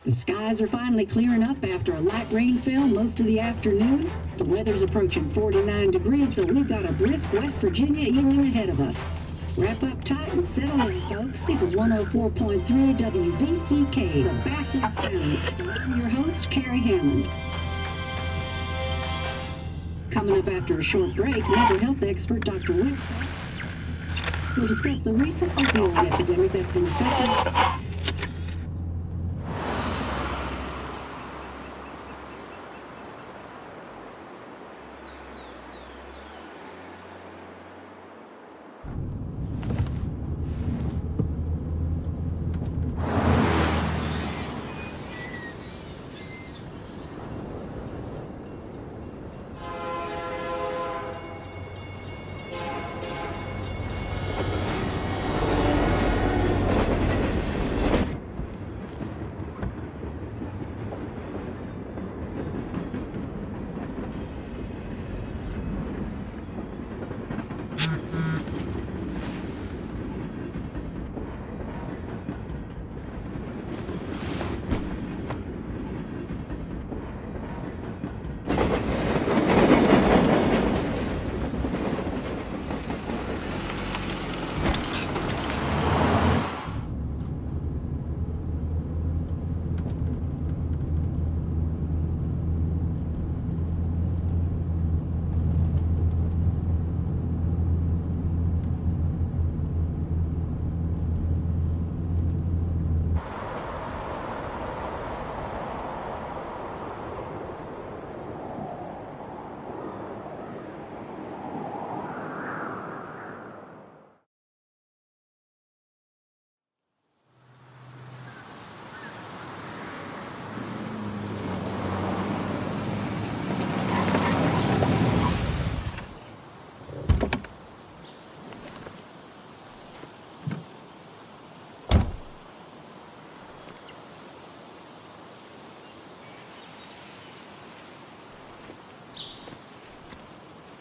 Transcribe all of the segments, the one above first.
The skies are finally clearing up after a light rainfall most of the afternoon. The weather's approaching 49 degrees, so we've got a brisk West Virginia evening ahead of us. Wrap up tight and settle in, folks. This is 104.3 WVCK, the Basswood Sound. And I'm your host, Carrie Hammond. Coming up after a short break, mental health expert Dr. Wick will discuss the recent opioid epidemic that's been affecting.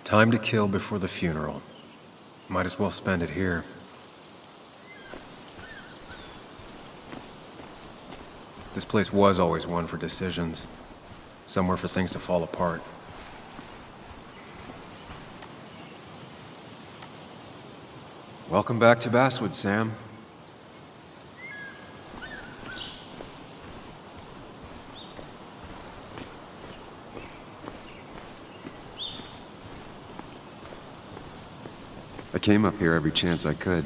Time to kill before the funeral. Might as well spend it here. This place was always one for decisions. Somewhere for things to fall apart. Welcome back to Basswood, Sam. I came up here every chance I could.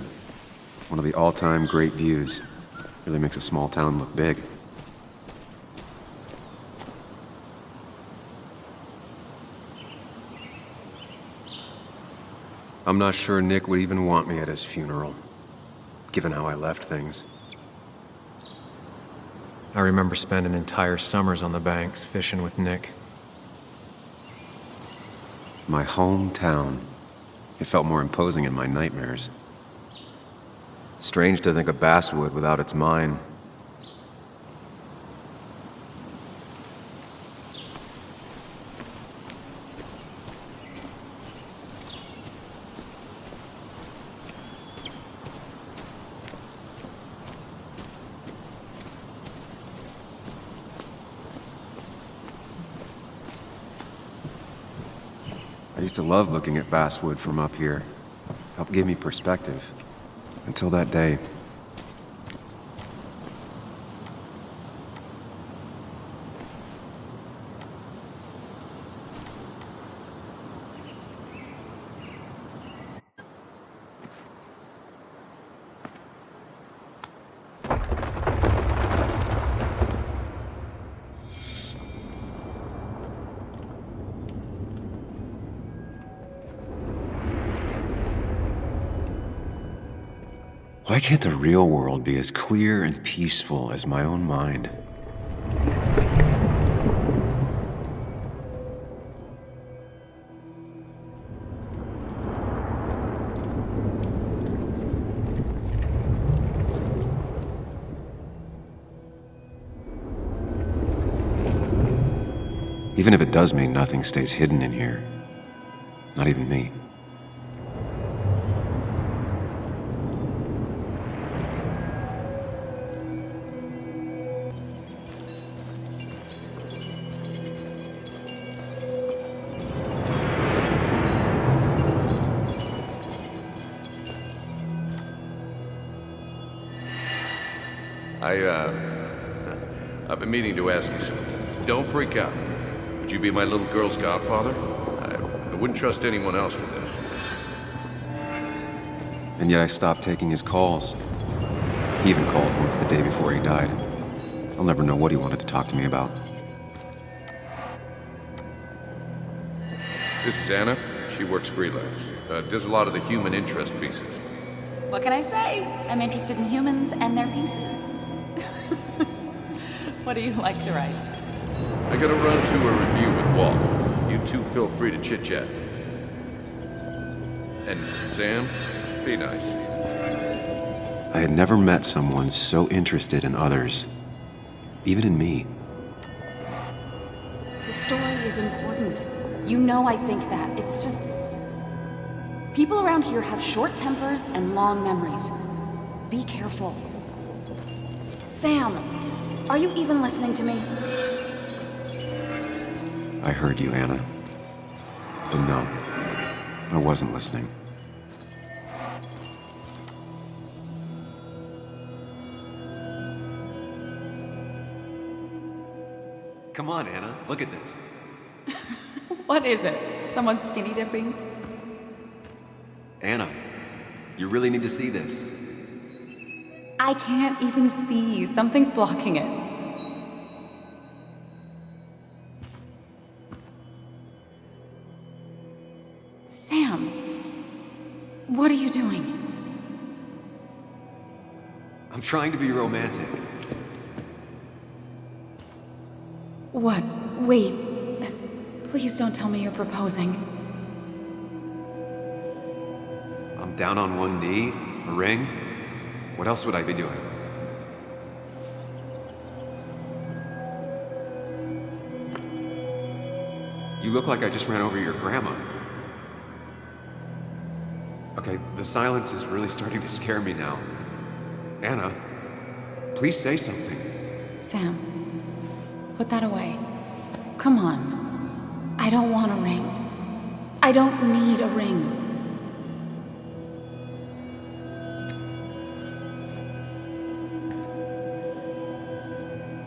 One of the all-time great views. Really makes a small town look big. I'm not sure Nick would even want me at his funeral, given how I left things. I remember spending entire summers on the banks fishing with Nick. My hometown. It felt more imposing in my nightmares. Strange to think of Basswood without its mine. I used to love looking at Basswood from up here. Helped give me perspective. Until that day. Why can't the real world be as clear and peaceful as my own mind? Even if it does mean nothing stays hidden in here. Not even me. I've been meaning to ask you something. Don't freak out. Would you be my little girl's godfather? I wouldn't trust anyone else with this. And yet I stopped taking his calls. He even called once the day before he died. I'll never know what he wanted to talk to me about. This is Anna. She works freelance. Does a lot of the human interest pieces. What can I say? I'm interested in humans and their pieces. What do you like to write? I gotta run to a review with Walt. You two feel free to chit-chat. And Sam, be nice. I had never met someone so interested in others. Even in me. The story is important. You know I think that. It's just... people around here have short tempers and long memories. Be careful. Sam, are you even listening to me? I heard you, Anna. But no, I wasn't listening. Come on, Anna, look at this. What is it? Someone skinny dipping? Anna, you really need to see this. I can't even see. Something's blocking it. Sam, what are you doing? I'm trying to be romantic. What? Wait. Please don't tell me you're proposing. I'm down on one knee, a ring. What else would I be doing? You look like I just ran over your grandma. Okay, the silence is really starting to scare me now. Anna, please say something. Sam, put that away. Come on. I don't want a ring. I don't need a ring.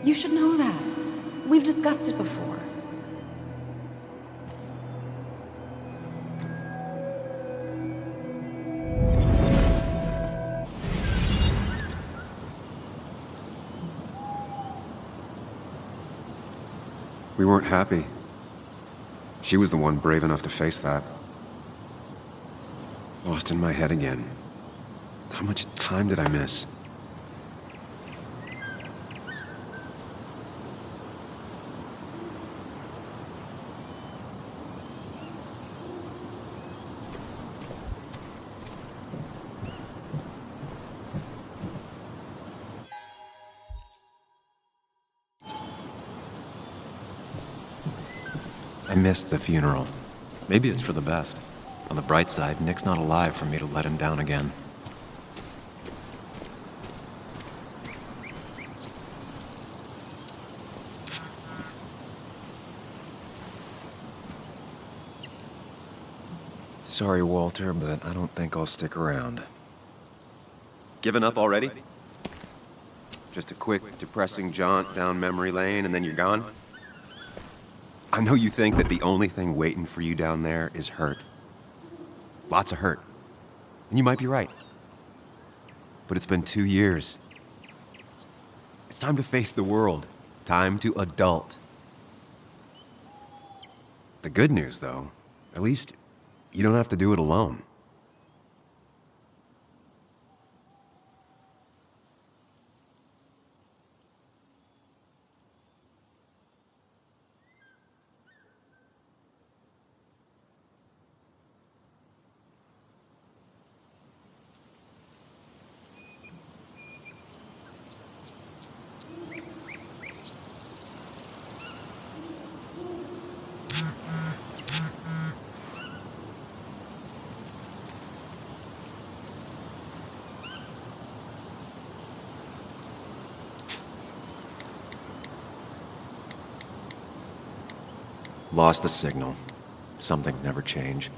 You should know that. We've discussed it before. We weren't happy. She was the one brave enough to face that. Lost in my head again. How much time did I miss? I missed the funeral. Maybe it's for the best. On the bright side, Nick's not alive for me to let him down again. Sorry, Walter, but I don't think I'll stick around. Given up already? Just a quick, depressing jaunt down memory lane and then you're gone? I know you think that the only thing waiting for you down there is hurt. Lots of hurt. And you might be right. But it's been 2 years. It's time to face the world. Time to adult. The good news, though, at least you don't have to do it alone. Lost the signal. Some things never change.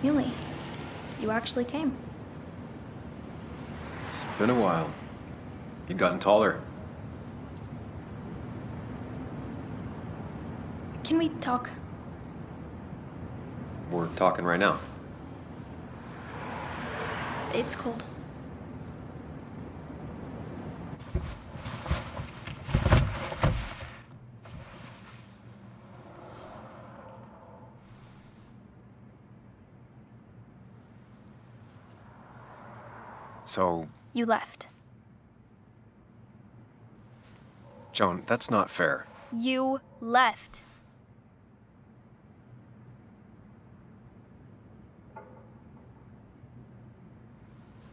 Muley, you actually came. It's been a while. You've gotten taller. Can we talk? We're talking right now. It's cold. So, You left. Joan, that's not fair. You left.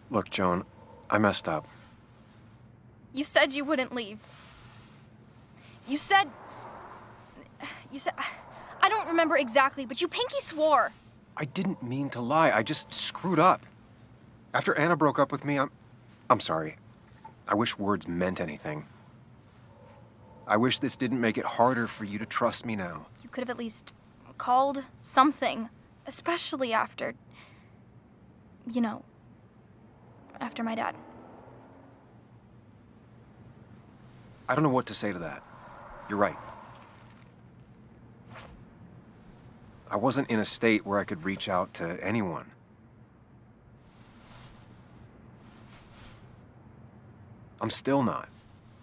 Look, Joan, I messed up. You said you wouldn't leave. You said... I don't remember exactly, but you pinky swore. I didn't mean to lie. I just screwed up. After Anna broke up with me, I'm sorry. I wish words meant anything. I wish this didn't make it harder for you to trust me now. You could have at least called something, especially after... You know, after my dad. I don't know what to say to that. You're right. I wasn't in a state where I could reach out to anyone. I'm still not.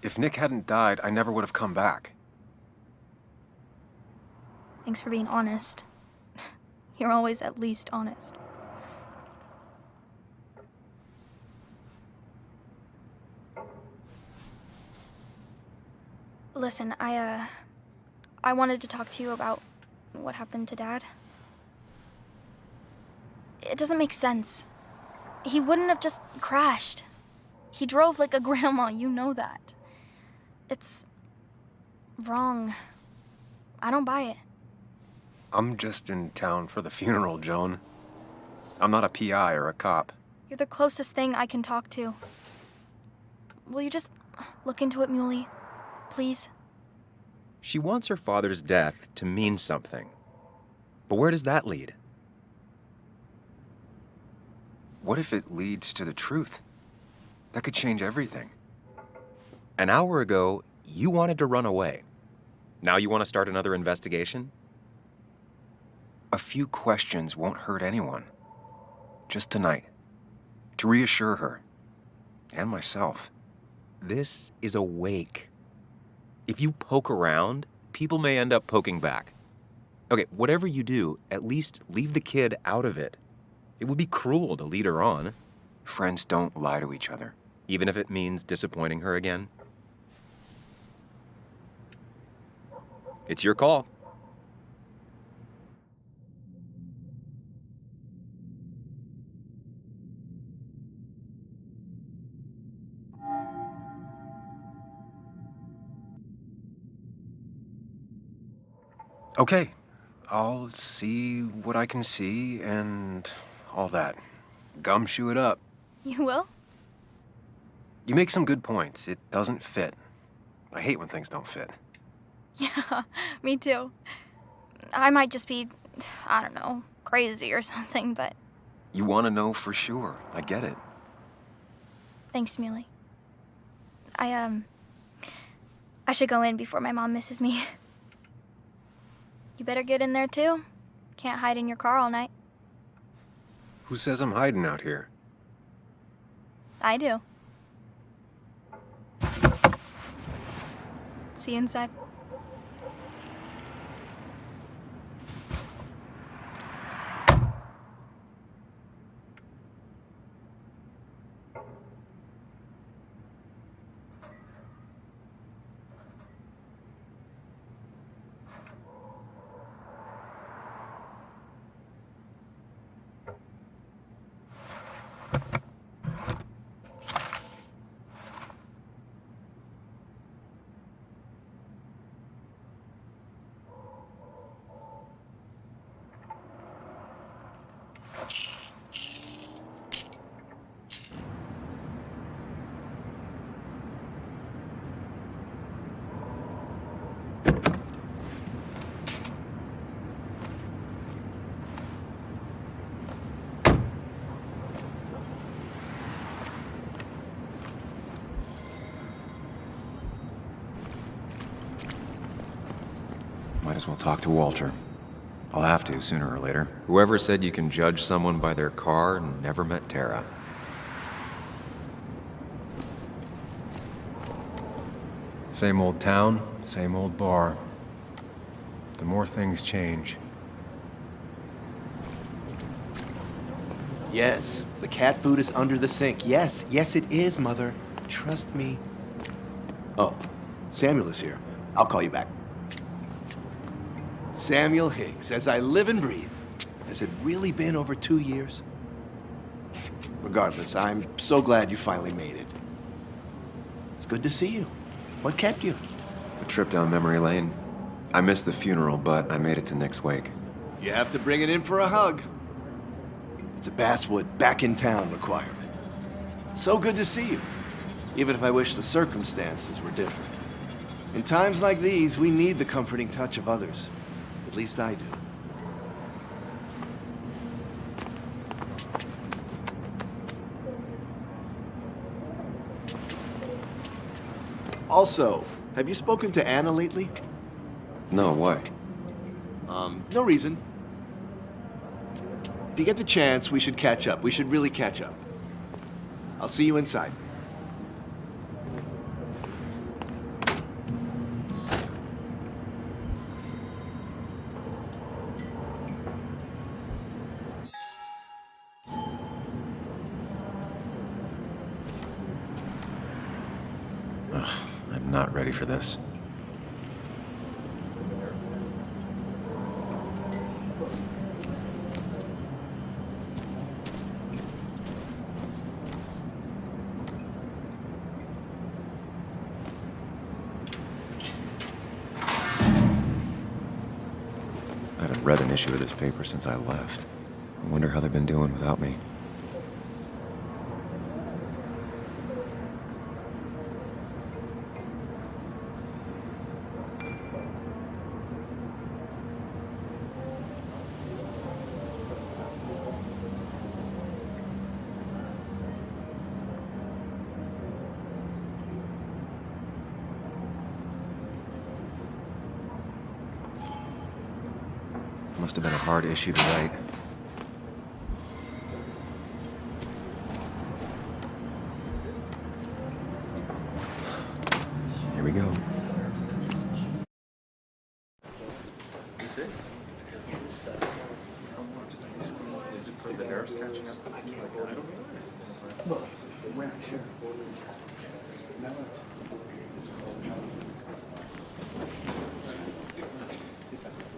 If Nick hadn't died, I never would have come back. Thanks for being honest. You're always at least honest. Listen, I wanted to talk to you about what happened to Dad. It doesn't make sense. He wouldn't have just crashed. He drove like a grandma, you know that. It's wrong. I don't buy it. I'm just in town for the funeral, Joan. I'm not a PI or a cop. You're the closest thing I can talk to. Will you just look into it, Muley? Please? She wants her father's death to mean something. But where does that lead? What if it leads to the truth? That could change everything. An hour ago, you wanted to run away. Now you want to start another investigation? A few questions won't hurt anyone. Just tonight. To reassure her. And myself. This is a wake. If you poke around, people may end up poking back. Okay, whatever you do, at least leave the kid out of it. It would be cruel to lead her on. Friends don't lie to each other, even if it means disappointing her again. It's your call. Okay, I'll see what I can see and all that. Gumshoe it up. You will? You make some good points. It doesn't fit. I hate when things don't fit. Yeah, me too. I might just be, I don't know, crazy or something, but... You want to know for sure. I get it. Thanks, Muley. I should go in before my mom misses me. You better get in there, too. Can't hide in your car all night. Who says I'm hiding out here? I do. See you inside. as well talk to Walter. I'll have to, sooner or later. Whoever said you can judge someone by their car never met Tara. Same old town, same old bar. The more things change. Yes, the cat food is under the sink. Yes, yes it is, Mother. Trust me. Oh, Samuel is here. I'll call you back. Samuel Higgs, as I live and breathe. Has it really been over 2 years? Regardless, I'm so glad you finally made it. It's good to see you. What kept you? A trip down memory lane. I missed the funeral, but I made it to Nick's wake. You have to bring it in for a hug. It's a Basswood back-in-town requirement. So good to see you, even if I wish the circumstances were different. In times like these, we need the comforting touch of others. At least I do. Also, have you spoken to Anna lately? No, why? No reason. If you get the chance, we should catch up. We should really catch up. I'll see you inside. I'm not ready for this. I haven't read an issue of this paper since I left. I wonder how they've been doing without me. Must have been a hard issue to write. Here we go.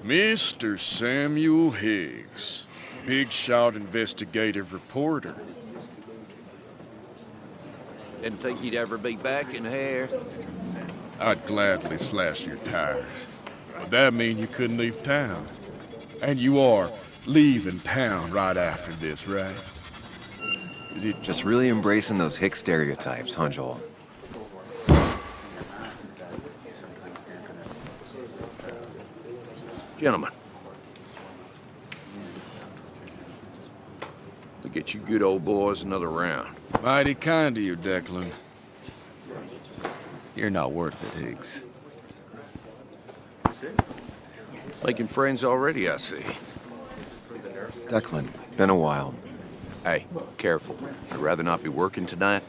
Mr. Samuel Higgs, big shot investigative reporter. Didn't think you'd ever be back in here. I'd gladly slash your tires. But that mean you couldn't leave town. And you are leaving town right after this, right? Is it Just really embracing those hick stereotypes, huh, Joel? Gentlemen. To get you good old boys another round. mighty kind of you, Declan? You're not worth it, Higgs. Making friends already, I see. Declan, been a while. Hey, careful. I'd rather not be working tonight.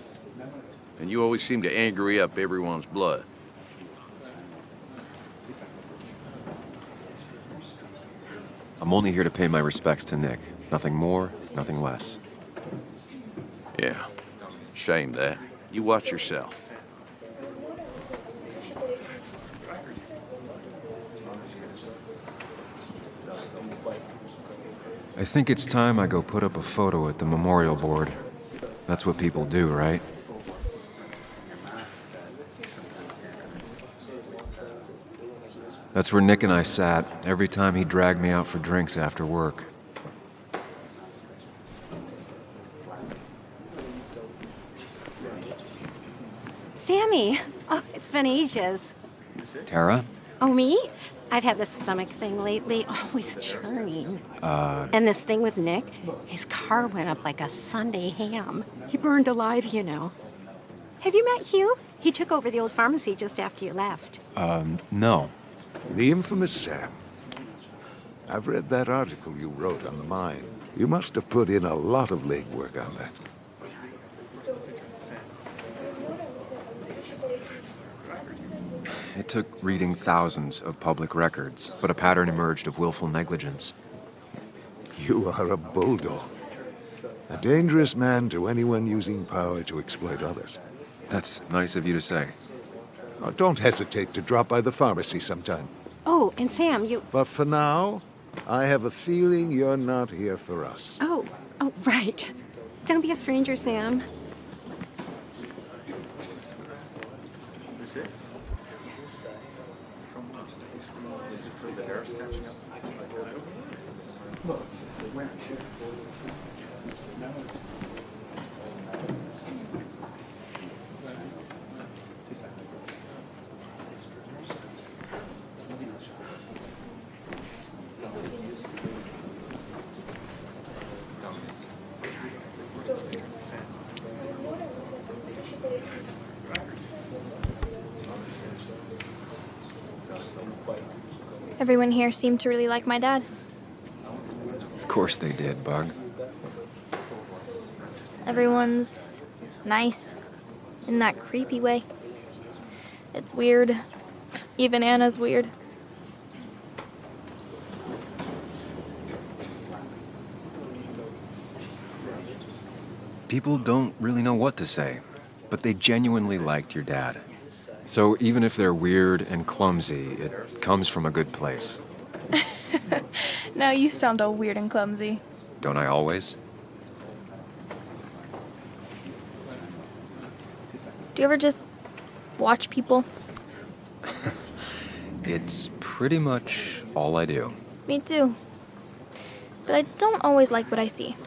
And you always seem to angry up everyone's blood. I'm only here to pay my respects to Nick. Nothing more, nothing less. Yeah. Shame that. You watch yourself. I think it's time I go put up a photo at the memorial board. That's what people do, right? That's where Nick and I sat every time he dragged me out for drinks after work. Sammy! Oh, it's been ages. Tara? Oh, me? I've had this stomach thing lately, always churning. And this thing with Nick, his car went up like a Sunday ham. He burned alive, you know. Have you met Hugh? He took over the old pharmacy just after you left. No. The infamous Sam. I've read that article you wrote on the mine. You must have put in a lot of legwork on that. It took reading thousands of public records, but a pattern emerged of willful negligence. You are a bulldog. A dangerous man to anyone using power to exploit others. That's nice of you to say. Oh, don't hesitate to drop by the pharmacy sometime. Oh, and Sam, you... But for now, I have a feeling you're not here for us. Oh, right. Don't be a stranger, Sam. Everyone here seemed to really like my dad. Of course they did, Bug. Everyone's nice in that creepy way. It's weird. Even Anna's weird. People don't really know what to say, but they genuinely liked your dad. So even if they're weird and clumsy, it comes from a good place. Now you sound all weird and clumsy. Don't I always? Do you ever just watch people? It's pretty much all I do. Me too. But I don't always like what I see.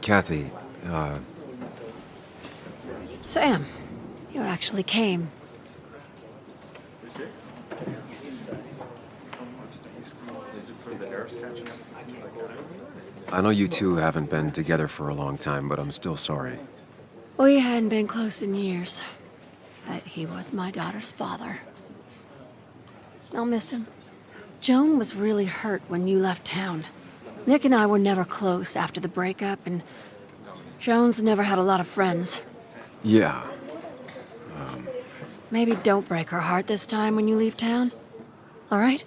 Kathy, Sam, you actually came. I know you two haven't been together for a long time, but I'm still sorry. We hadn't been close in years, but he was my daughter's father. I'll miss him. Joan was really hurt when you left town. Nick and I were never close after the breakup, and Joan's never had a lot of friends. Yeah. Maybe don't break her heart this time when you leave town. All right?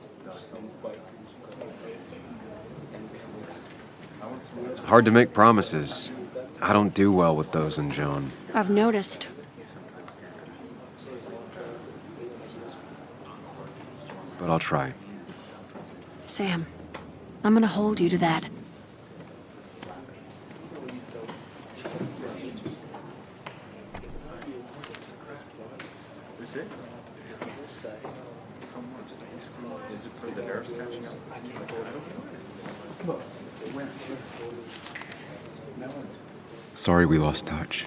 Hard to make promises. I don't do well with those in Joan. I've noticed. But I'll try. Sam, I'm gonna hold you to that. Sorry we lost touch.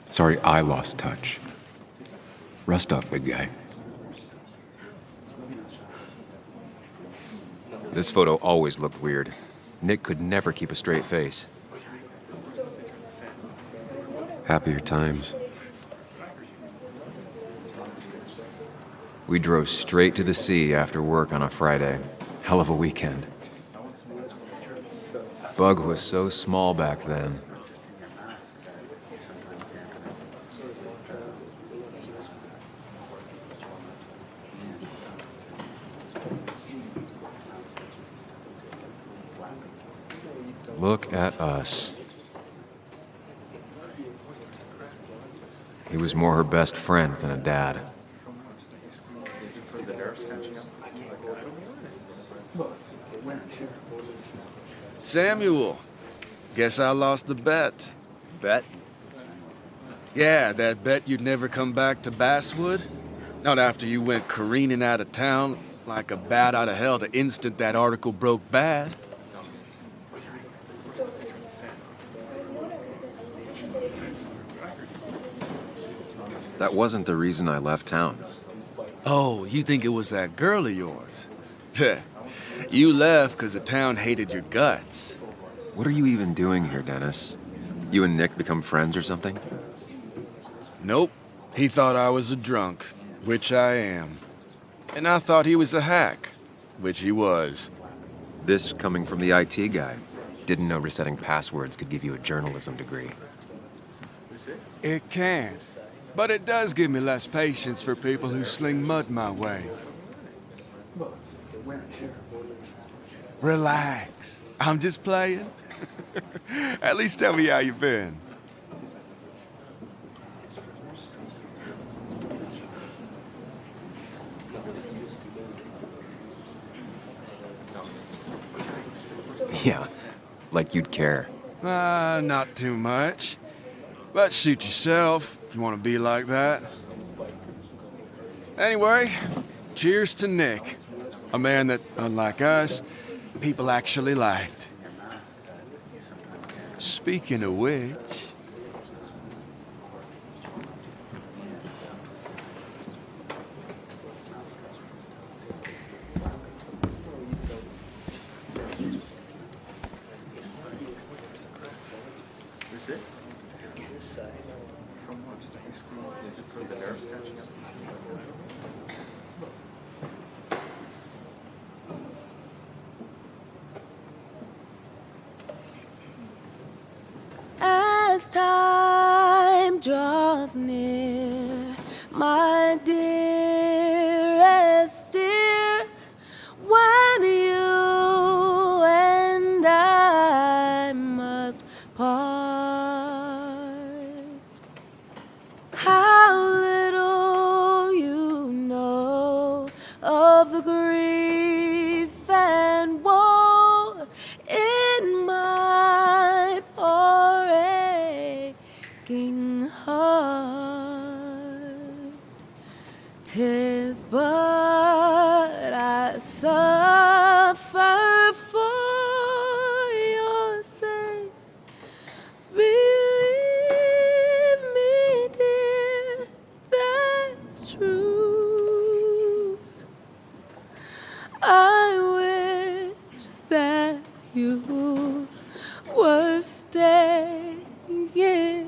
Sorry I lost touch. Rest up, big guy. This photo always looked weird. Nick could never keep a straight face. Happier times. We drove straight to the sea after work on a Friday. Hell of a weekend. Bug was so small back then. Look at us. He was more her best friend than a dad. Samuel, guess I lost the bet. Bet? Yeah, that bet you'd never come back to Basswood. Not after you went careening out of town like a bat out of hell the instant that article broke bad. That wasn't the reason I left town. Oh, you think it was that girl of yours? You left because the town hated your guts. What are you even doing here, Dennis? You and Nick become friends or something? Nope. He thought I was a drunk, which I am. And I thought he was a hack, which he was. This coming from the IT guy. Didn't know resetting passwords could give you a journalism degree. It can. But it does give me less patience for people who sling mud my way. Relax. I'm just playing. At least tell me how you've been. Yeah, like you'd care. Not too much. But suit yourself if you want to be like that. Anyway, cheers to Nick. A man that, unlike us, people actually liked. Speaking of which... As time draws near, my dearest dear, when you and I must part, how little you know of the grief and woe in my poor aching heart. 'Tis but I suffer for your sake. Believe me, dear, that's true. I wish that you were staying here.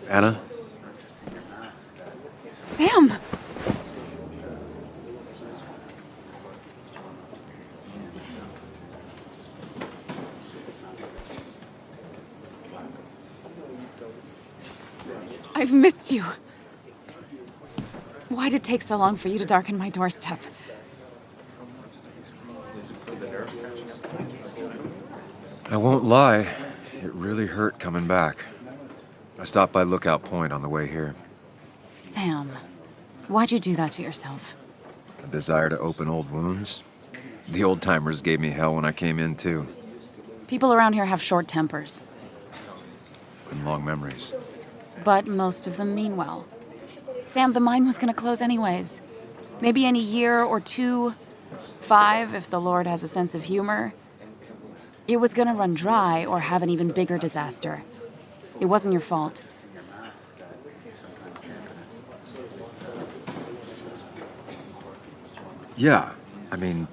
Anna? Sam! I've missed you. Why'd it take so long for you to darken my doorstep? I won't lie, it really hurt coming back. I stopped by Lookout Point on the way here. Sam, why'd you do that to yourself? A desire to open old wounds? The old-timers gave me hell when I came in, too. People around here have short tempers, And long memories. but most of them mean well. Sam, the mine was gonna close anyways. Maybe in a year or 2, 5, if the Lord has a sense of humor. It was gonna run dry or have an even bigger disaster. It wasn't your fault. Yeah, I mean,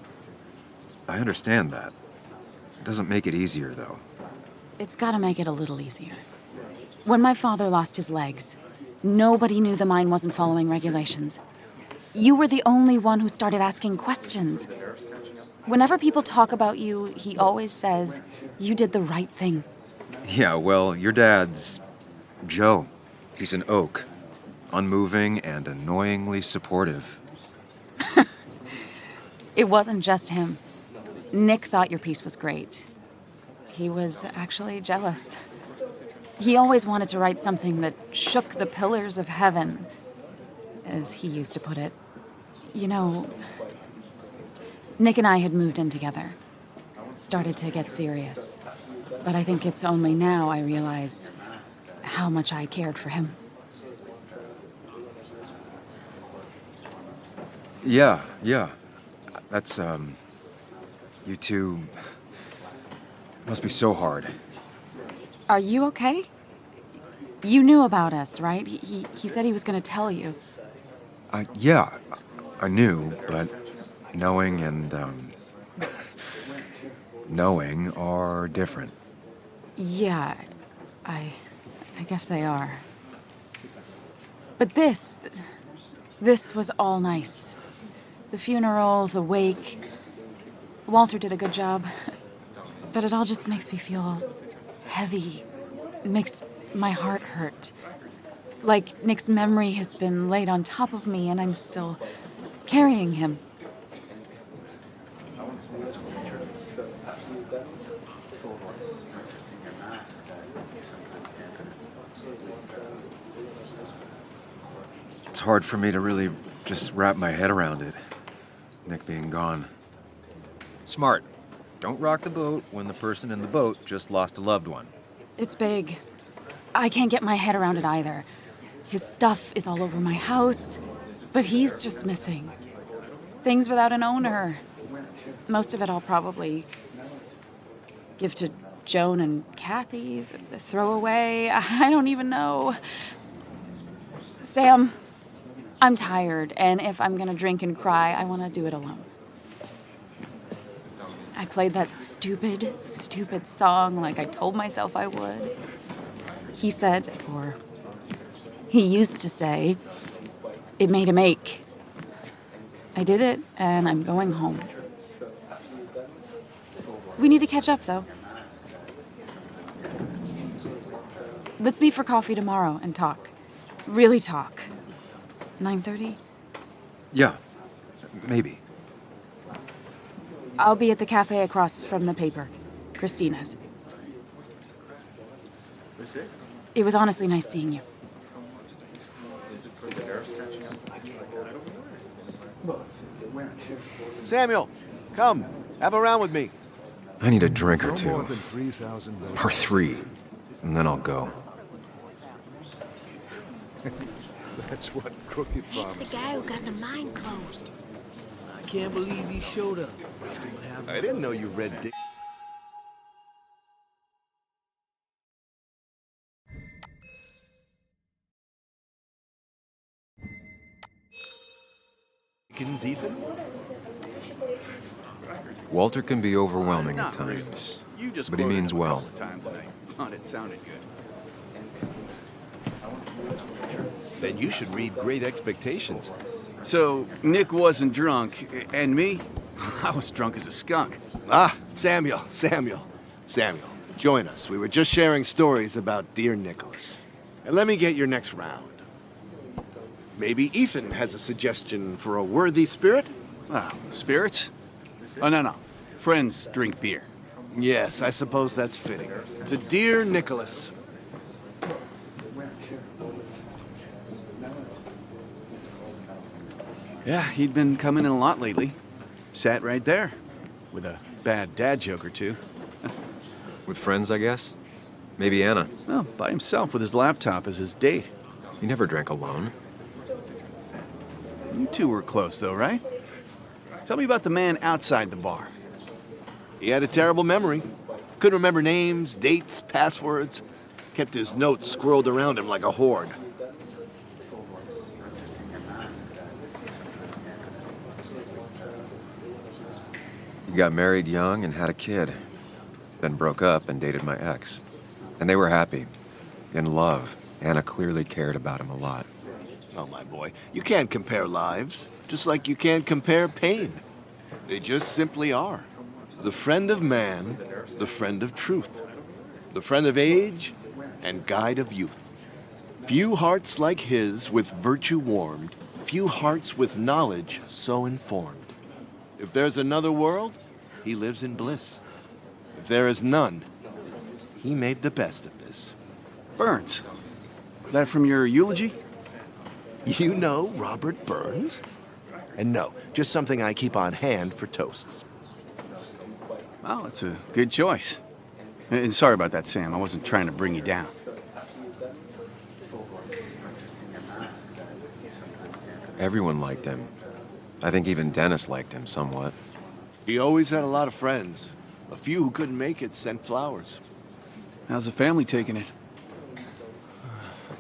I understand that. It doesn't make it easier, though. It's gotta make it a little easier. When my father lost his legs, nobody knew the mine wasn't following regulations. You were the only one who started asking questions. Whenever people talk about you, he always says, you did the right thing. Yeah, well, your dad's... Joe. He's an oak. Unmoving and annoyingly supportive. It wasn't just him. Nick thought your piece was great. He was actually jealous. He always wanted to write something that shook the pillars of heaven, as he used to put it. You know, Nick and I had moved in together. Started to get serious. But I think it's only now I realize how much I cared for him. Yeah. That's, you two must be so hard. Are you okay? You knew about us, right? He said he was going to tell you. Yeah, I knew, but knowing and, knowing are different. Yeah, I guess they are. But this was all nice. The funeral, the wake. Walter did a good job. But it all just makes me feel heavy. It makes my heart hurt. Like Nick's memory has been laid on top of me and I'm still carrying him. It's hard for me to really just wrap my head around it. Nick being gone. Smart. Don't rock the boat when the person in the boat just lost a loved one. It's big. I can't get my head around it either. His stuff is all over my house, but he's just missing. Things without an owner. Most of it I'll probably give to Joan and Kathy, throw away. I don't even know. Sam, I'm tired, and if I'm gonna drink and cry, I want to do it alone. I played that stupid song like I told myself I would. He said, or he used to say, it made him ache. I did it, and I'm going home. We need to catch up, though. Let's meet for coffee tomorrow and talk. Really talk. 9:30? Yeah, maybe. I'll be at the cafe across from the paper. Christina's. It was honestly nice seeing you. Samuel, come. Have a round with me. I need a drink or No more two. than 3,000 Or 3. And then I'll go. That's what Crooked That's promised. the guy who got the mine closed. I can't believe he showed up. I didn't know you read Dickens, Ethan? Walter can be overwhelming at times, You just but he quoted means him a well. couple of times and I thought it sounded good. Then you should read Great Expectations. So, Nick wasn't drunk, and me? I was drunk as a skunk. Ah, Samuel, join us. We were just sharing stories about dear Nicholas. And let me get your next round. Maybe Ethan has a suggestion for a worthy spirit? Oh, spirits? Oh, no. Friends drink beer. Yes, I suppose that's fitting. To dear Nicholas. Yeah, he'd been coming in a lot lately. Sat right there, with a bad dad joke or two. With friends, I guess? Maybe Anna. Well, by himself with his laptop as his date. He never drank alone. You two were close, though, right? Tell me about the man outside the bar. He had a terrible memory. Couldn't remember names, dates, passwords. Kept his notes squirreled around him like a hoard. He got married young and had a kid. Then broke up and dated my ex. And they were happy. In love. Anna clearly cared about him a lot. Oh, my boy, you can't compare lives, just like you can't compare pain. They just simply are. The friend of man, the friend of truth. The friend of age and guide of youth. Few hearts like his with virtue warmed, few hearts with knowledge so informed. If there's another world, he lives in bliss. If there is none, he made the best of this. Burns. That from your eulogy? You know Robert Burns? And no, just something I keep on hand for toasts. Well, it's a good choice. And sorry about that, Sam. I wasn't trying to bring you down. Everyone liked him. I think even Dennis liked him somewhat. He always had a lot of friends. A few who couldn't make it sent flowers. How's the family taking it?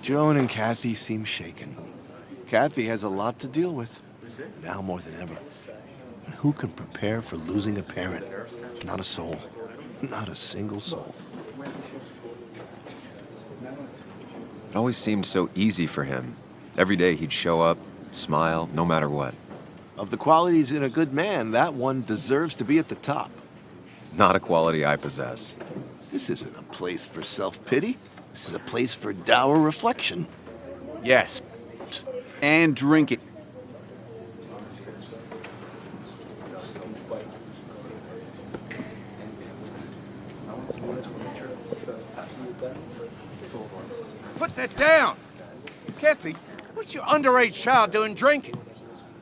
Joan and Kathy seem shaken. Kathy has a lot to deal with, now more than ever. And who can prepare for losing a parent? Not a soul. Not a single soul. It always seemed so easy for him. Every day he'd show up, smile, no matter what. Of the qualities in a good man, that one deserves to be at the top. Not a quality I possess. This isn't a place for self-pity. This is a place for dour reflection. Yes. And drink it. Put that down! Kathy, what's your underage child doing drinking?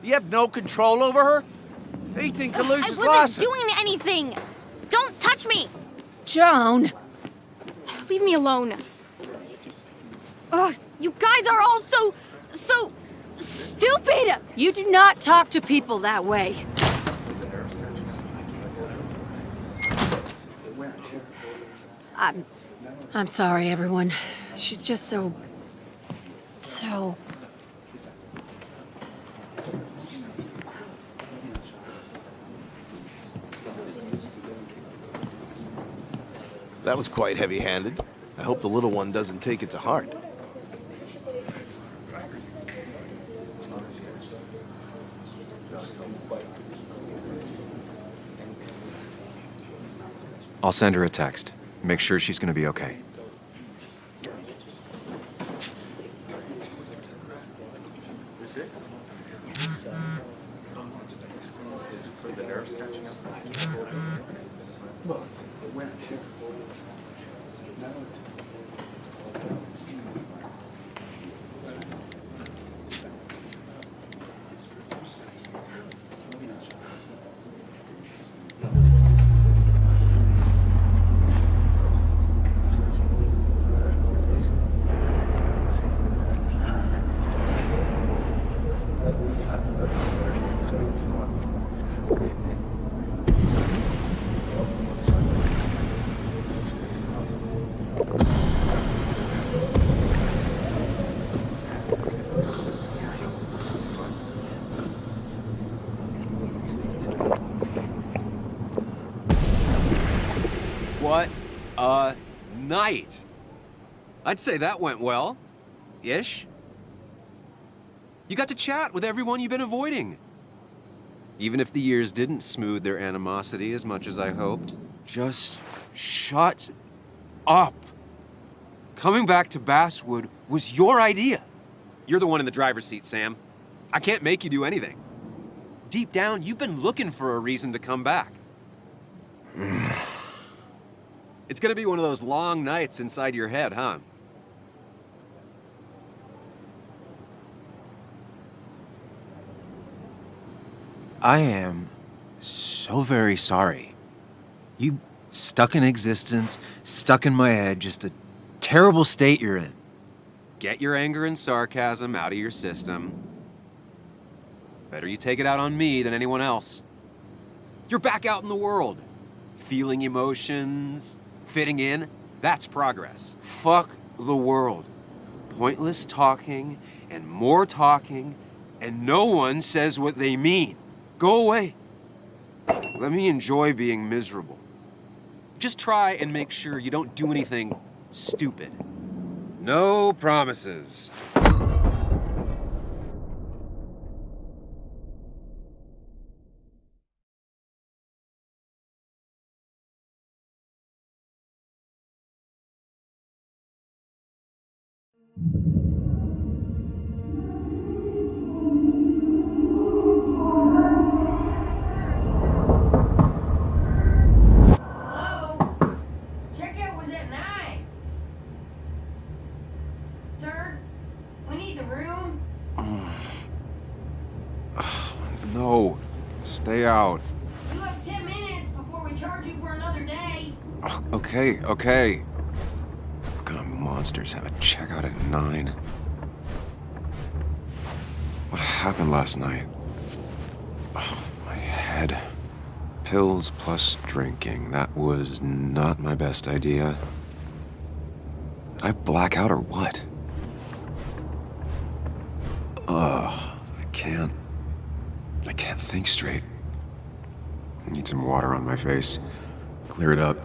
You have no control over her? Ethan can lose his license. I wasn't doing anything! Don't touch me! Joan! Leave me alone. Ugh, you guys are all so stupid! You do not talk to people that way. I'm sorry, everyone. She's just so... That was quite heavy-handed. I hope the little one doesn't take it to heart. I'll send her a text. Make sure she's gonna be okay. What a night! I'd say that went well. Ish. You got to chat with everyone you've been avoiding. Even if the years didn't smooth their animosity as much as I hoped. Just shut up. Coming back to Basswood was your idea. You're the one in the driver's seat, Sam. I can't make you do anything. Deep down, you've been looking for a reason to come back. It's gonna be one of those long nights inside your head, huh? I am so very sorry. You stuck in existence, stuck in my head, just a terrible state you're in. Get your anger and sarcasm out of your system. Better you take it out on me than anyone else. You're back out in the world, feeling emotions, fitting in. That's progress. Fuck the world. Pointless talking and more talking, and no one says what they mean. Go away. Let me enjoy being miserable. Just try and make sure you don't do anything stupid. No promises. way out. You have 10 minutes before we charge you for another day. Oh, okay. What kind of monsters have a checkout at 9? What happened last night? Oh, my head. Pills plus drinking. That was not my best idea. Did I black out or what? Ugh, I can't think straight. I need some water on my face. Clear it up.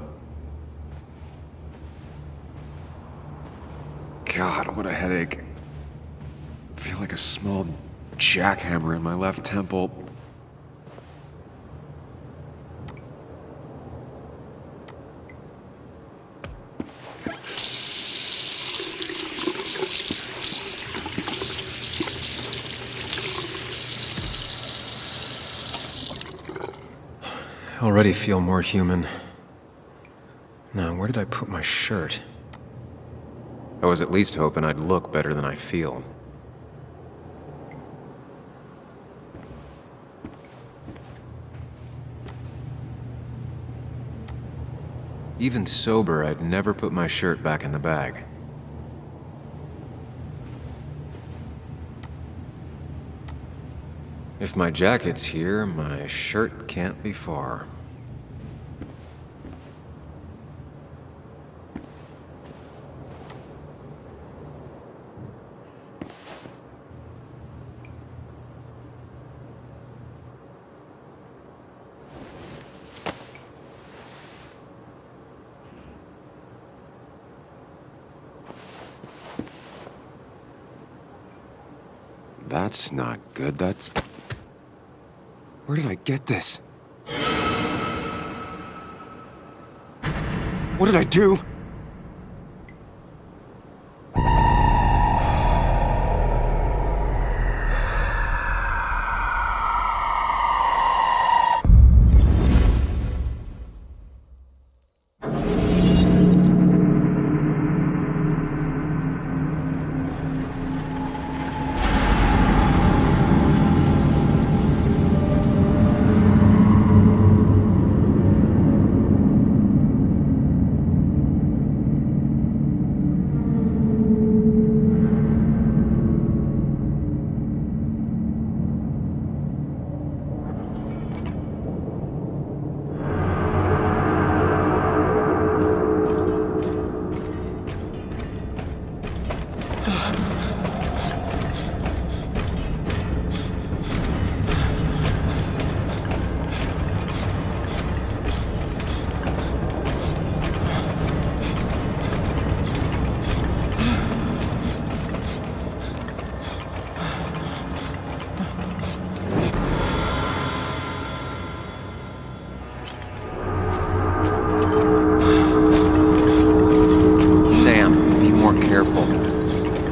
God, what a headache. I feel like a small jackhammer in my left temple. I already feel more human. Now, where did I put my shirt? I was at least hoping I'd look better than I feel. Even sober, I'd never put my shirt back in the bag. If my jacket's here, my shirt can't be far. That's not good. That's... Where did I get this? What did I do?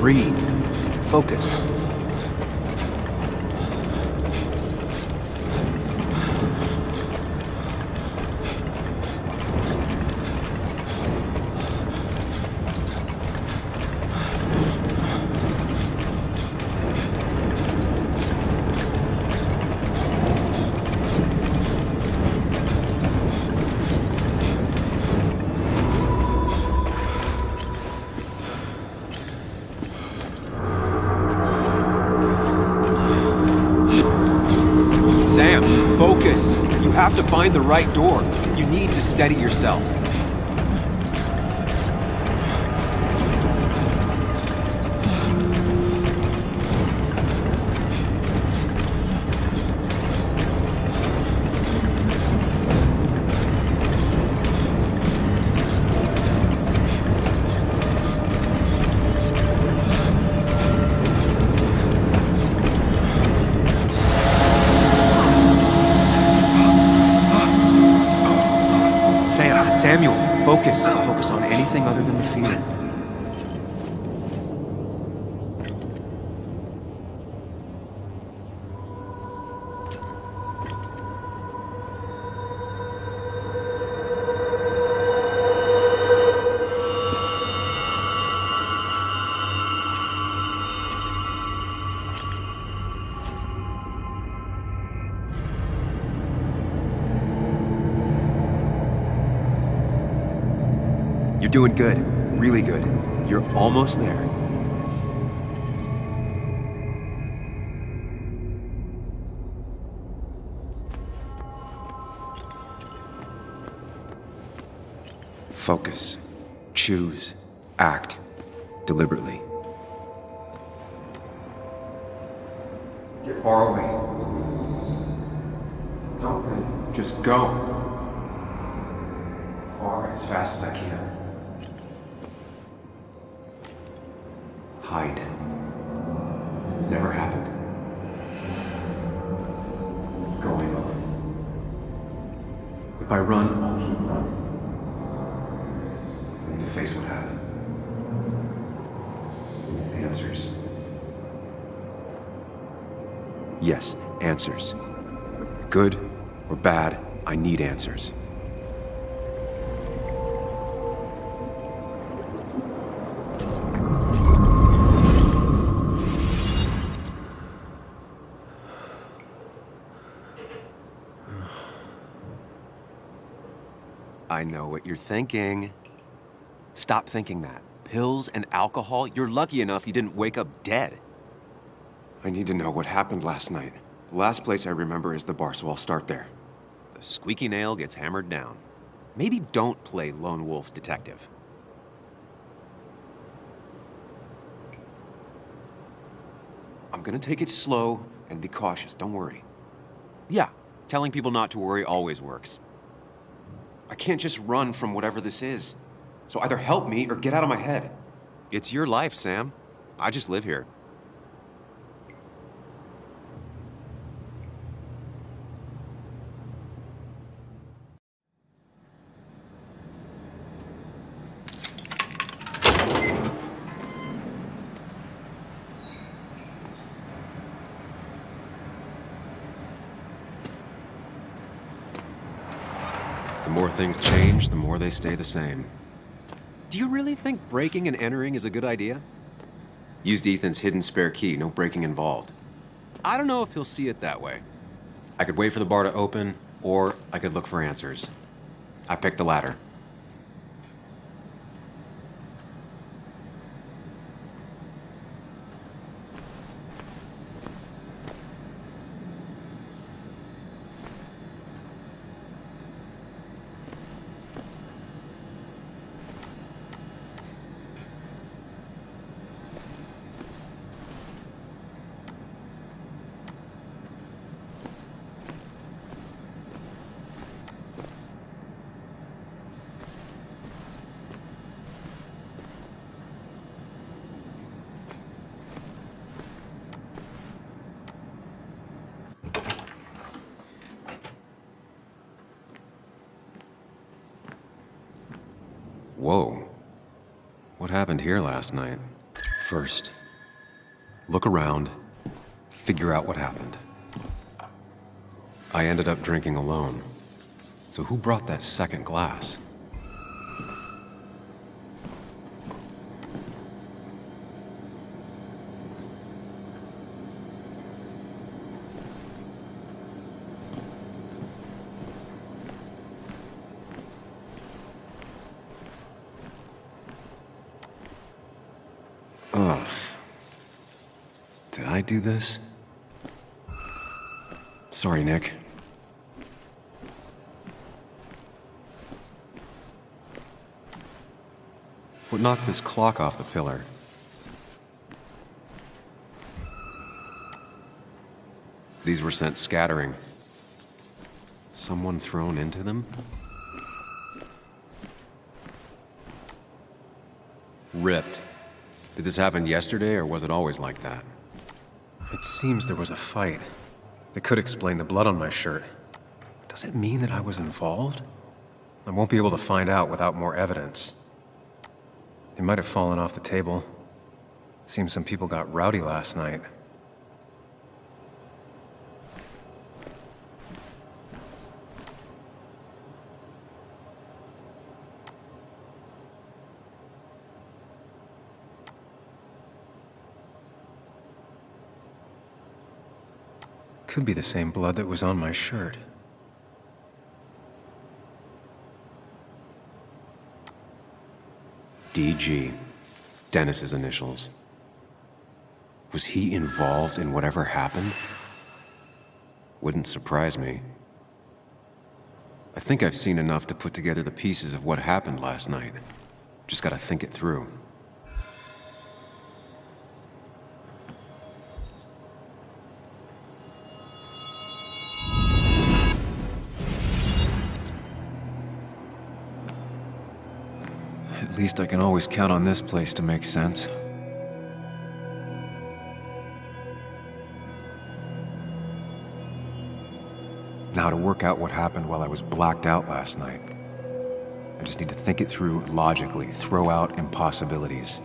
Breathe. Focus. Focus. You have to find the right door. You need to steady yourself. Samuel, focus. Focus on anything other than the fear. doing good. Really good. You're almost there. Focus. Choose. Act. Deliberately. Get far away. Don't think. Just go. As far, as fast as I can. Hide. It's never happened. Going on. If I run, I'll keep running. I need to face what happened. Answers. Yes, answers. Good or bad, I need answers. I know what you're thinking. Stop thinking that. Pills and alcohol? You're lucky enough you didn't wake up dead. I need to know what happened last night. The last place I remember is the bar, so I'll start there. The squeaky nail gets hammered down. Maybe don't play lone wolf detective. I'm gonna take it slow and be cautious, don't worry. Yeah, telling people not to worry always works. I can't just run from whatever this is. So either help me or get out of my head. It's your life, Sam. I just live here. The more things change, the more they stay the same. Do you really think breaking and entering is a good idea? Used Ethan's hidden spare key, no breaking involved. I don't know if he'll see it that way. I could wait for the bar to open, or I could look for answers. I picked the latter. Whoa. What happened here last night? First, look around, figure out what happened. I ended up drinking alone. So who brought that second glass? Ugh. Did I do this? Sorry, Nick. What knocked this clock off the pillar? These were sent scattering. Someone thrown into them? Ripped. Did this happen yesterday, or was it always like that? It seems there was a fight. That could explain the blood on my shirt. Does it mean that I was involved? I won't be able to find out without more evidence. They might have fallen off the table. Seems some people got rowdy last night. Could be the same blood that was on my shirt. DG. Dennis's initials. Was he involved in whatever happened? Wouldn't surprise me. I think I've seen enough to put together the pieces of what happened last night. Just gotta think it through. At least I can always count on this place to make sense. Now to work out what happened while I was blacked out last night. I just need to think it through logically, throw out impossibilities.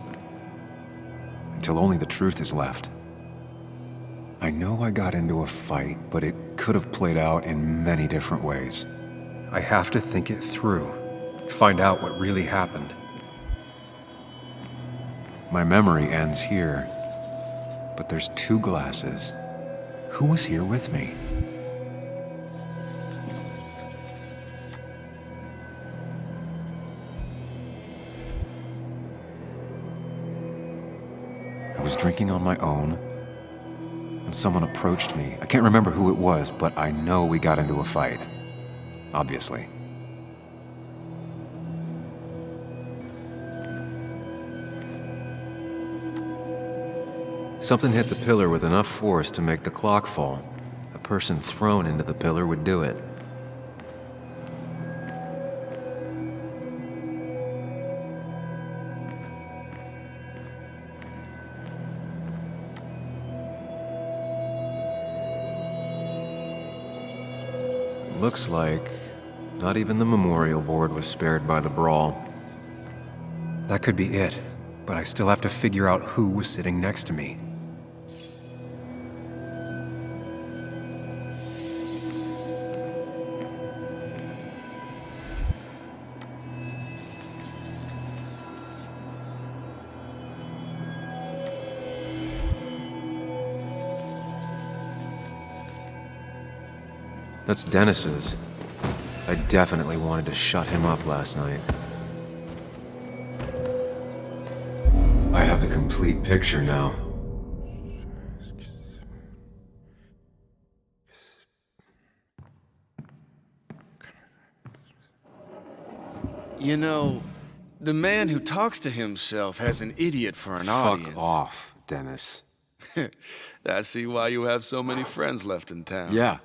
Until only the truth is left. I know I got into a fight, but it could have played out in many different ways. I have to think it through, find out what really happened. My memory ends here, but there's 2 glasses. Who was here with me? I was drinking on my own, and someone approached me. I can't remember who it was, but I know we got into a fight. Obviously. Something hit the pillar with enough force to make the clock fall. A person thrown into the pillar would do it. Looks like not even the memorial board was spared by the brawl. That could be it, but I still have to figure out who was sitting next to me. That's Dennis's. I definitely wanted to shut him up last night. I have the complete picture now. You know, the man who talks to himself has an idiot for an audience. Fuck off, Dennis. I see why you have so many friends left in town. Yeah,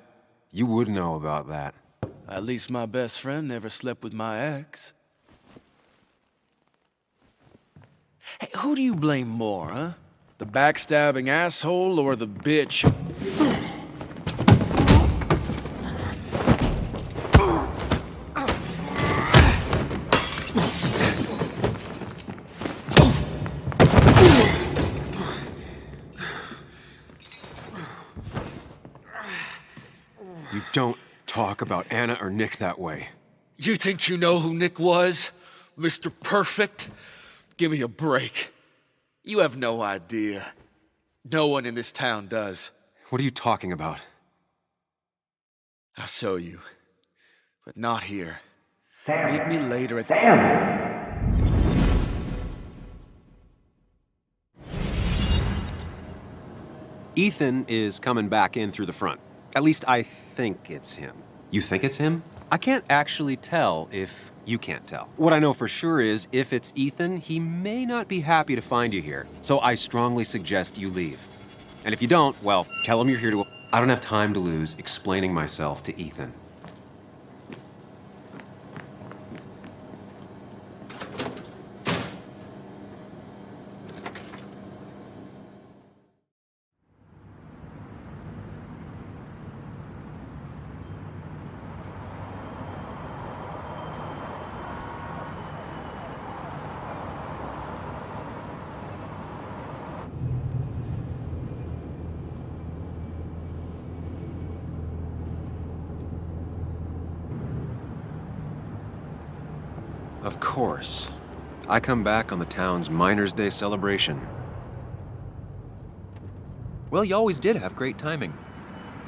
you would know about that. At least my best friend never slept with my ex. Hey, who do you blame more, huh? The backstabbing asshole or the bitch? You don't talk about Anna or Nick that way. You think you know who Nick was? Mr. Perfect? Give me a break. You have no idea. No one in this town does. What are you talking about? I'll show you. But not here. Sam. Meet me later at Sam. Ethan is coming back in through the front. At least I think it's him. You think it's him? I can't actually tell if you can't tell. What I know for sure is, if it's Ethan, he may not be happy to find you here. So I strongly suggest you leave. And if you don't, well, tell him you're here to... I don't have time to lose explaining myself to Ethan. Of course. I come back on the town's Miners' Day celebration. Well, you always did have great timing.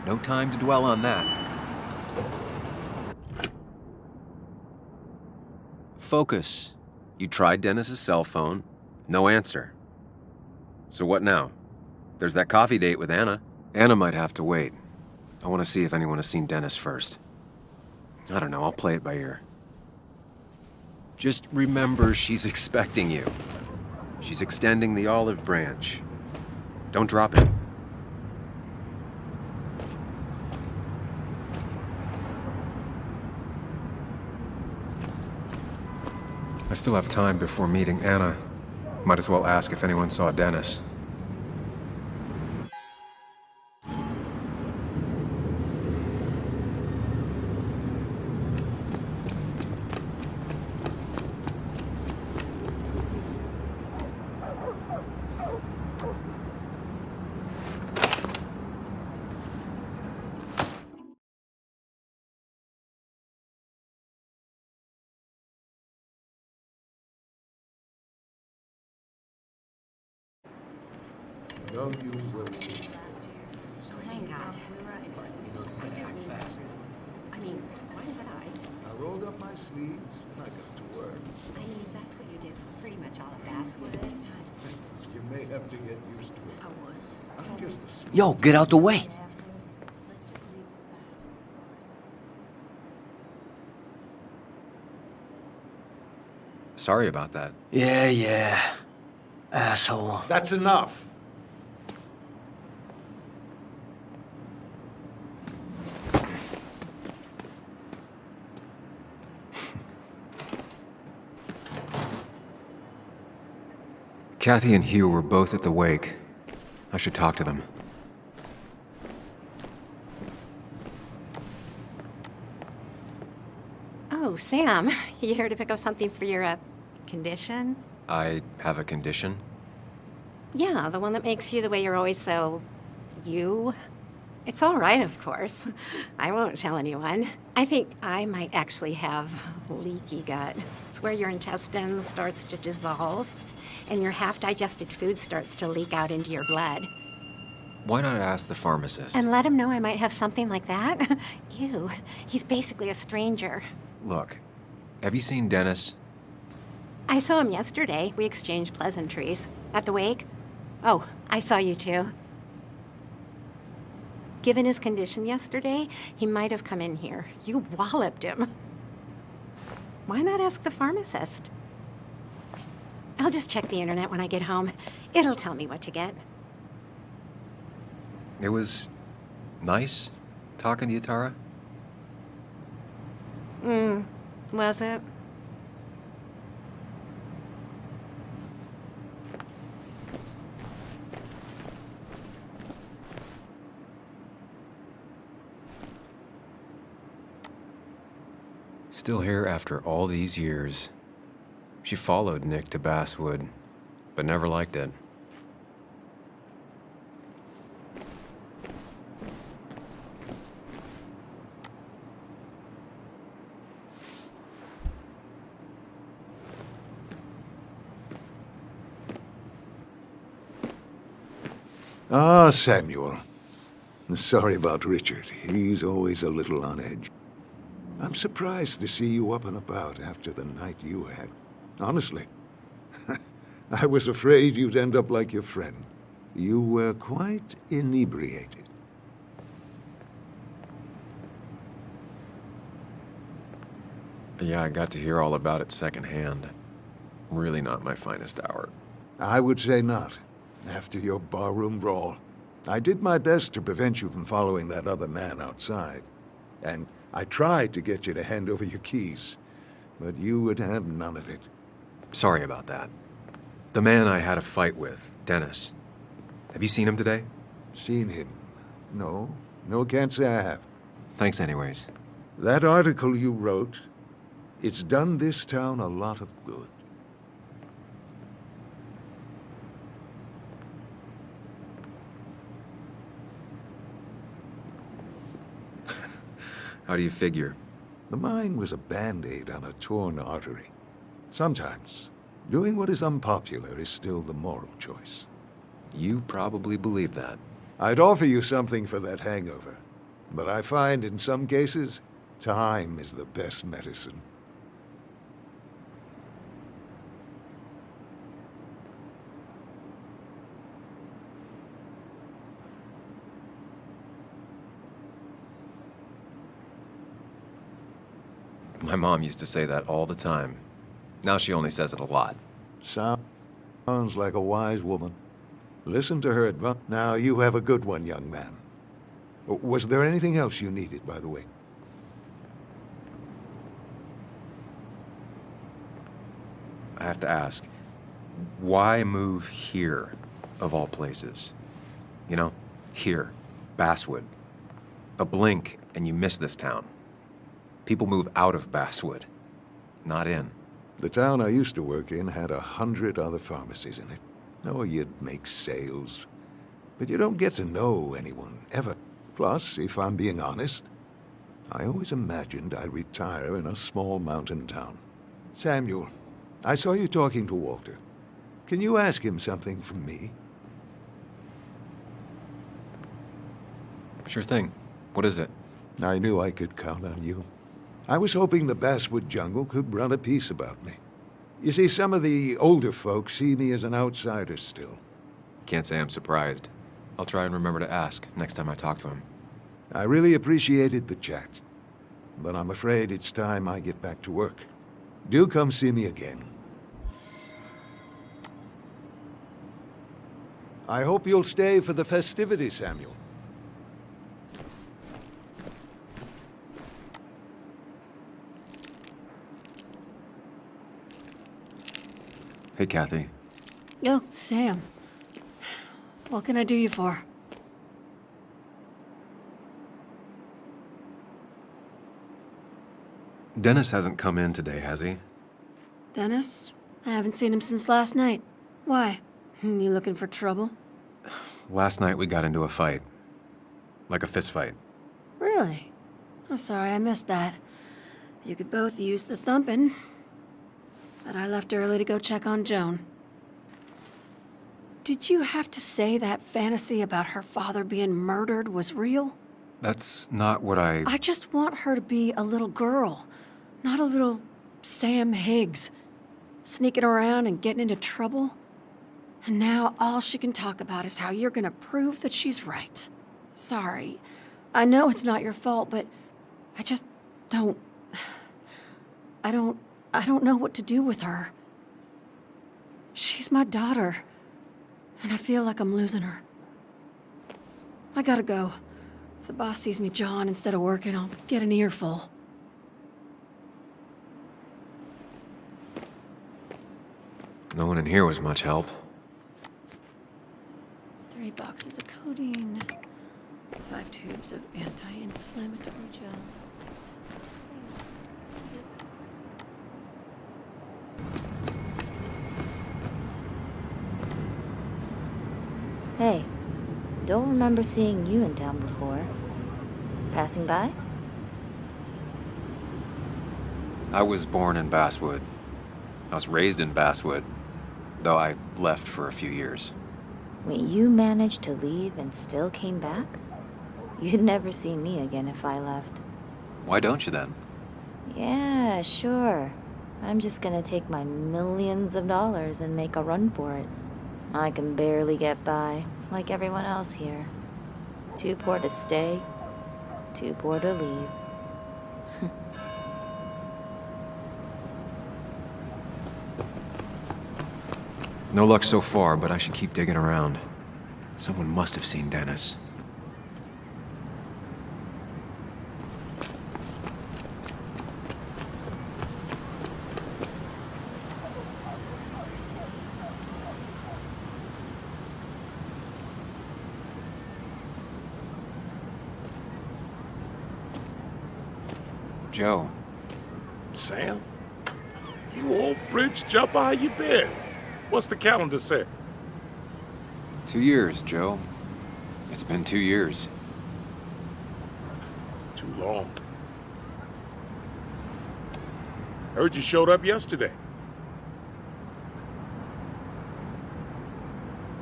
No time to dwell on that. Focus. You tried Dennis's cell phone. No answer. So what now? There's that coffee date with Anna. Anna might have to wait. I want to see if anyone has seen Dennis first. I don't know, I'll play it by ear. Just remember she's expecting you. She's extending the olive branch. Don't drop it. I still have time before meeting Anna. Might as well ask if anyone saw Dennis. No, you will. Thank God. I mean, why did I? I rolled up my sleeves and I got to work. I mean, that's what you did for pretty much all of Basswood. You may have to get used to it. I was. I'm just a small Yo, get out the way. Sorry about that. Yeah. Asshole. That's enough. Kathy and Hugh were both at the wake. I should talk to them. Oh, Sam, you here to pick up something for your, condition? I have a condition? Yeah, the one that makes you the way you're always so... you? It's all right, of course. I won't tell anyone. I think I might actually have leaky gut. It's where your intestine starts to dissolve, and your half-digested food starts to leak out into your blood. Why not ask the pharmacist? And let him know I might have something like that? Ew, he's basically a stranger. Look, have you seen Dennis? I saw him yesterday. We exchanged pleasantries. At the wake? Oh, I saw you too. Given his condition yesterday, he might have come in here. You walloped him. Why not ask the pharmacist? I'll just check the internet when I get home. It'll tell me what to get. It was nice talking to you, Tara. Was it? Still here after all these years. She followed Nick to Basswood, but never liked it. Ah, Samuel. Sorry about Richard. He's always a little on edge. I'm surprised to see you up and about after the night you had. Honestly. I was afraid you'd end up like your friend. You were quite inebriated. Yeah, I got to hear all about it secondhand. Really not my finest hour. I would say not. After your barroom brawl. I did my best to prevent you from following that other man outside. And I tried to get you to hand over your keys. But you would have none of it. Sorry about that. The man I had a fight with, Dennis. Have you seen him today? Seen him? No. No, can't say I have. Thanks anyways. That article you wrote, it's done this town a lot of good. How do you figure? The mine was a band-aid on a torn artery. Sometimes, doing what is unpopular is still the moral choice. You probably believe that. I'd offer you something for that hangover, but I find in some cases, time is the best medicine. My mom used to say that all the time. Now she only says it a lot. Sounds like a wise woman. Listen to her advice. Now, you have a good one, young man. Was there anything else you needed, by the way? I have to ask, why move here, of all places? You know, here, Basswood. A blink and you miss this town. People move out of Basswood, not in. The town I used to work in had 100 other pharmacies in it. Oh, you'd make sales, but you don't get to know anyone, ever. Plus, if I'm being honest, I always imagined I'd retire in a small mountain town. Samuel, I saw you talking to Walter. Can you ask him something from me? Sure thing. What is it? I knew I could count on you. I was hoping the Basswood jungle could run a piece about me. You see, some of the older folks see me as an outsider still. Can't say I'm surprised. I'll try and remember to ask next time I talk to him. I really appreciated the chat, but I'm afraid it's time I get back to work. Do come see me again. I hope you'll stay for the festivities, Samuel. Hey, Kathy. Oh, Sam. What can I do you for? Dennis hasn't come in today, has he? Dennis? I haven't seen him since last night. Why? You looking for trouble? Last night we got into a fight. Like a fist fight. Really? I'm sorry I missed that. You could both use the thumping. But I left early to go check on Joan. Did you have to say that fantasy about her father being murdered was real? That's not what I just want her to be a little girl, not a little Sam Higgs, sneaking around and getting into trouble. And now all she can talk about is how you're gonna prove that she's right. Sorry. I know it's not your fault, but I just don't... I don't know what to do with her. She's my daughter, and I feel like I'm losing her. I gotta go. If the boss sees me jawing instead of working, I'll get an earful. No one in here was much help. 3 boxes of codeine. 5 tubes of anti-inflammatory gel. Hey, don't remember seeing you in town before. Passing by? I was born in Basswood. I was raised in Basswood, though I left for a few years. Wait, you managed to leave and still came back? You'd never see me again if I left. Why don't you then? Yeah, sure. I'm just gonna take my millions of dollars and make a run for it. I can barely get by, like everyone else here. Too poor to stay, too poor to leave. No luck so far, but I should keep digging around. Someone must have seen Dennis. Joe. Sam? You old bridge jumper, how you been? What's the calendar say? 2 years, Joe. It's been 2 years. Too long. Heard you showed up yesterday.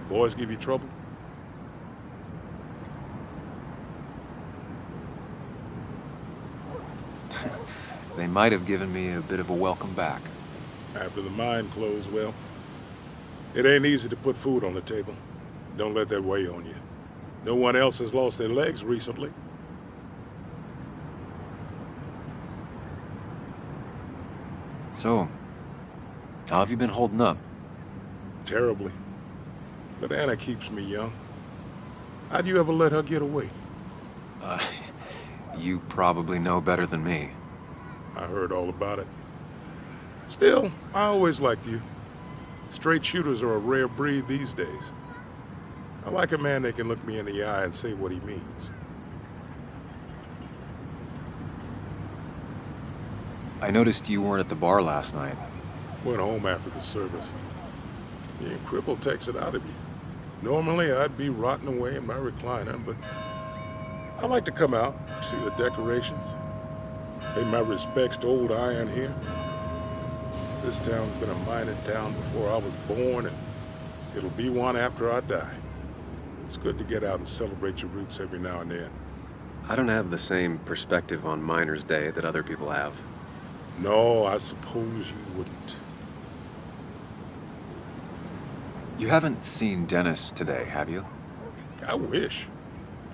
Boys give you trouble? They might have given me a bit of a welcome back. After the mine closed, well, it ain't easy to put food on the table. Don't let that weigh on you. No one else has lost their legs recently. So, how have you been holding up? Terribly. But Anna keeps me young. How'd you ever let her get away? You probably know better than me. I heard all about it. Still, I always liked you. Straight shooters are a rare breed these days. I like a man that can look me in the eye and say what he means. I noticed you weren't at the bar last night. Went home after the service. Being crippled takes it out of you. Normally, I'd be rotting away in my recliner, but I like to come out, see the decorations, pay my respects to old Iron here. This town's been a mining town before I was born, and it'll be one after I die. It's good to get out and celebrate your roots every now and then. I don't have the same perspective on Miners' Day that other people have. No, I suppose you wouldn't. You haven't seen Dennis today, have you? I wish.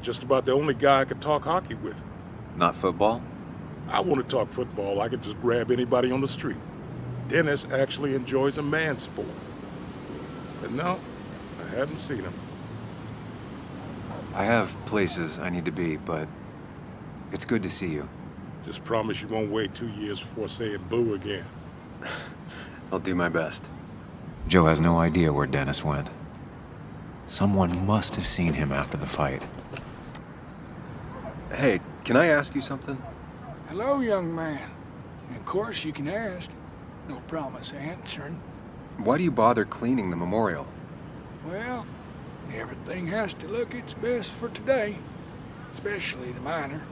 Just about the only guy I could talk hockey with. Not football? I want to talk football. I could just grab anybody on the street. Dennis actually enjoys a man's sport. But no, I haven't seen him. I have places I need to be, but it's good to see you. Just promise you won't wait 2 years before saying boo again. I'll do my best. Joe has no idea where Dennis went. Someone must have seen him after the fight. Hey, can I ask you something? Hello, young man. Of course you can ask. No promise answering. Why do you bother cleaning the memorial? Well, everything has to look its best for today. Especially the miner.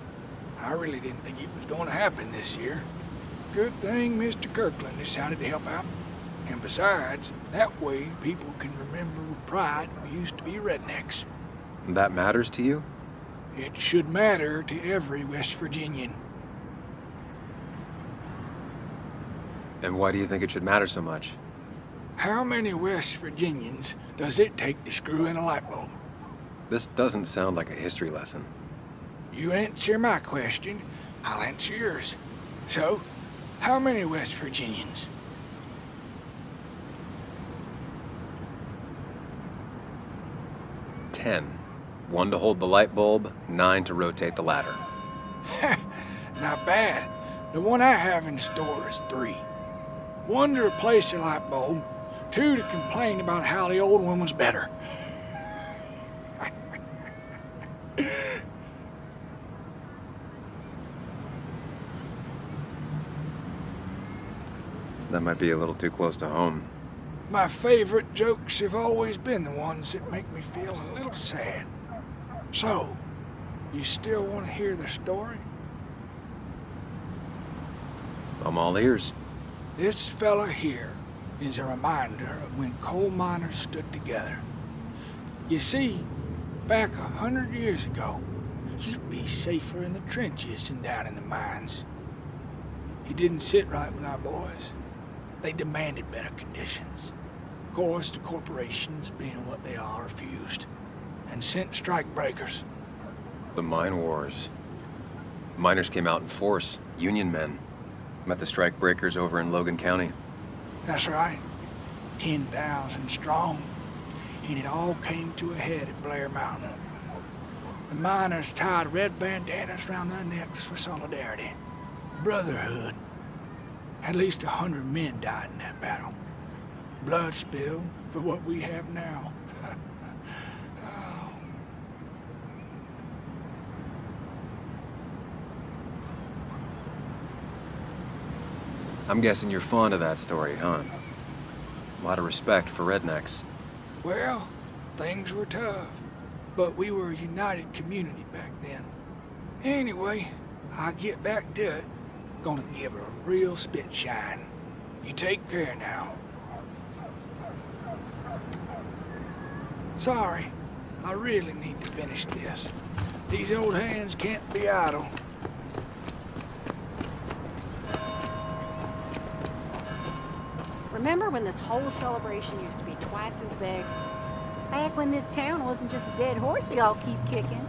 I really didn't think it was going to happen this year. Good thing Mr. Kirkland decided to help out. And besides, that way people can remember with pride we used to be rednecks. That matters to you? It should matter to every West Virginian. And why do you think it should matter so much? How many West Virginians does it take to screw in a light bulb? This doesn't sound like a history lesson. You answer my question, I'll answer yours. So, how many West Virginians? 10. 1 to hold the light bulb, 9 to rotate the ladder. Not bad. The one I have in store is 3. 1 to replace the light bulb, 2 to complain about how the old one was better. That might be a little too close to home. My favorite jokes have always been the ones that make me feel a little sad. So, you still want to hear the story? I'm all ears. This fella here is a reminder of when coal miners stood together. You see, back 100 years ago, you'd be safer in the trenches than down in the mines. He didn't sit right with our boys. They demanded better conditions. Of course, the corporations, being what they are, refused and sent strike breakers. The mine wars. Miners came out in force, Union men. Met the strike breakers over in Logan County. That's right. 10,000 strong. And it all came to a head at Blair Mountain. The miners tied red bandanas around their necks for solidarity. Brotherhood. At least 100 men died in that battle. Blood spilled for what we have now. Oh. I'm guessing you're fond of that story, huh? A lot of respect for rednecks. Well, things were tough, but we were a united community back then. Anyway, I'll get back to it. Gonna give her a real spit shine. You take care now. Sorry, I really need to finish this. These old hands can't be idle. Remember when this whole celebration used to be twice as big? Back when this town wasn't just a dead horse we all keep kicking.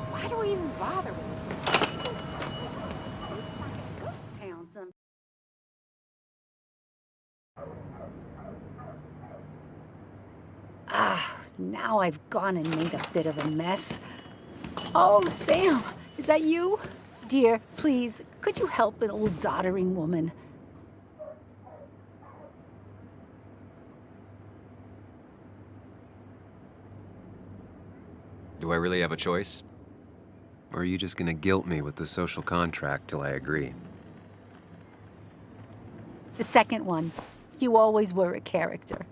Why do we even bother with this? now I've gone and made a bit of a mess. Oh, Sam, is that you? Dear, please, could you help an old doddering woman? Do I really have a choice? Or are you just gonna guilt me with the social contract till I agree? The second one. You always were a character.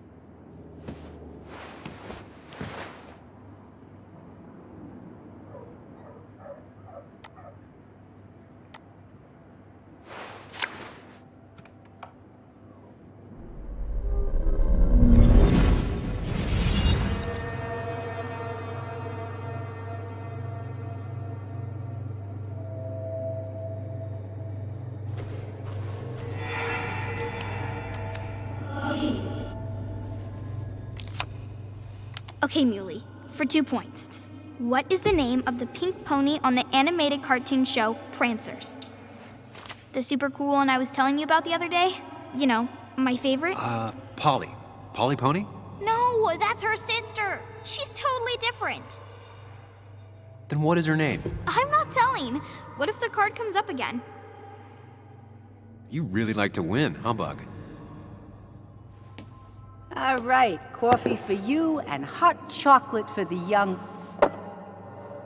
Okay, Muley, for 2 points. What is the name of the pink pony on the animated cartoon show Prancers? The super cool one I was telling you about the other day? You know, my favorite? Polly. Polly Pony? No, that's her sister. She's totally different. Then what is her name? I'm not telling. What if the card comes up again? You really like to win, huh, Bug? All right, coffee for you and hot chocolate for the young...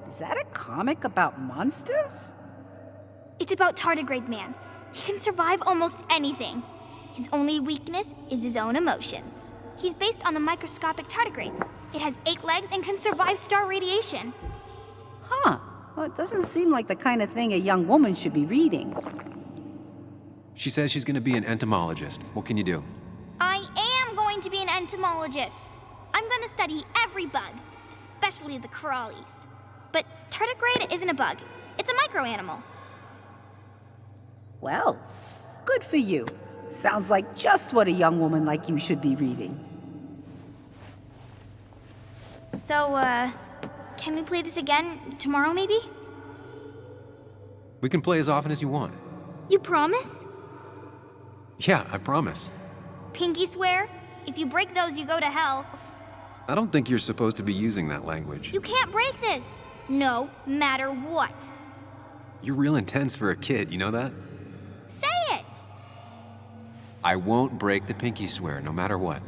Is that a comic about monsters? It's about Tardigrade Man. He can survive almost anything. His only weakness is his own emotions. He's based on the microscopic tardigrades. It has 8 legs and can survive star radiation. Huh. Well, it doesn't seem like the kind of thing a young woman should be reading. She says she's gonna be an entomologist. What can you do? I am going to be an entomologist. I'm going to study every bug, especially the crawlies. But tardigrade isn't a bug. It's a microanimal. Well, good for you. Sounds like just what a young woman like you should be reading. So, can we play this again tomorrow, maybe? We can play as often as you want. You promise? Yeah, I promise. Pinky swear? If you break those, you go to hell. I don't think you're supposed to be using that language. You can't break this. No matter what. You're real intense for a kid, you know that? Say it! I won't break the pinky swear, no matter what.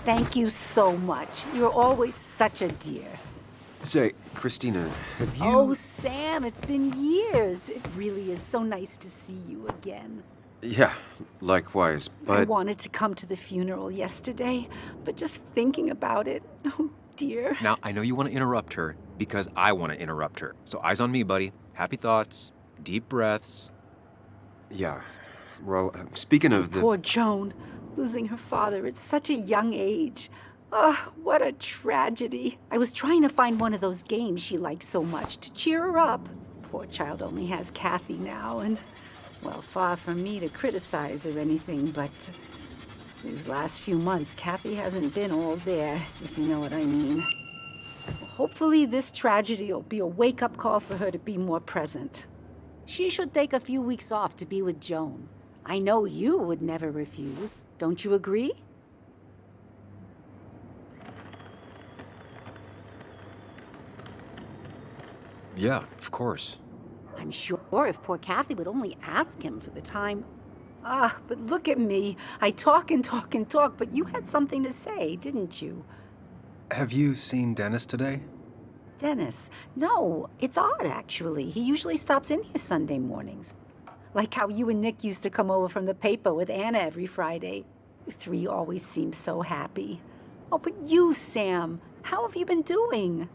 Thank you so much. You're always such a dear. Say, Christina, have you... Oh, Sam, it's been years. It really is so nice to see you again. Yeah, likewise, but... I wanted to come to the funeral yesterday, but just thinking about it, oh dear. Now, I know you want to interrupt her because I want to interrupt her. So eyes on me, buddy. Happy thoughts, deep breaths. Yeah, well, speaking of the... Poor Joan, losing her father at such a young age. Oh, what a tragedy. I was trying to find one of those games she likes so much to cheer her up. Poor child only has Kathy now, and, well, far from me to criticize or anything, but these last few months, Kathy hasn't been all there, if you know what I mean. Well, hopefully this tragedy will be a wake-up call for her to be more present. She should take a few weeks off to be with Joan. I know you would never refuse. Don't you agree? Yeah, of course. I'm sure if poor Kathy would only ask him for the time. Ah, but look at me. I talk and talk and talk, but you had something to say, didn't you? Have you seen Dennis today? Dennis? No, it's odd, actually. He usually stops in here Sunday mornings. Like how you and Nick used to come over from the paper with Anna every Friday. You 3 always seem so happy. Oh, but you, Sam, how have you been doing?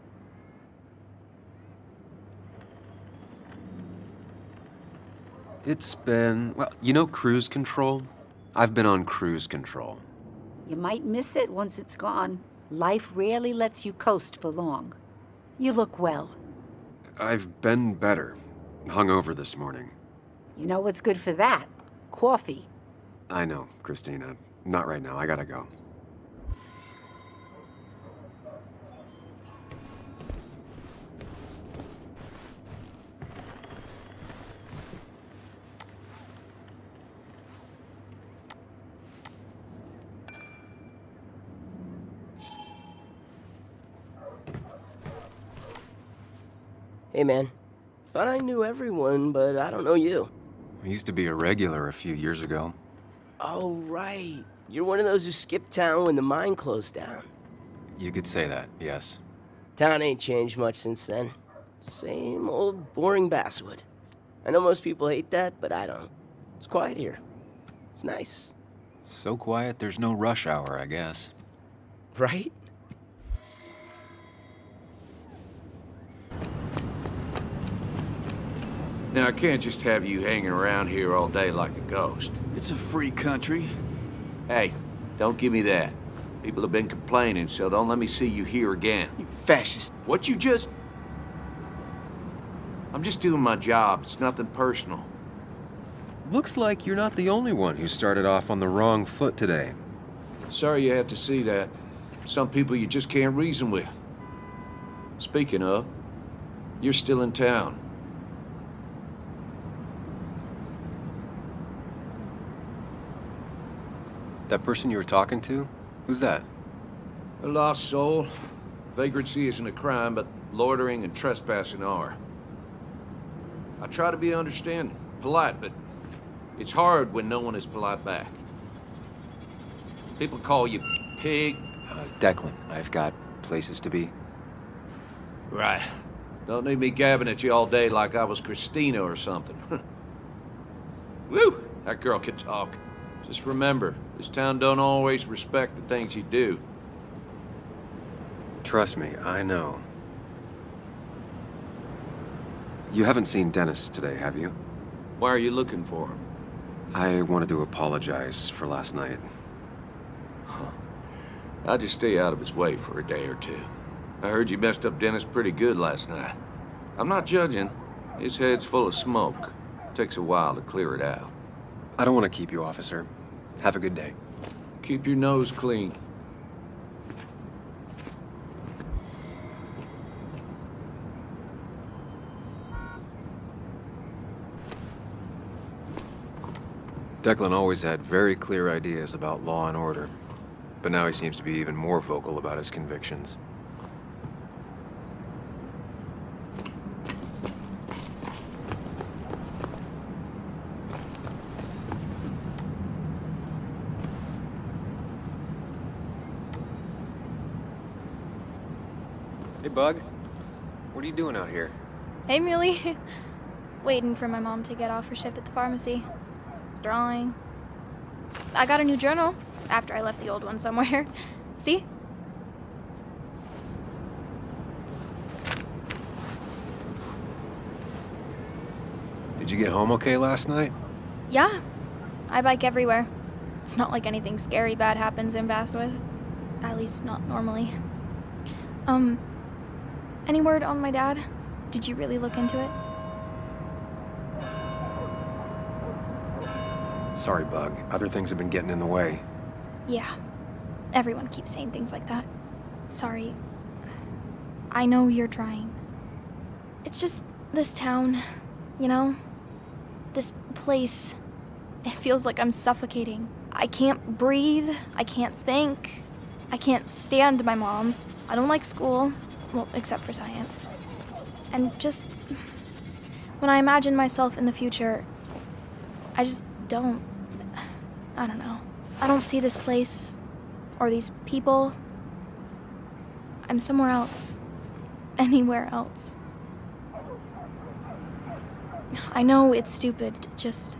It's been, well, you know cruise control? I've been on cruise control. You might miss it once it's gone. Life rarely lets you coast for long. You look well. I've been better. Hungover this morning. You know what's good for that? Coffee. I know, Christina. Not right now. I gotta go. Hey, man. Thought I knew everyone, but I don't know you. I used to be a regular a few years ago. Oh, right. You're one of those who skipped town when the mine closed down. You could say that, yes. Town ain't changed much since then. Same old boring basswood. I know most people hate that, but I don't. It's quiet here. It's nice. So quiet, there's no rush hour, I guess. Right? Now, I can't just have you hanging around here all day like a ghost. It's a free country. Hey, don't give me that. People have been complaining, so don't let me see you here again. You fascist. What you just... I'm just doing my job. It's nothing personal. Looks like you're not the only one who started off on the wrong foot today. Sorry you had to see that. Some people you just can't reason with. Speaking of, you're still in town. That person you were talking to? Who's that? A lost soul. Vagrancy isn't a crime, but loitering and trespassing are. I try to be understanding, polite, but it's hard when no one is polite back. People call you pig. Declan, I've got places to be. Right. Don't need me gabbing at you all day like I was Christina or something. Woo! That girl can talk. Just remember, this town don't always respect the things you do. Trust me, I know. You haven't seen Dennis today, have you? Why are you looking for him? I wanted to apologize for last night. I'll just stay out of his way for a day or two. I heard you messed up Dennis pretty good last night. I'm not judging. His head's full of smoke. Takes a while to clear it out. I don't want to keep you, officer. Have a good day. Keep your nose clean. Declan always had very clear ideas about law and order, but now he seems to be even more vocal about his convictions. Hey, Bug. What are you doing out here? Hey, Muley. Waiting for my mom to get off her shift at the pharmacy. Drawing. I got a new journal after I left the old one somewhere. See? Did you get home okay last night? Yeah. I bike everywhere. It's not like anything scary bad happens in Basswood. At least not normally. Any word on my dad? Did you really look into it? Sorry, Bug. Other things have been getting in the way. Yeah. Everyone keeps saying things like that. Sorry. I know you're trying. It's just this town, you know? This place. It feels like I'm suffocating. I can't breathe. I can't think. I can't stand my mom. I don't like school. Well, except for science. And just... when I imagine myself in the future, I just don't... I don't know. I don't see this place, or these people. I'm somewhere else. Anywhere else. I know it's stupid, just...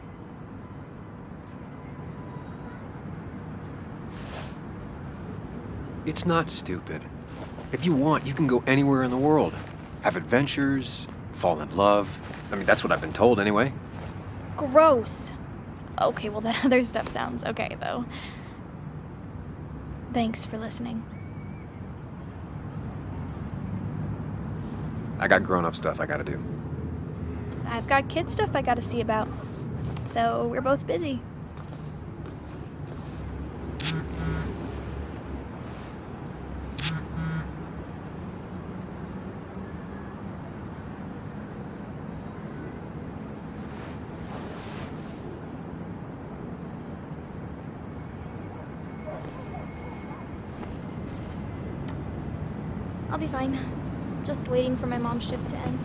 It's not stupid. If you want, you can go anywhere in the world. Have adventures, fall in love. I mean, that's what I've been told anyway. Gross. Okay, well, that other stuff sounds okay, though. Thanks for listening. I got grown-up stuff I gotta do. I've got kid stuff I gotta see about. So we're both busy. I'll be fine. Just waiting for my mom's shift to end.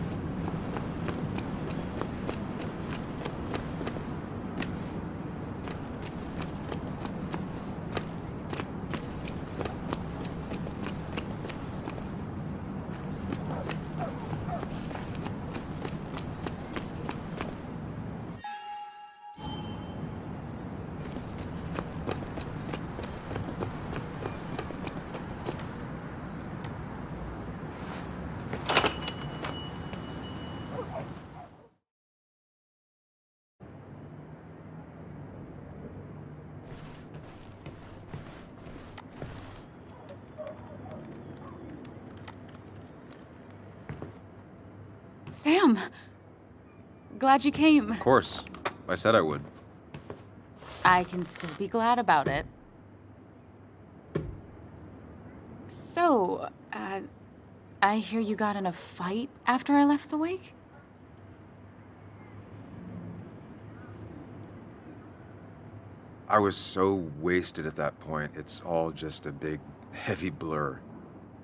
Sam! Glad you came. Of course. I said I would. I can still be glad about it. So, I hear you got in a fight after I left the wake? I was so wasted at that point, it's all just a big, heavy blur.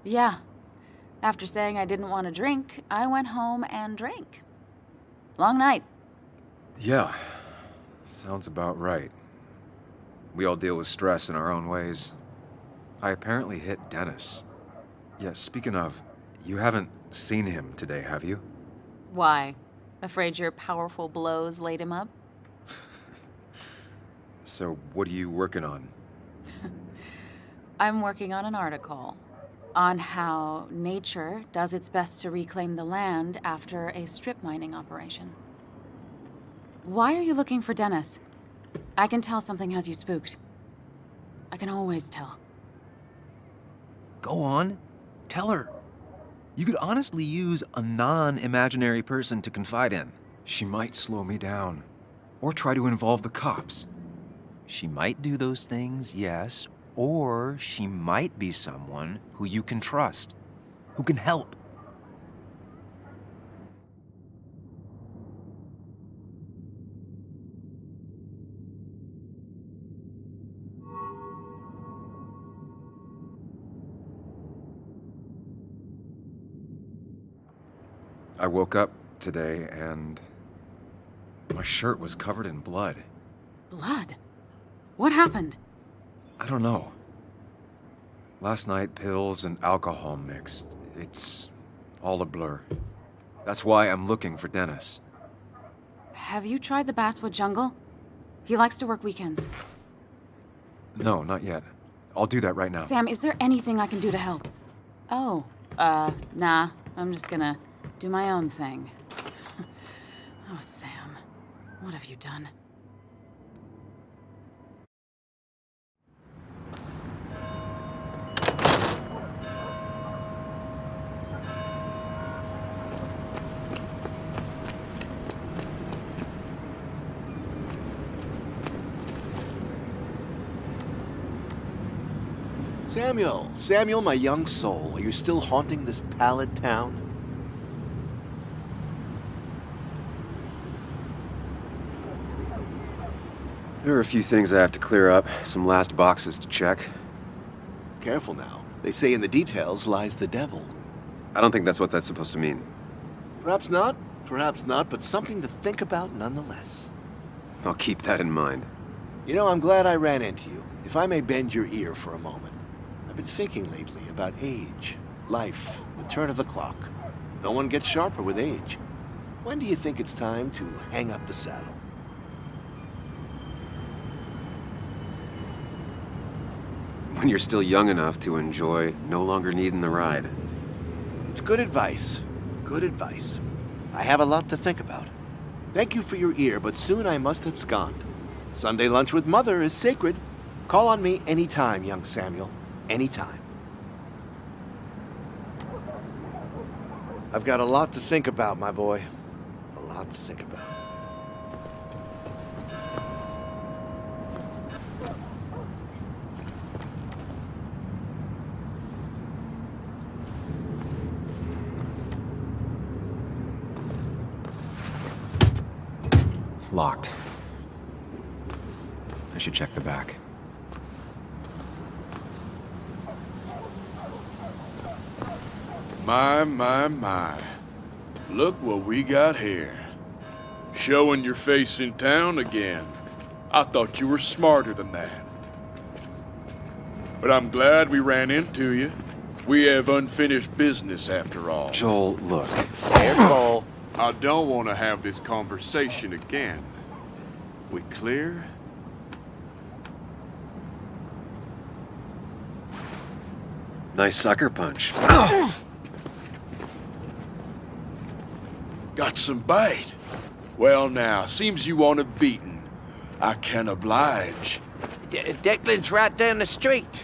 Yeah. After saying I didn't want to drink, I went home and drank. Long night. Yeah. Sounds about right. We all deal with stress in our own ways. I apparently hit Dennis. Yeah, speaking of, you haven't seen him today, have you? Why? Afraid your powerful blows laid him up? So, what are you working on? I'm working on an article on how nature does its best to reclaim the land after a strip mining operation. Why are you looking for Dennis? I can tell something has you spooked. I can always tell. Go on. Tell her. You could honestly use a non-imaginary person to confide in. She might slow me down. Or try to involve the cops. She might do those things, yes. Or she might be someone who you can trust. Who can help. I woke up today and my shirt was covered in blood. Blood? What happened? I don't know. Last night, pills and alcohol mixed. It's all a blur. That's why I'm looking for Dennis. Have you tried the Basswood Jungle? He likes to work weekends. No, not yet. I'll do that right now. Sam, is there anything I can do to help? Oh, nah. I'm just gonna do my own thing. Oh, Sam. What have you done? Samuel, my young soul, are you still haunting this pallid town? There are a few things I have to clear up, some last boxes to check. Careful now. They say in the details lies the devil. I don't think that's what that's supposed to mean. Perhaps not, but something to think about nonetheless. I'll keep that in mind. You know, I'm glad I ran into you, if I may bend your ear for a moment. I've been thinking lately about age, life, the turn of the clock. No one gets sharper with age. When do you think it's time to hang up the saddle? When you're still young enough to enjoy no longer needing the ride. It's good advice. Good advice. I have a lot to think about. Thank you for your ear, but soon I must abscond. Sunday lunch with Mother is sacred. Call on me anytime, young Samuel. Anytime. I've got a lot to think about, my boy. A lot to think about. Locked. I should check the back. My. Look what we got here. Showing your face in town again. I thought you were smarter than that. But I'm glad we ran into you. We have unfinished business after all. Joel, look. Careful. I don't want to have this conversation again. We clear? Nice sucker punch. Got some bite. Well now, seems you want a beating. I can oblige. Declan's right down the street.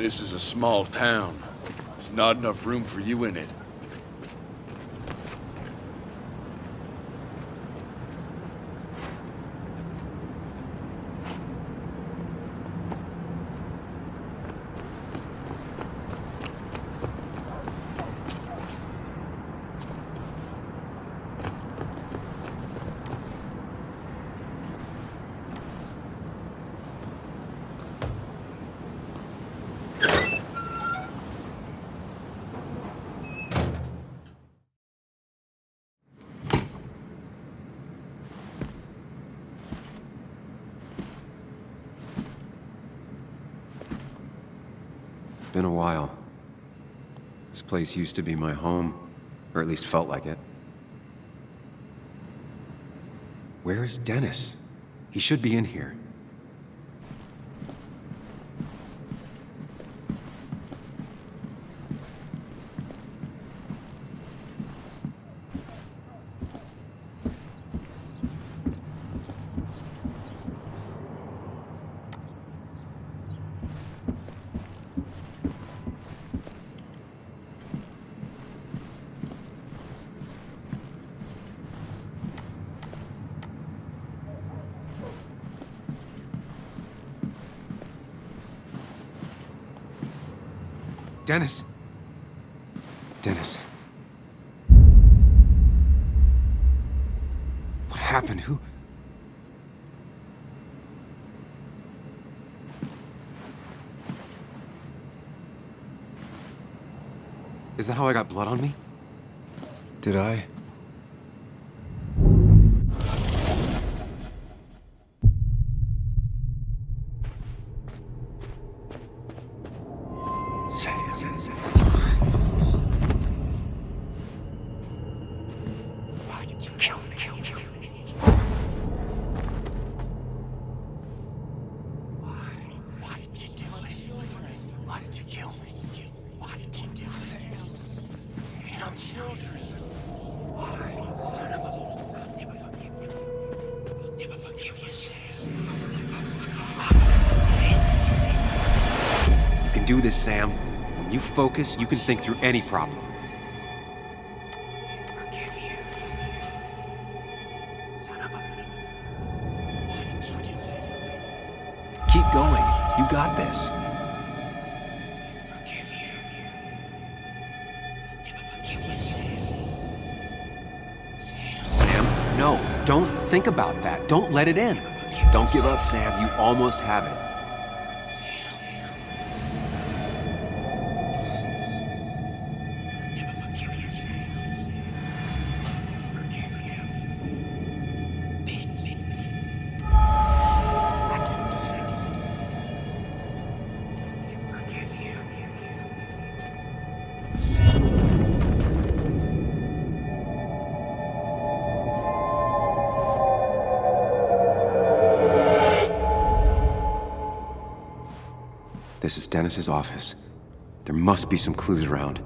This is a small town. There's not enough room for you in it. Been a while. This place used to be my home, or at least felt like it. Where is Dennis? He should be in here. Dennis. Dennis. What happened? Who? Is that how I got blood on me? Did I? Do this, Sam. When you focus, you can think through any problem. Keep going. You got this. Sam, no. Don't think about that. Don't let it in. Don't give up, Sam. You almost have it. This is Dennis's office. There must be some clues around.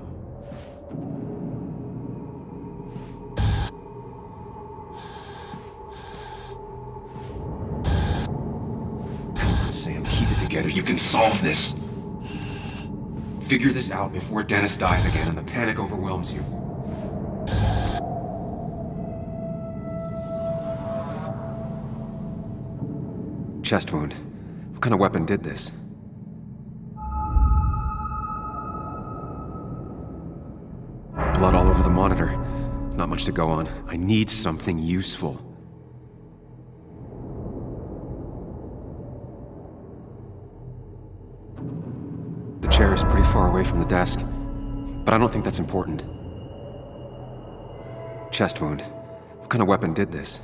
Sam, keep it together. You can solve this. Figure this out before Dennis dies again and the panic overwhelms you. Chest wound. What kind of weapon did this? Blood all over the monitor. Not much to go on. I need something useful. The chair is pretty far away from the desk, but I don't think that's important. Chest wound. What kind of weapon did this?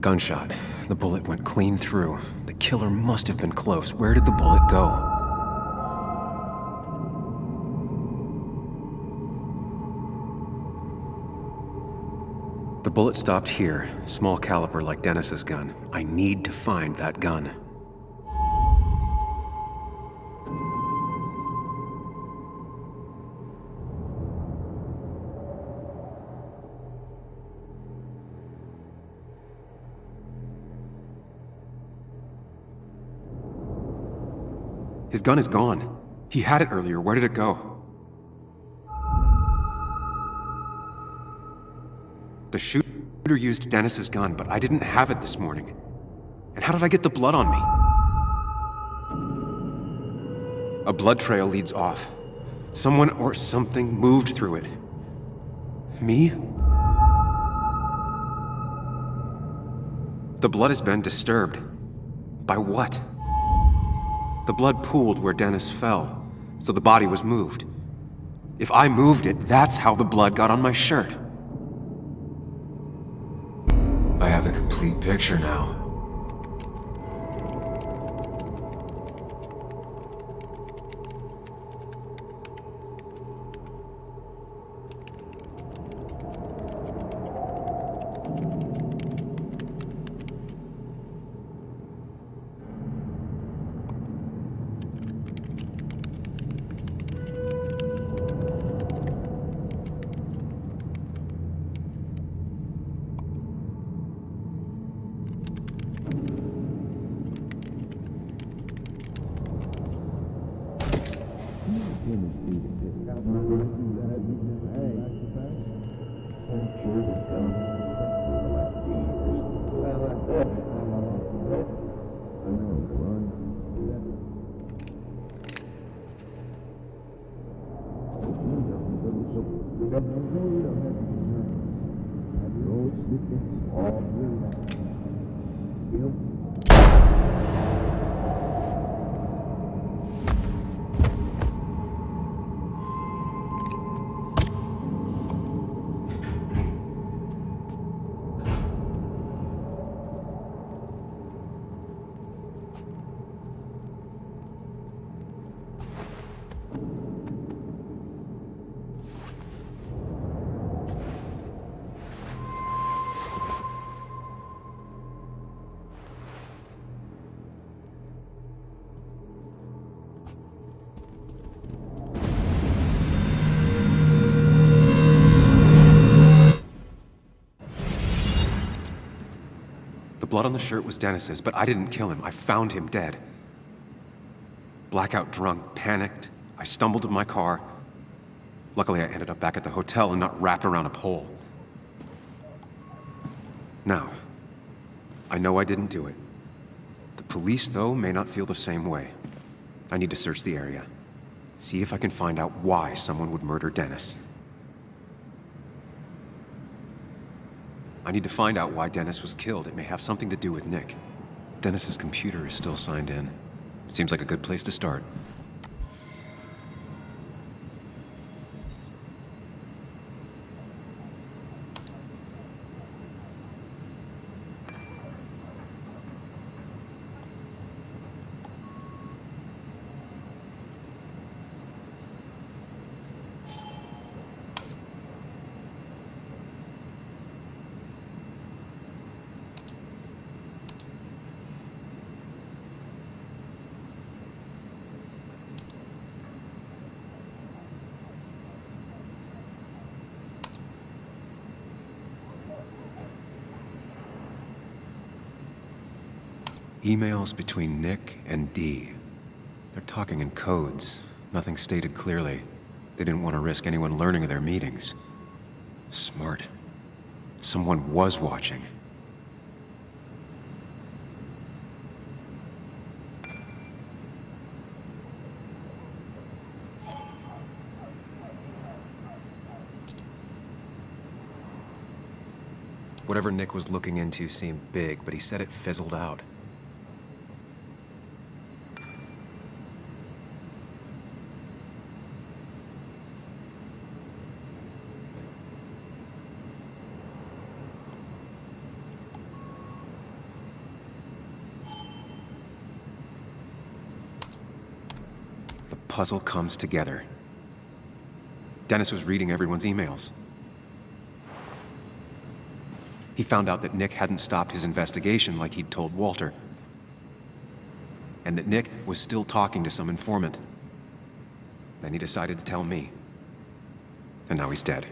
Gunshot. The bullet went clean through. The killer must have been close. Where did the bullet go? The bullet stopped here. Small caliber like Dennis's gun. I need to find that gun. His gun is gone. He had it earlier. Where did it go? The shooter used Dennis's gun, but I didn't have it this morning. And how did I get the blood on me? A blood trail leads off. Someone or something moved through it. Me? The blood has been disturbed. By what? The blood pooled where Dennis fell, so the body was moved. If I moved it, that's how the blood got on my shirt. I have the complete picture now. The blood on the shirt was Dennis's, but I didn't kill him. I found him dead. Blackout drunk, panicked. I stumbled to my car. Luckily, I ended up back at the hotel and not wrapped around a pole. Now, I know I didn't do it. The police, though, may not feel the same way. I need to search the area. See if I can find out why someone would murder Dennis. I need to find out why Dennis was killed. It may have something to do with Nick. Dennis's computer is still signed in. Seems like a good place to start. Emails between Nick and Dee. They're talking in codes. Nothing stated clearly. They didn't want to risk anyone learning of their meetings. Smart. Someone was watching. Whatever Nick was looking into seemed big, but he said it fizzled out. Puzzle comes together. Dennis was reading everyone's emails. He found out that Nick hadn't stopped his investigation like he'd told Walter. And that Nick was still talking to some informant. Then he decided to tell me. And now he's dead.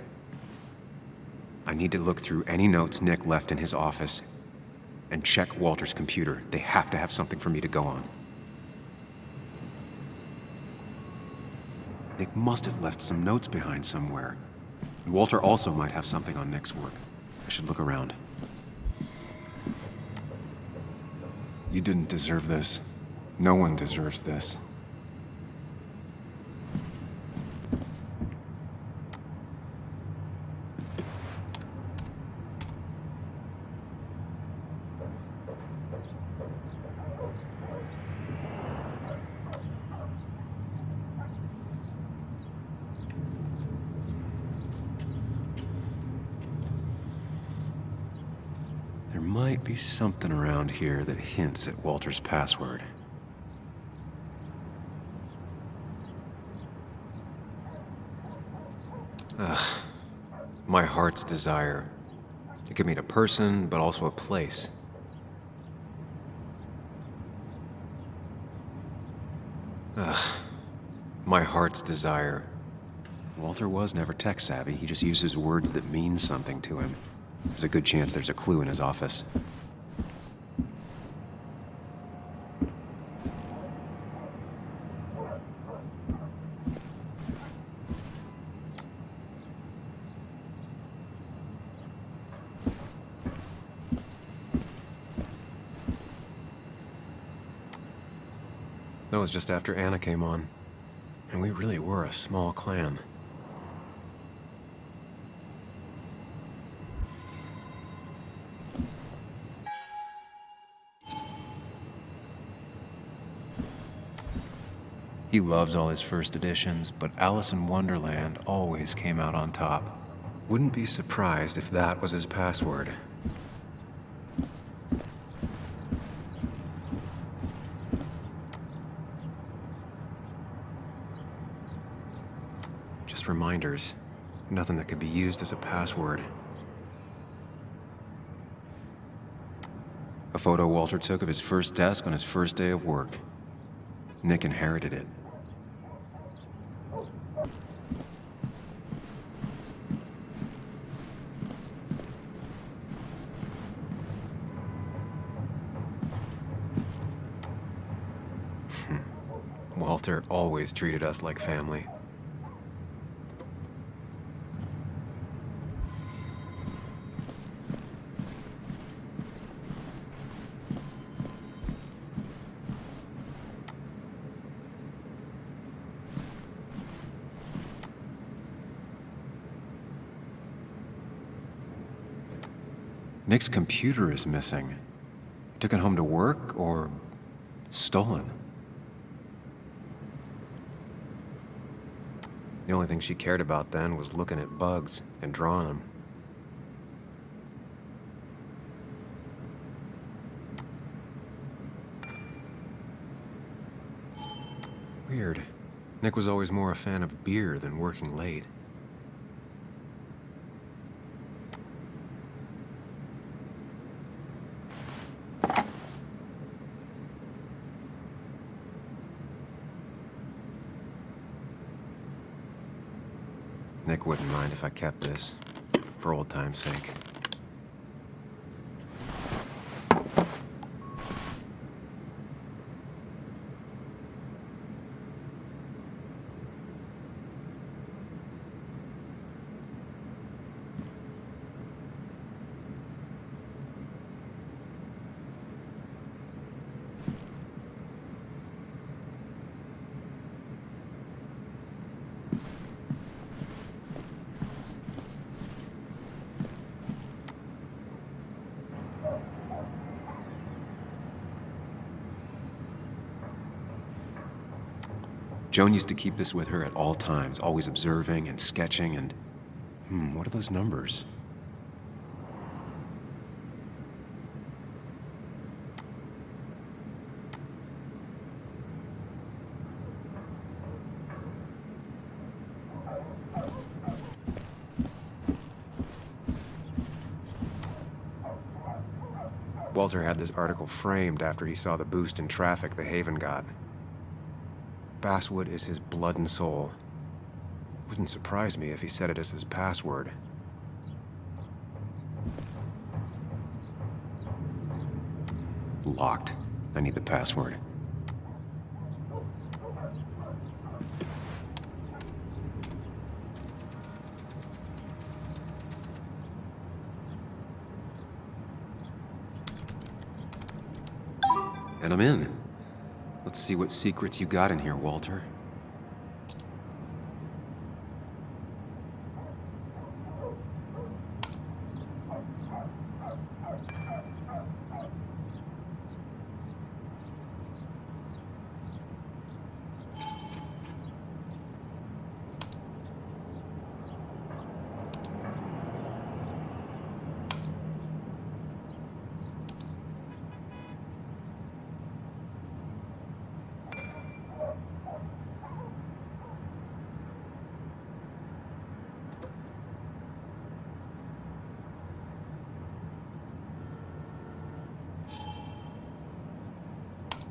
I need to look through any notes Nick left in his office and check Walter's computer. They have to have something for me to go on. Nick must have left some notes behind somewhere. And Walter also might have something on Nick's work. I should look around. You didn't deserve this. No one deserves this. Might be something around here that hints at Walter's password. Ugh. My heart's desire. It could mean a person, but also a place. Ugh. My heart's desire. Walter was never tech-savvy. He just uses words that mean something to him. There's a good chance there's a clue in his office. That was just after Anna came on. And we really were a small clan. He loves all his first editions, but Alice in Wonderland always came out on top. Wouldn't be surprised if that was his password. Just reminders. Nothing that could be used as a password. A photo Walter took of his first desk on his first day of work. Nick inherited it. Walter always treated us like family. Nick's computer is missing. He took it home to work or stolen. The only thing she cared about then was looking at bugs and drawing them. Weird. Nick was always more a fan of beer than working late. Nick wouldn't mind if I kept this, for old time's sake. Joan used to keep this with her at all times, always observing and sketching and... what are those numbers? Walter had this article framed after he saw the boost in traffic the Haven got. Basswood is his blood and soul. Wouldn't surprise me if he said it as his password. Locked. I need the password. Let him in. Let's see what secrets you got in here, Walter.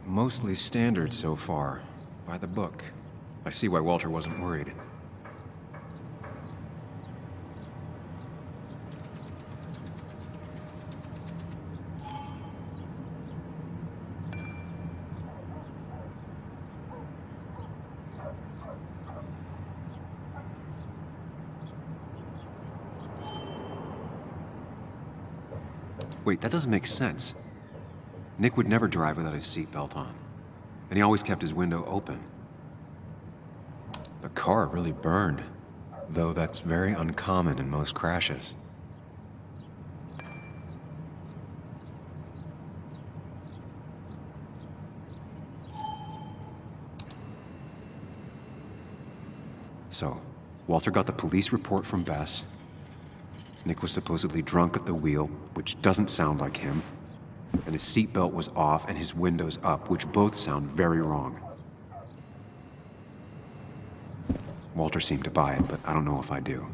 Mostly standard so far, by the book. I see why Walter wasn't worried. Wait, that doesn't make sense. Nick would never drive without his seatbelt on, and he always kept his window open. The car really burned, though that's very uncommon in most crashes. So, Walter got the police report from Bess. Nick was supposedly drunk at the wheel, which doesn't sound like him. And his seatbelt was off and his windows up, which both sound very wrong. Walter seemed to buy it, but I don't know if I do.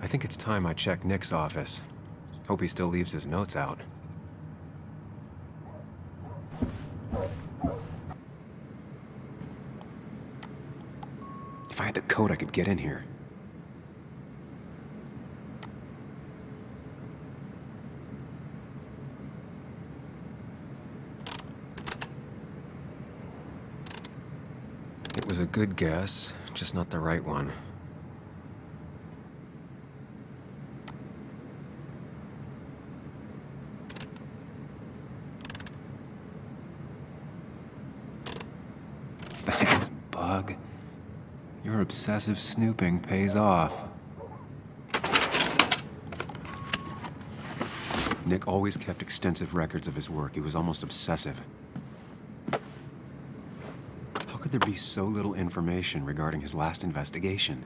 I think it's time I check Nick's office. Hope he still leaves his notes out. If I had the code, I could get in here. It was a good guess, just not the right one. Thanks, Bug. Your obsessive snooping pays off. Nick always kept extensive records of his work. He was almost obsessive. How could there be so little information regarding his last investigation?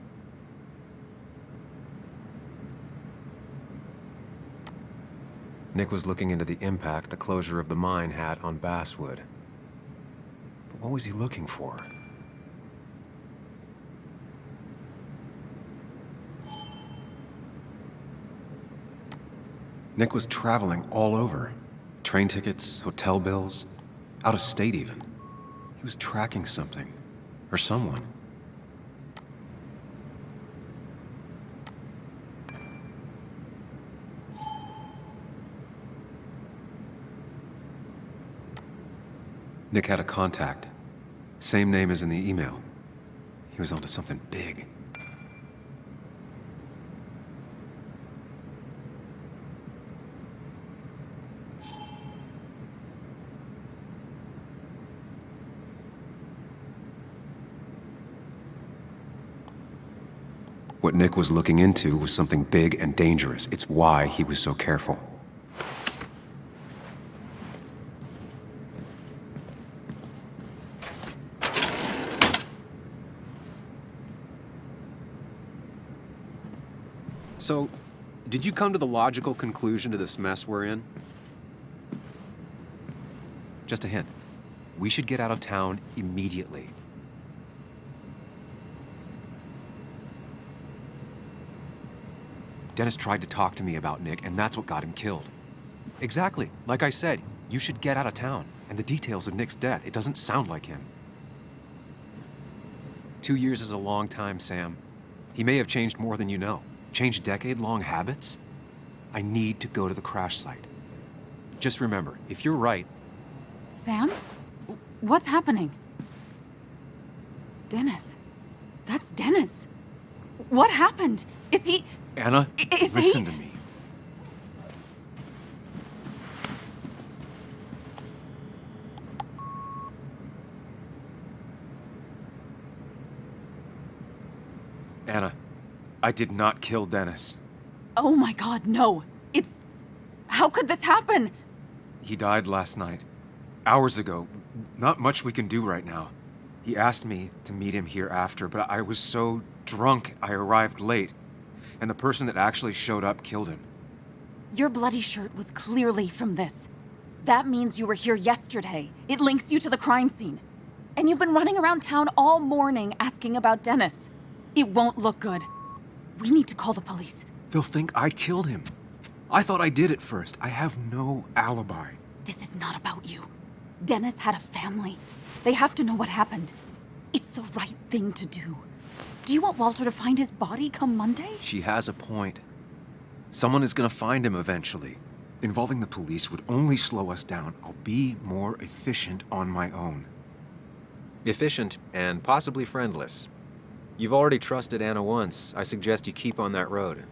Nick was looking into the impact the closure of the mine had on Basswood. But what was he looking for? Nick was traveling all over. Train tickets, hotel bills, out of state even. He was tracking something, or someone. Nick had a contact. Same name as in the email. He was onto something big. What Nick was looking into was something big and dangerous. It's why he was so careful. So, did you come to the logical conclusion to this mess we're in? Just a hint. We should get out of town immediately. Dennis tried to talk to me about Nick, and that's what got him killed. Exactly. Like I said, you should get out of town. And the details of Nick's death, it doesn't sound like him. 2 years is a long time, Sam. He may have changed more than you know. Changed decade-long habits? I need to go to the crash site. Just remember, if you're right... Sam? What's happening? Dennis. That's Dennis. What happened? Is he... Anna, listen to me. Anna, I did not kill Dennis. Oh my God, no. How could this happen? He died last night. Hours ago. Not much we can do right now. He asked me to meet him here after, but I was so drunk I arrived late. And the person that actually showed up killed him. Your bloody shirt was clearly from this. That means you were here yesterday. It links you to the crime scene. And you've been running around town all morning asking about Dennis. It won't look good. We need to call the police. They'll think I killed him. I thought I did at first. I have no alibi. This is not about you. Dennis had a family. They have to know what happened. It's the right thing to do. Do you want Walter to find his body come Monday? She has a point. Someone is gonna find him eventually. Involving the police would only slow us down. I'll be more efficient on my own. Efficient and possibly friendless. You've already trusted Anna once. I suggest you keep on that road.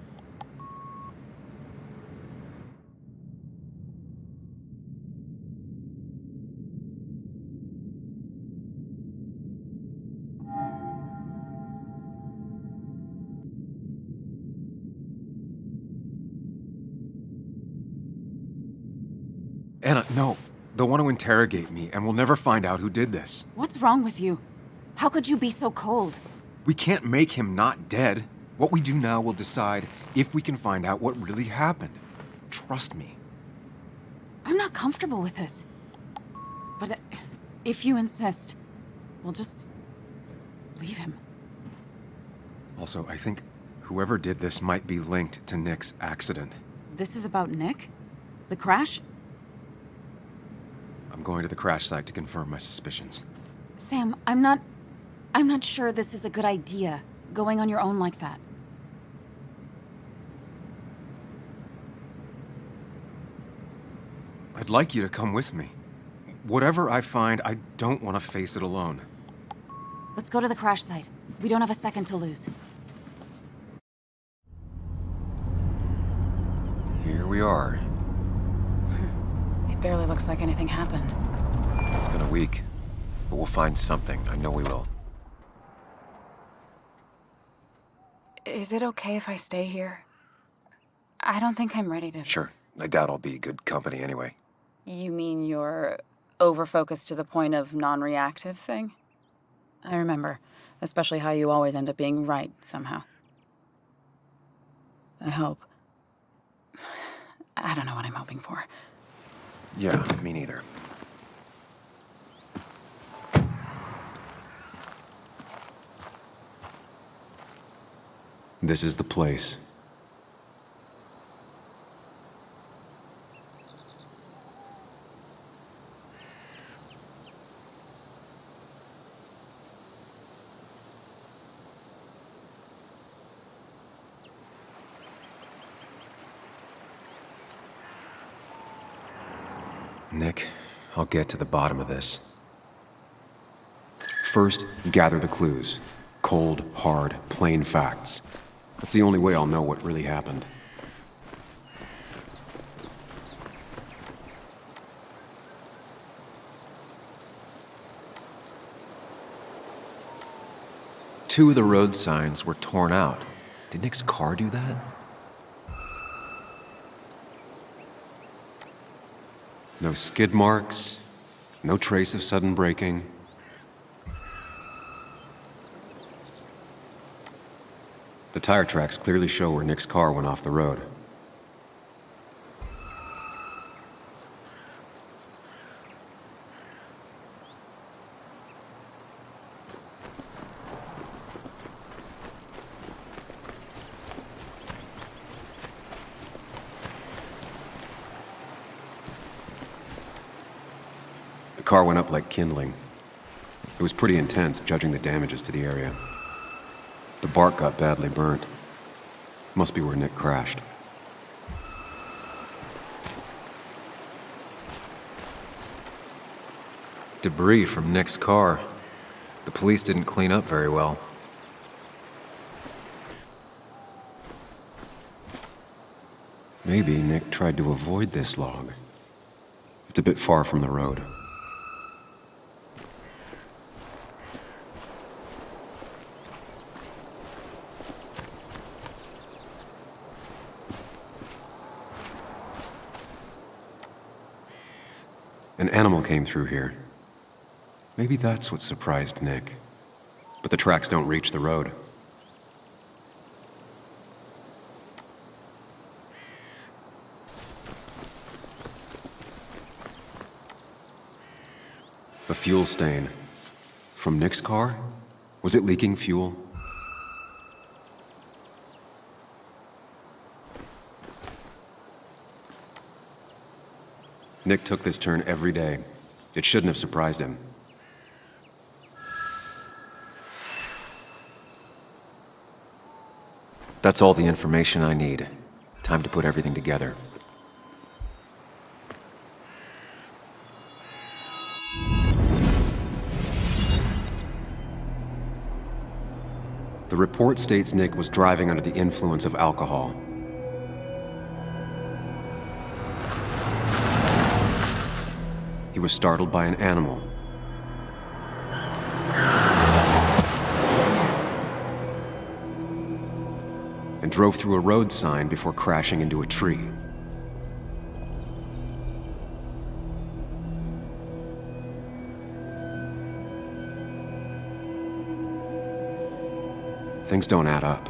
Anna, no. They'll want to interrogate me, and we'll never find out who did this. What's wrong with you? How could you be so cold? We can't make him not dead. What we do now will decide if we can find out what really happened. Trust me. I'm not comfortable with this. But if you insist, we'll just leave him. Also, I think whoever did this might be linked to Nick's accident. This is about Nick? The crash? I'm going to the crash site to confirm my suspicions. Sam, I'm not sure this is a good idea, going on your own like that. I'd like you to come with me. Whatever I find, I don't want to face it alone. Let's go to the crash site. We don't have a second to lose. Here we are. It barely looks like anything happened. It's been a week, but we'll find something. I know we will. Is it okay if I stay here? I don't think I'm ready to... Sure. I doubt I'll be good company anyway. You mean you're over-focused to the point of non-reactive thing? I remember, especially how you always end up being right somehow. I hope. I don't know what I'm hoping for. Yeah, me neither. This is the place. Nick, I'll get to the bottom of this. First, gather the clues. Cold, hard, plain facts. That's the only way I'll know what really happened. Two of the road signs were torn out. Did Nick's car do that? No skid marks, no trace of sudden braking. The tire tracks clearly show where Nick's car went off the road. The car went up like kindling. It was pretty intense, judging the damages to the area. The bark got badly burnt. Must be where Nick crashed. Debris from Nick's car. The police didn't clean up very well. Maybe Nick tried to avoid this log. It's a bit far from the road. An animal came through here. Maybe that's what surprised Nick. But the tracks don't reach the road. A fuel stain. From Nick's car? Was it leaking fuel? Nick took this turn every day. It shouldn't have surprised him. That's all the information I need. Time to put everything together. The report states Nick was driving under the influence of alcohol. He was startled by an animal. And drove through a road sign before crashing into a tree. Things don't add up.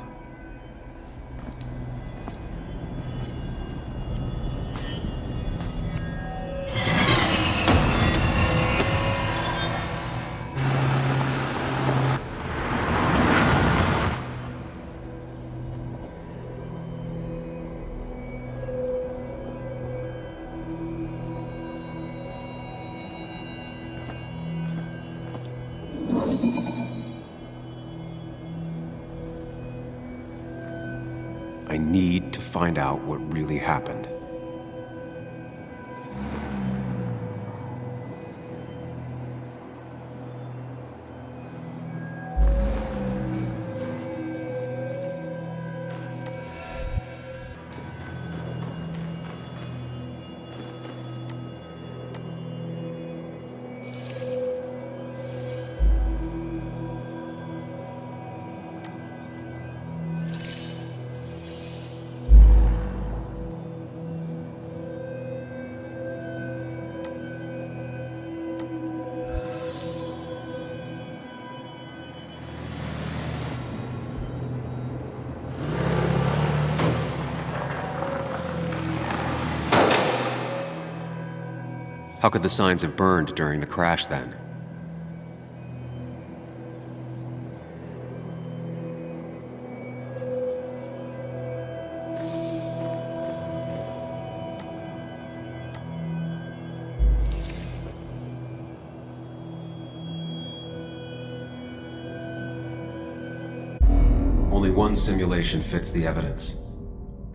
I need to find out what really happened. How could the signs have burned during the crash then? Only one simulation fits the evidence.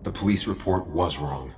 The police report was wrong.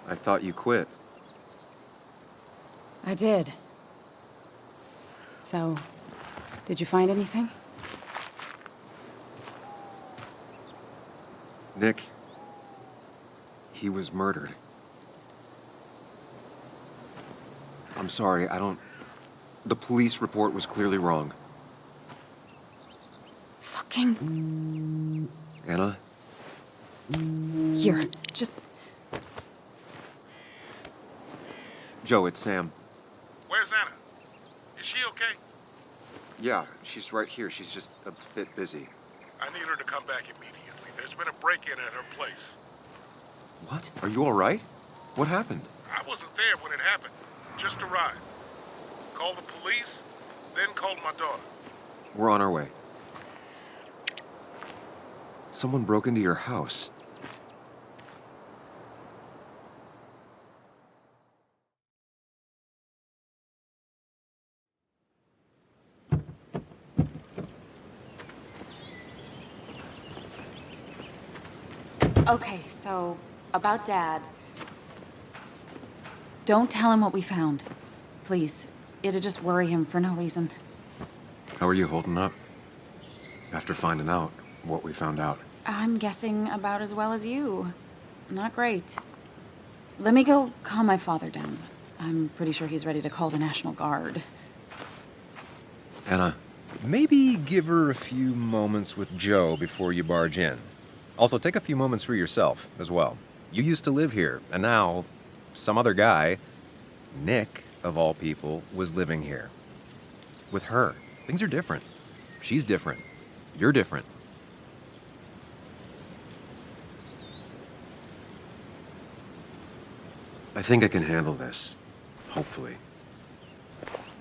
I thought you quit. I did. So, did you find anything? Nick, he was murdered. I'm sorry, the police report was clearly wrong. Fucking... Anna? Here, just... Joe, it's Sam. Where's Anna? Is she okay? Yeah, she's right here. She's just a bit busy. I need her to come back immediately. There's been a break-in at her place. What? Are you all right? What happened? I wasn't there when it happened. Just arrived. Called the police, then called my daughter. We're on our way. Someone broke into your house. Okay, so, about Dad. Don't tell him what we found. Please. It'd just worry him for no reason. How are you holding up? After finding out what we found out. I'm guessing about as well as you. Not great. Let me go calm my father down. I'm pretty sure he's ready to call the National Guard. Anna, maybe give her a few moments with Joe before you barge in. Also, take a few moments for yourself as well. You used to live here, and now some other guy, Nick, of all people, was living here. With her. Things are different. She's different. You're different. I think I can handle this. Hopefully.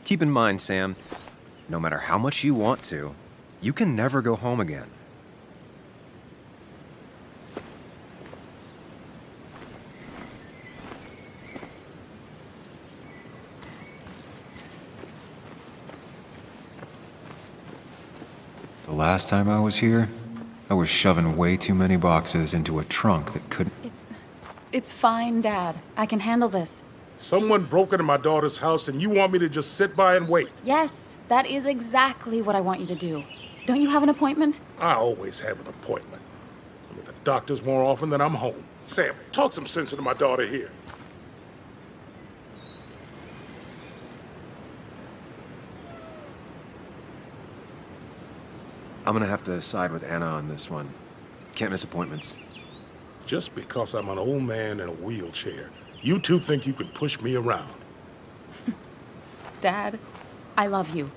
Keep in mind, Sam, no matter how much you want to, you can never go home again. The last time I was here, I was shoving way too many boxes into a trunk that couldn't... It's fine, Dad. I can handle this. Someone broke into my daughter's house and you want me to just sit by and wait? Yes, that is exactly what I want you to do. Don't you have an appointment? I always have an appointment. I'm at the doctor's more often than I'm home. Sam, talk some sense into my daughter here. I'm gonna have to side with Anna on this one. Can't miss appointments. Just because I'm an old man in a wheelchair, you two think you can push me around. Dad, I love you.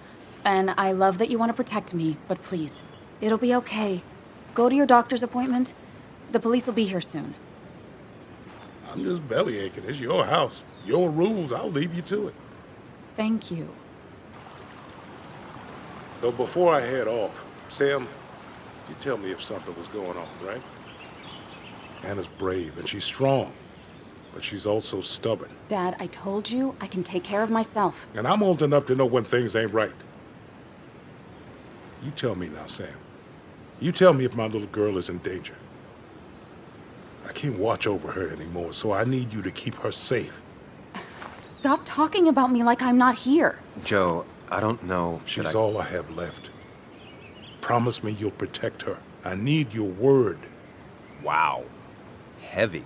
And I love that you want to protect me, but please, it'll be okay. Go to your doctor's appointment. The police will be here soon. I'm just belly aching. It's your house. Your rules. I'll leave you to it. Thank you. So before I head off, Sam, you tell me if something was going on, right? Anna's brave and she's strong, but she's also stubborn. Dad, I told you I can take care of myself. And I'm old enough to know when things ain't right. You tell me now, Sam. You tell me if my little girl is in danger. I can't watch over her anymore, so I need you to keep her safe. Stop talking about me like I'm not here. Joe, I don't know... She's all I have left. Promise me you'll protect her. I need your word. Wow. Heavy.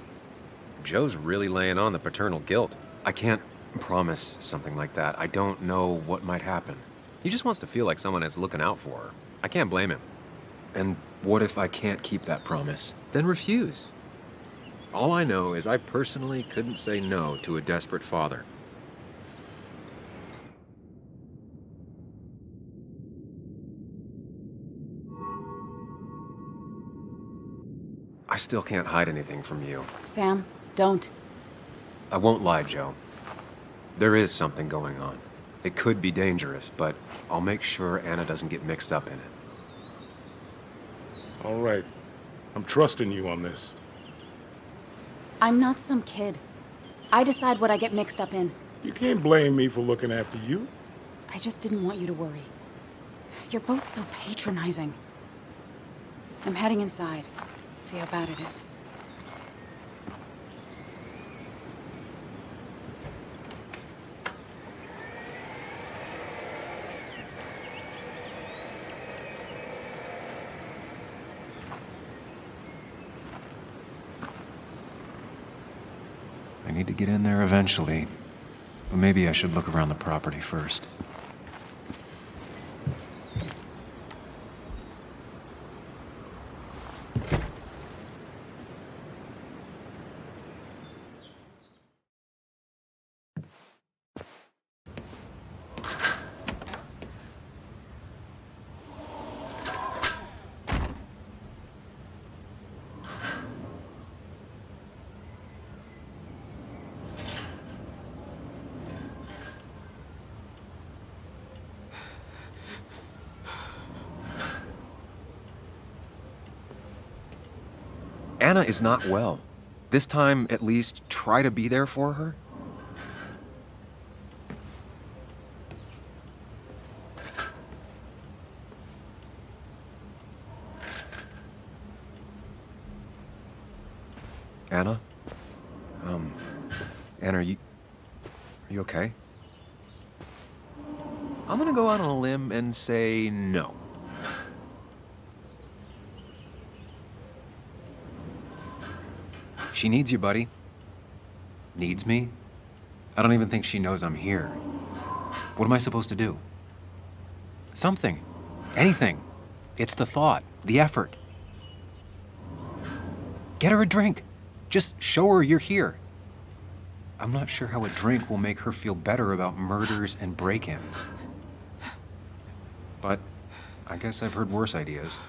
Joe's really laying on the paternal guilt. I can't promise something like that. I don't know what might happen. He just wants to feel like someone is looking out for her. I can't blame him. And what if I can't keep that promise? Then refuse. All I know is I personally couldn't say no to a desperate father. I still can't hide anything from you. Sam, don't. I won't lie, Joe. There is something going on. It could be dangerous, but I'll make sure Anna doesn't get mixed up in it. All right. I'm trusting you on this. I'm not some kid. I decide what I get mixed up in. You can't blame me for looking after you. I just didn't want you to worry. You're both so patronizing. I'm heading inside. See how bad it is. I need to get in there eventually. But maybe I should look around the property first. Anna is not well. This time, at least, try to be there for her. Anna? Anna, are you okay? I'm gonna go out on a limb and say no. She needs you, buddy. Needs me? I don't even think she knows I'm here. What am I supposed to do? Something. Anything. It's the thought, the effort. Get her a drink. Just show her you're here. I'm not sure how a drink will make her feel better about murders and break-ins. But I guess I've heard worse ideas.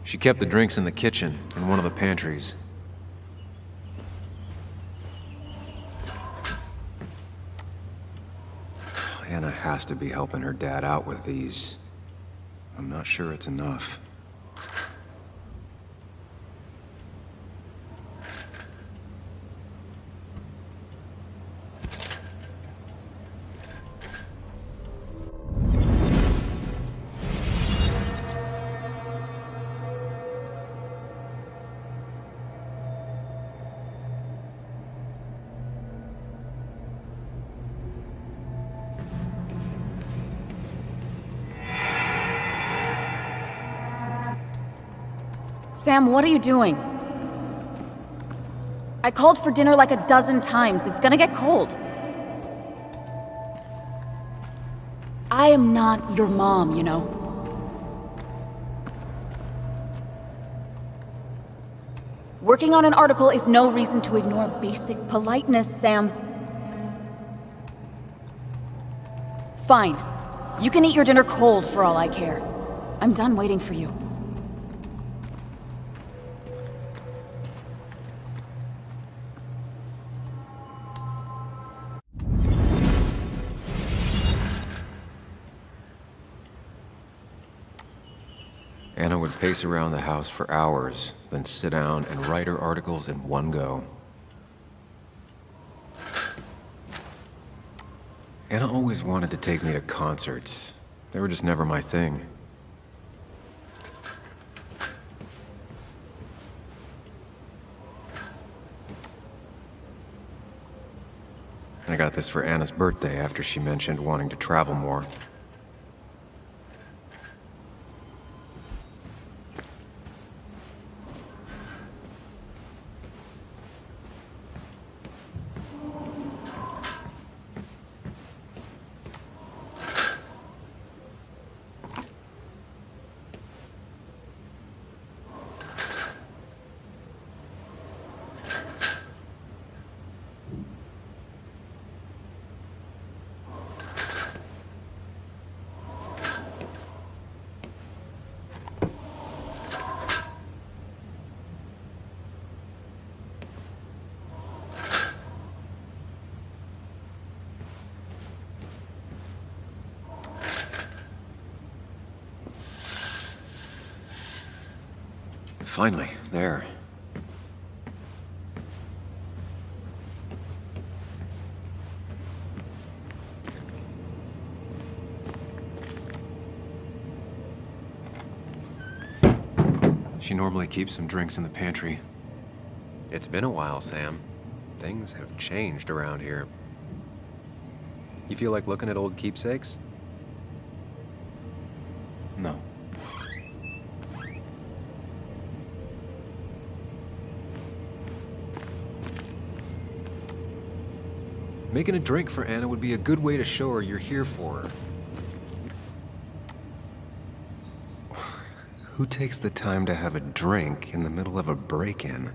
She kept the drinks in the kitchen, in one of the pantries. Anna has to be helping her dad out with these. I'm not sure it's enough. Sam, what are you doing? I called for dinner like a dozen times. It's gonna get cold. I am not your mom, you know. Working on an article is no reason to ignore basic politeness, Sam. Fine. You can eat your dinner cold for all I care. I'm done waiting for you. Anna would pace around the house for hours, then sit down and write her articles in one go. Anna always wanted to take me to concerts. They were just never my thing. I got this for Anna's birthday after she mentioned wanting to travel more. Finally, there. She normally keeps some drinks in the pantry. It's been a while, Sam. Things have changed around here. You feel like looking at old keepsakes? No. Making a drink for Anna would be a good way to show her you're here for her. Who takes the time to have a drink in the middle of a break-in?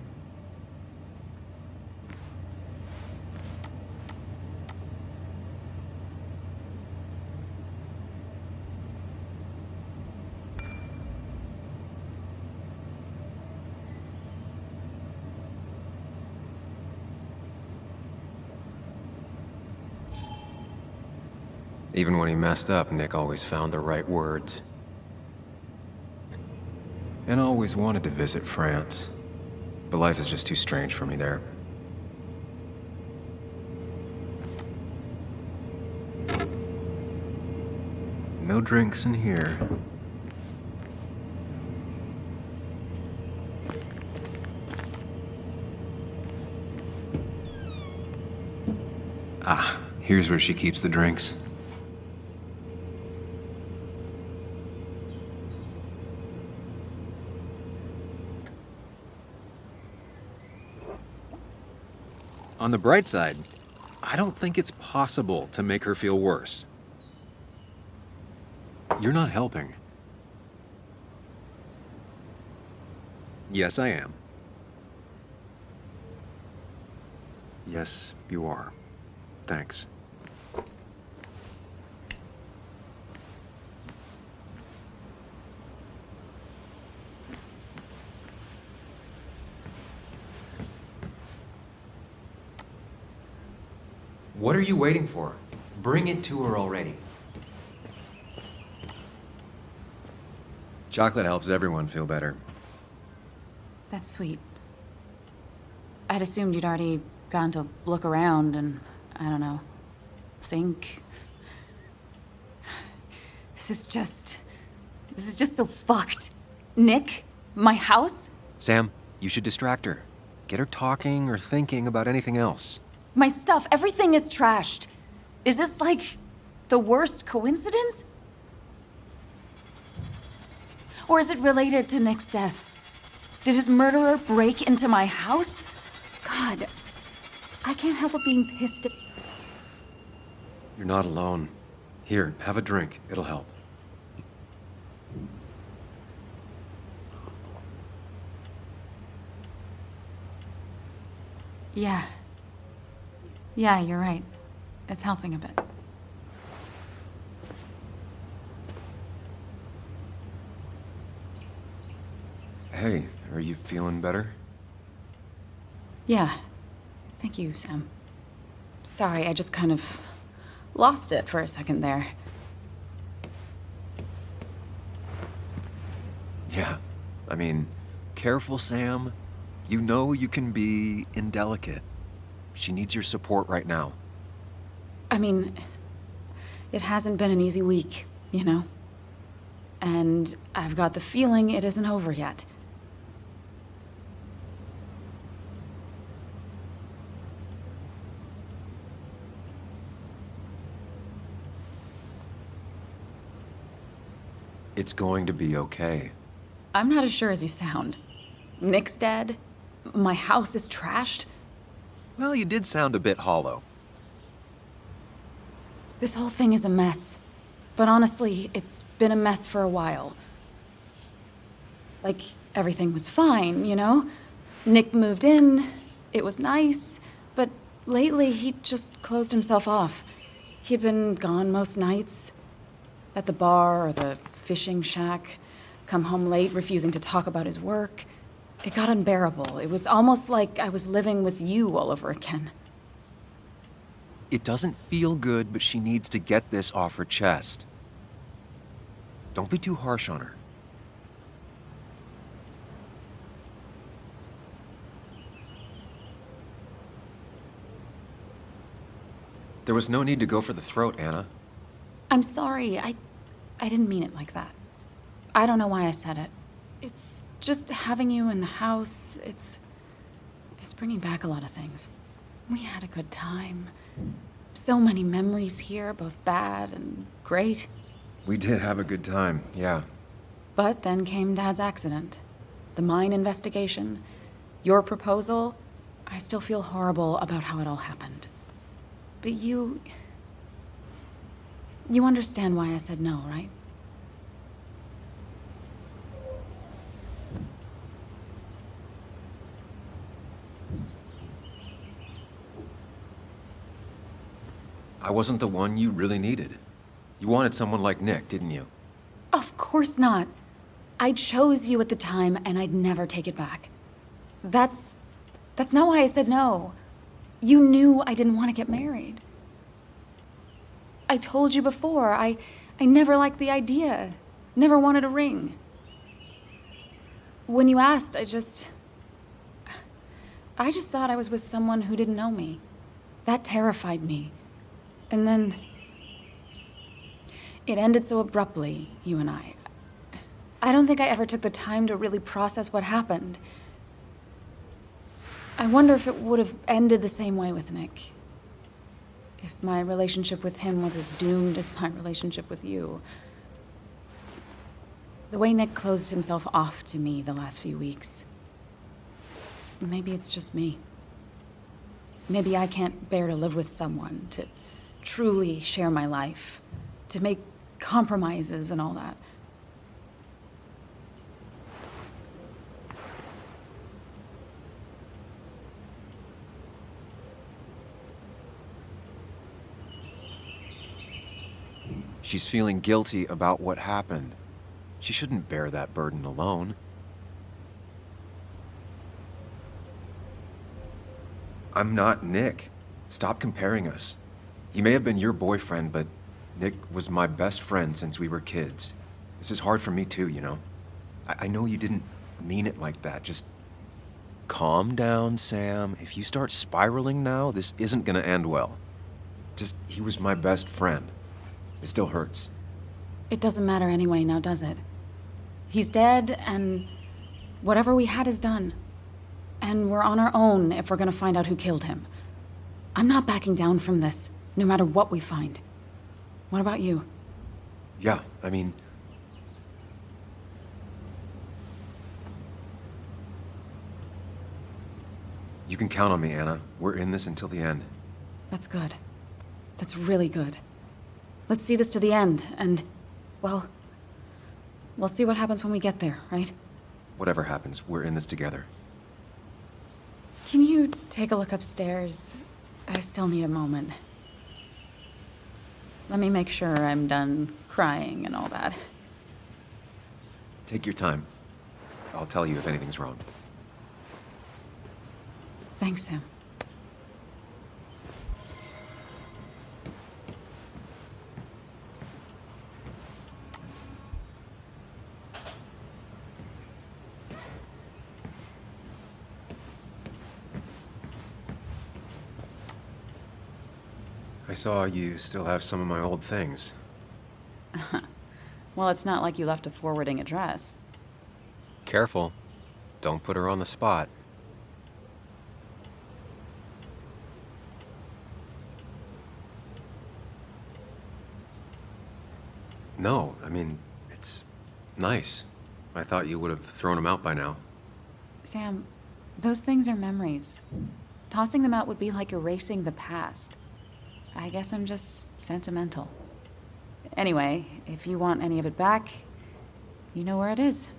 Even when he messed up, Nick always found the right words. And I always wanted to visit France, but life is just too strange for me there. No drinks in here. Ah, here's where she keeps the drinks. On the bright side, I don't think it's possible to make her feel worse. You're not helping. Yes, I am. Yes, you are. Thanks. What are you waiting for? Bring it to her already. Chocolate helps everyone feel better. That's sweet. I'd assumed you'd already gone to look around and, I don't know, think. This is just so fucked. Nick? My house? Sam, you should distract her. Get her talking or thinking about anything else. My stuff, everything is trashed. Is this like the worst coincidence? Or is it related to Nick's death? Did his murderer break into my house? God, I can't help but being pissed at... You're not alone. Here, have a drink. It'll help. Yeah. Yeah, you're right. It's helping a bit. Hey, are you feeling better? Yeah. Thank you, Sam. Sorry, I just kind of lost it for a second there. Yeah. I mean, careful, Sam. You know you can be indelicate. She needs your support right now. I mean, it hasn't been an easy week, you know? And I've got the feeling it isn't over yet. It's going to be okay. I'm not as sure as you sound. Nick's dead. My house is trashed. Well, you did sound a bit hollow. This whole thing is a mess. But honestly, it's been a mess for a while. Like, everything was fine, you know? Nick moved in, it was nice, but lately he just closed himself off. He'd been gone most nights. At the bar or the fishing shack. Come home late, refusing to talk about his work. It got unbearable. It was almost like I was living with you all over again. It doesn't feel good, but she needs to get this off her chest. Don't be too harsh on her. There was no need to go for the throat, Anna. I'm sorry. I didn't mean it like that. I don't know why I said it. It's just having you in the house. It's bringing back a lot of things. We had a good time. So many memories here, both bad and great. We did have a good time, yeah. But then came Dad's accident. The mine investigation. Your proposal. I still feel horrible about how it all happened. But you understand why I said no, right? I wasn't the one you really needed. You wanted someone like Nick, didn't you? Of course not. I chose you at the time, and I'd never take it back. That's not why I said no. You knew I didn't want to get married. I told you before, I never liked the idea. Never wanted a ring. When you asked, I just thought I was with someone who didn't know me. That terrified me. And then it ended so abruptly, you and I. I don't think I ever took the time to really process what happened. I wonder if it would have ended the same way with Nick. If my relationship with him was as doomed as my relationship with you. The way Nick closed himself off to me the last few weeks. Maybe it's just me. Maybe I can't bear to live with someone, to truly share my life, to make compromises and all that. She's feeling guilty about what happened. She shouldn't bear that burden alone. I'm not Nick. Stop comparing us. He may have been your boyfriend, but Nick was my best friend since we were kids. This is hard for me too, you know? I know you didn't mean it like that. Just calm down, Sam. If you start spiraling now, this isn't gonna end well. He was my best friend. It still hurts. It doesn't matter anyway now, does it? He's dead, and whatever we had is done. And we're on our own if we're gonna find out who killed him. I'm not backing down from this, no matter what we find. What about you? Yeah, I mean... You can count on me, Anna. We're in this until the end. That's good. That's really good. Let's see this to the end, and, well, we'll see what happens when we get there, right? Whatever happens, we're in this together. Can you take a look upstairs? I still need a moment. Let me make sure I'm done crying and all that. Take your time. I'll tell you if anything's wrong. Thanks, Sam. I saw you still have some of my old things. Well, it's not like you left a forwarding address. Careful. Don't put her on the spot. No, I mean, it's nice. I thought you would have thrown them out by now. Sam, those things are memories. Tossing them out would be like erasing the past. I guess I'm just sentimental. Anyway, if you want any of it back, you know where it is.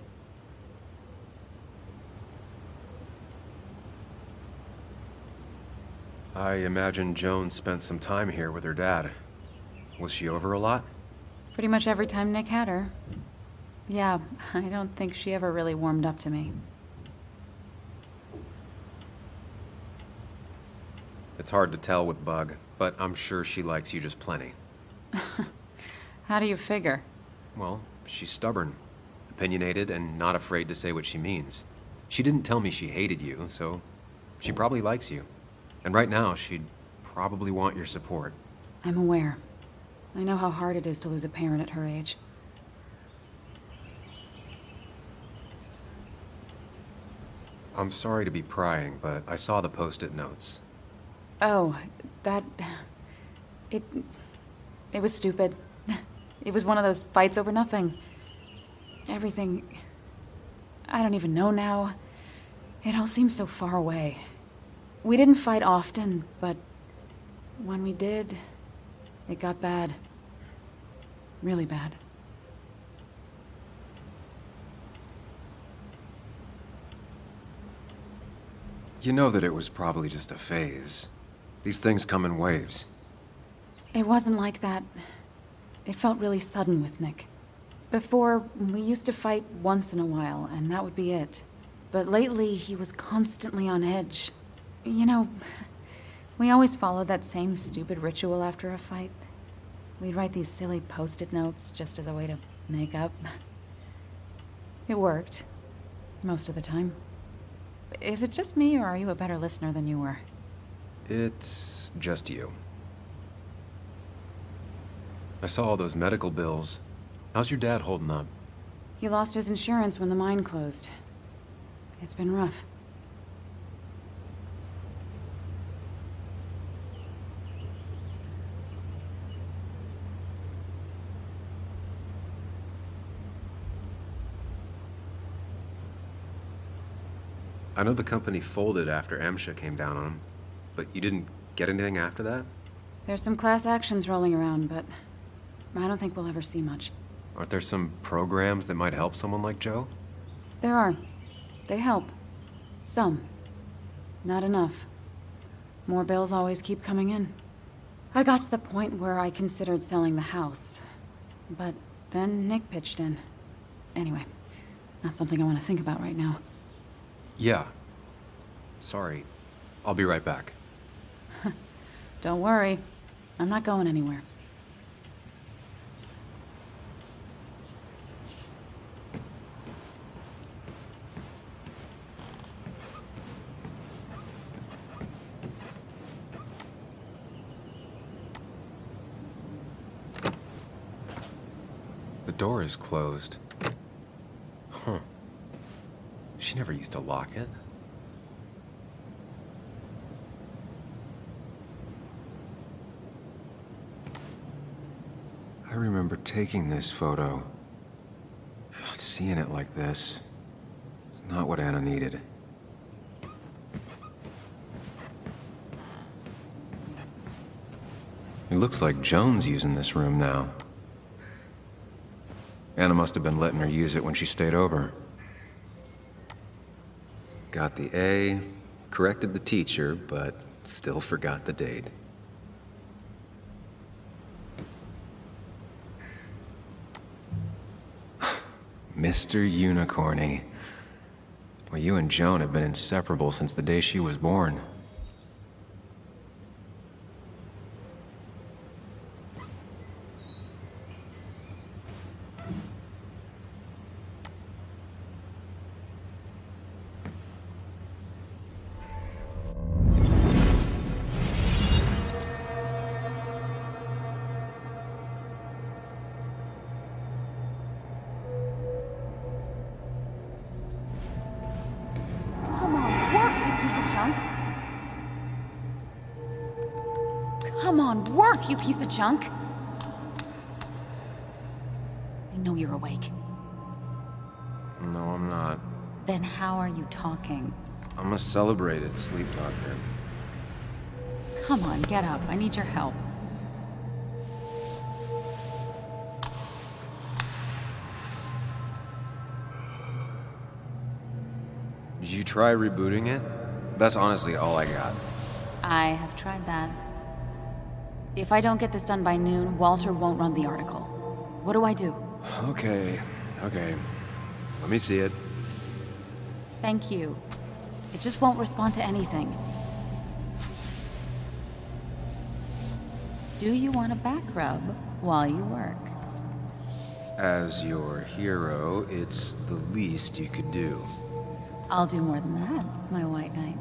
I imagine Joan spent some time here with her dad. Was she over a lot? Pretty much every time Nick had her. Yeah, I don't think she ever really warmed up to me. It's hard to tell with Bug, but I'm sure she likes you just plenty. How do you figure? Well, she's stubborn, opinionated, and not afraid to say what she means. She didn't tell me she hated you, so she probably likes you. And right now, she'd probably want your support. I'm aware. I know how hard it is to lose a parent at her age. I'm sorry to be prying, but I saw the post-it notes. Oh, that... It was stupid. It was one of those fights over nothing. Everything... I don't even know now. It all seems so far away. We didn't fight often, but when we did, it got bad. Really bad. You know that it was probably just a phase. These things come in waves. It wasn't like that. It felt really sudden with Nick. Before, we used to fight once in a while, and that would be it. But lately, he was constantly on edge. You know, we always followed that same stupid ritual after a fight. We'd write these silly post-it notes just as a way to make up. It worked. Most of the time. Is it just me, or are you a better listener than you were? It's just you. I saw all those medical bills. How's your dad holding up? He lost his insurance when the mine closed. It's been rough. I know the company folded after MSHA came down on them, but you didn't get anything after that? There's some class actions rolling around, but I don't think we'll ever see much. Aren't there some programs that might help someone like Joe? There are. They help. Some. Not enough. More bills always keep coming in. I got to the point where I considered selling the house. But then Nick pitched in. Anyway, not something I want to think about right now. Yeah. Sorry. I'll be right back. Don't worry. I'm not going anywhere. The door is closed. Huh. She never used to lock it. I remember taking this photo. God, seeing it like this is not what Anna needed. It looks like Joan's using this room now. Anna must have been letting her use it when she stayed over. Got the A, corrected the teacher, but still forgot the date. Mr. Unicorny. Well, you and Joan have been inseparable since the day she was born. Come on, work, you piece of junk! I know you're awake. No, I'm not. Then how are you talking? I'm a celebrated sleep talker. Come on, get up. I need your help. Did you try rebooting it? That's honestly all I got. I have tried that. If I don't get this done by noon, Walter won't run the article. What do I do? Okay. Let me see it. Thank you. It just won't respond to anything. Do you want a back rub while you work? As your hero, it's the least you could do. I'll do more than that, my white knight.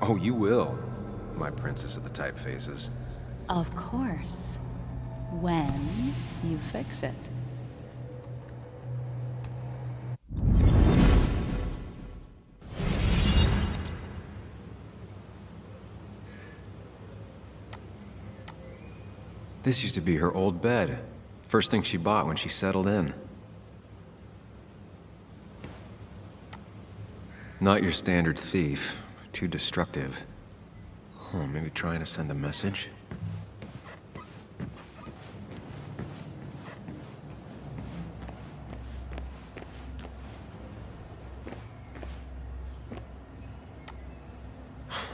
Oh, you will, my princess of the typefaces. Of course. When you fix it. This used to be her old bed. First thing she bought when she settled in. Not your standard thief. Too destructive. Oh, maybe trying to send a message?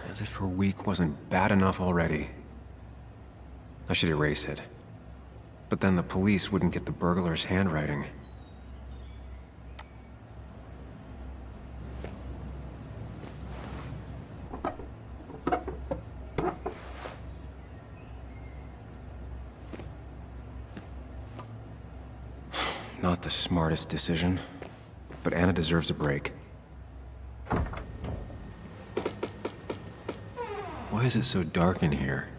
As if her week wasn't bad enough already. I should erase it. But then the police wouldn't get the burglar's handwriting. Not the smartest decision, but Anna deserves a break. Why is it so dark in here?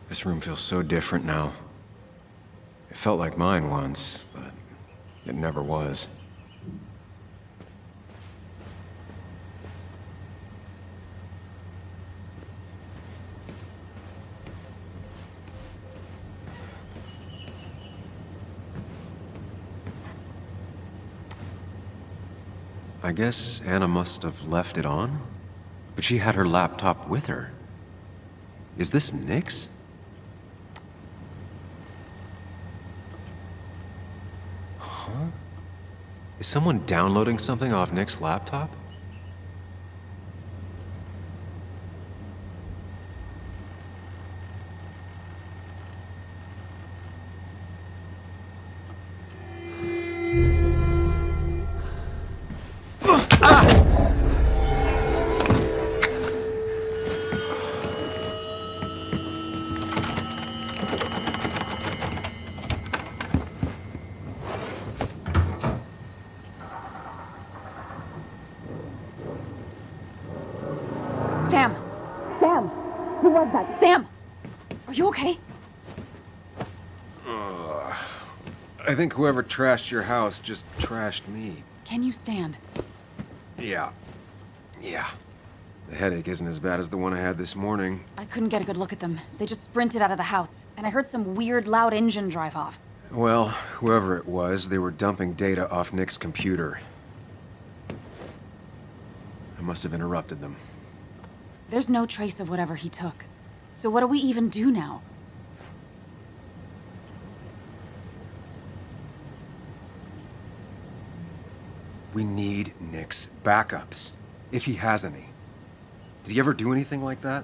This room feels so different now. It felt like mine once, but it never was. I guess Anna must have left it on, but she had her laptop with her. Is this Nick's? Huh? Is someone downloading something off Nick's laptop? Sam! Sam! Who was that? Sam! Are you okay? I think whoever trashed your house just trashed me. Can you stand? Yeah. The headache isn't as bad as the one I had this morning. I couldn't get a good look at them. They just sprinted out of the house, and I heard some weird, loud engine drive off. Well, whoever it was, they were dumping data off Nick's computer. I must have interrupted them. There's no trace of whatever he took. So what do we even do now? We need Nick's backups, if he has any. Did he ever do anything like that?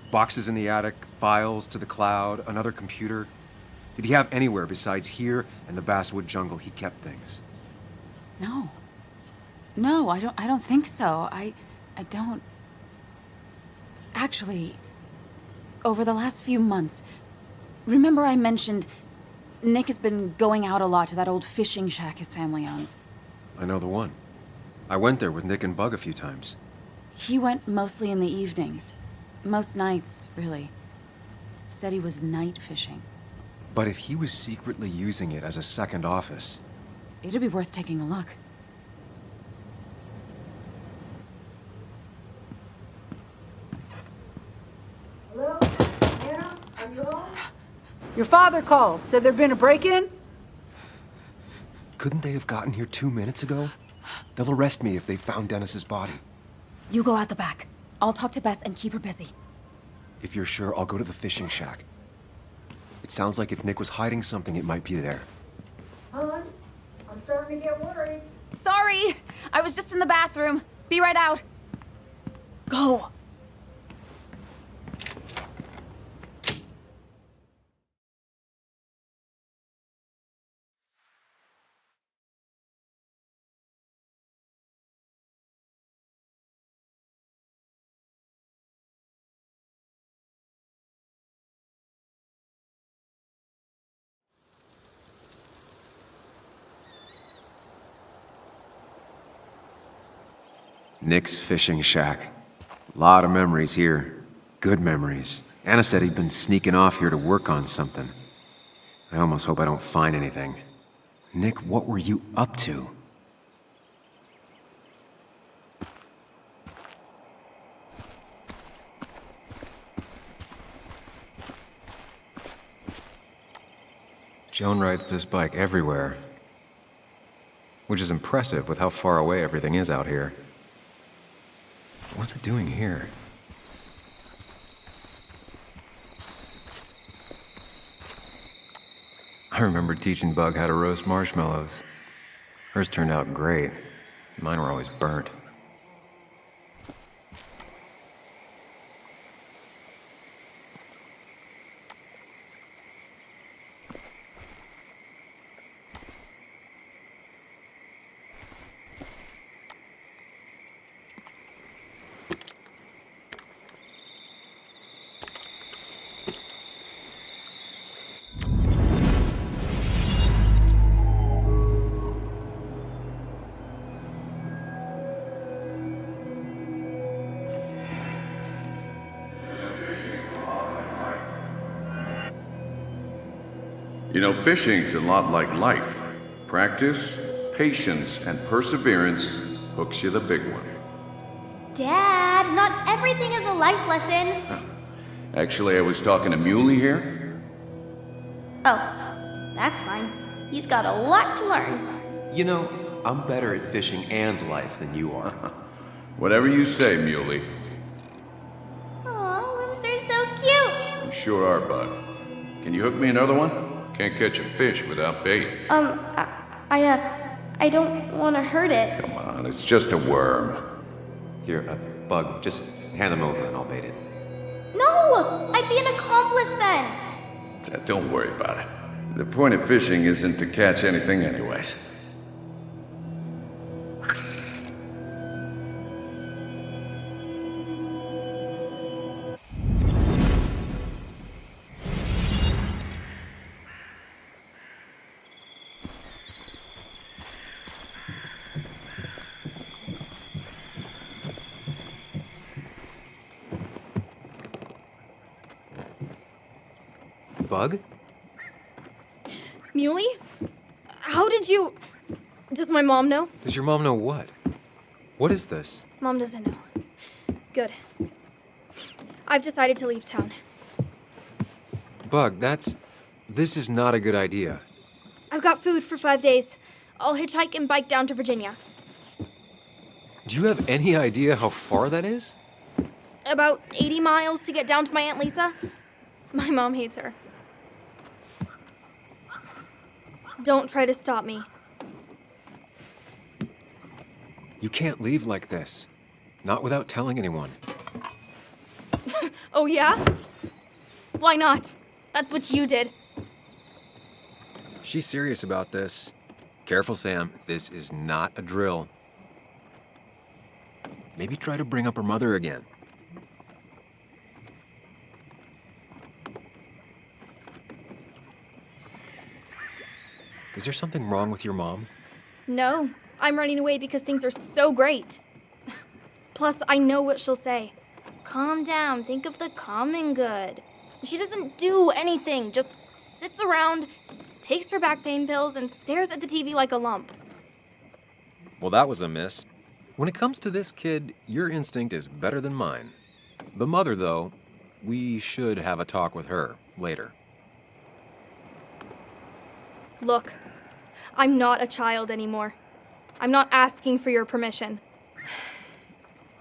Boxes in the attic, files to the cloud, another computer? Did he have anywhere besides here and the basswood jungle he kept things? No. No, I don't think so. I don't... Actually, over the last few months, remember I mentioned Nick has been going out a lot to that old fishing shack his family owns. I know the one. I went there with Nick and Bug a few times. He went mostly in the evenings. Most nights, really. Said he was night fishing. But if he was secretly using it as a second office... It'd be worth taking a look. Hello? Anna? Are you home? Your father called. Said there'd been a break-in? Couldn't they have gotten here 2 minutes ago? They'll arrest me if they found Dennis's body. You go out the back. I'll talk to Bess and keep her busy. If you're sure, I'll go to the fishing shack. It sounds like if Nick was hiding something, it might be there. Hon, I'm starting to get worried. Sorry! I was just in the bathroom. Be right out. Go. Nick's fishing shack. A lot of memories here. Good memories. Anna said he'd been sneaking off here to work on something. I almost hope I don't find anything. Nick, what were you up to? Joan rides this bike everywhere. Which is impressive with how far away everything is out here. What's it doing here? I remember teaching Bug how to roast marshmallows. Hers turned out great. Mine were always burnt. You know, fishing's a lot like life. Practice, patience, and perseverance hooks you the big one. Dad, not everything is a life lesson. Actually, I was talking to Muley here. Oh, that's fine. He's got a lot to learn. You know, I'm better at fishing and life than you are. Whatever you say, Muley. Aw, worms are so cute. You sure are, bud. Can you hook me another one? Can't catch a fish without bait. I don't want to hurt it. Come on, it's just a worm. Here, Bug, just hand them over and I'll bait it. No! I'd be an accomplice then. Don't worry about it. The point of fishing isn't to catch anything anyways. Bug? Muley? How did you... Does my mom know? Does your mom know what? What is this? Mom doesn't know. Good. I've decided to leave town. Bug, this is not a good idea. I've got food for 5 days. I'll hitchhike and bike down to Virginia. Do you have any idea how far that is? About 80 miles to get down to my Aunt Lisa. My mom hates her. Don't try to stop me. You can't leave like this. Not without telling anyone. Oh, yeah? Why not? That's what you did. She's serious about this. Careful, Sam. This is not a drill. Maybe try to bring up her mother again. Is there something wrong with your mom? No, I'm running away because things are so great. Plus, I know what she'll say. Calm down, think of the common good. She doesn't do anything, just sits around, takes her back pain pills, and stares at the TV like a lump. Well, that was a miss. When it comes to this kid, your instinct is better than mine. The mother, though, we should have a talk with her later. Look, I'm not a child anymore. I'm not asking for your permission.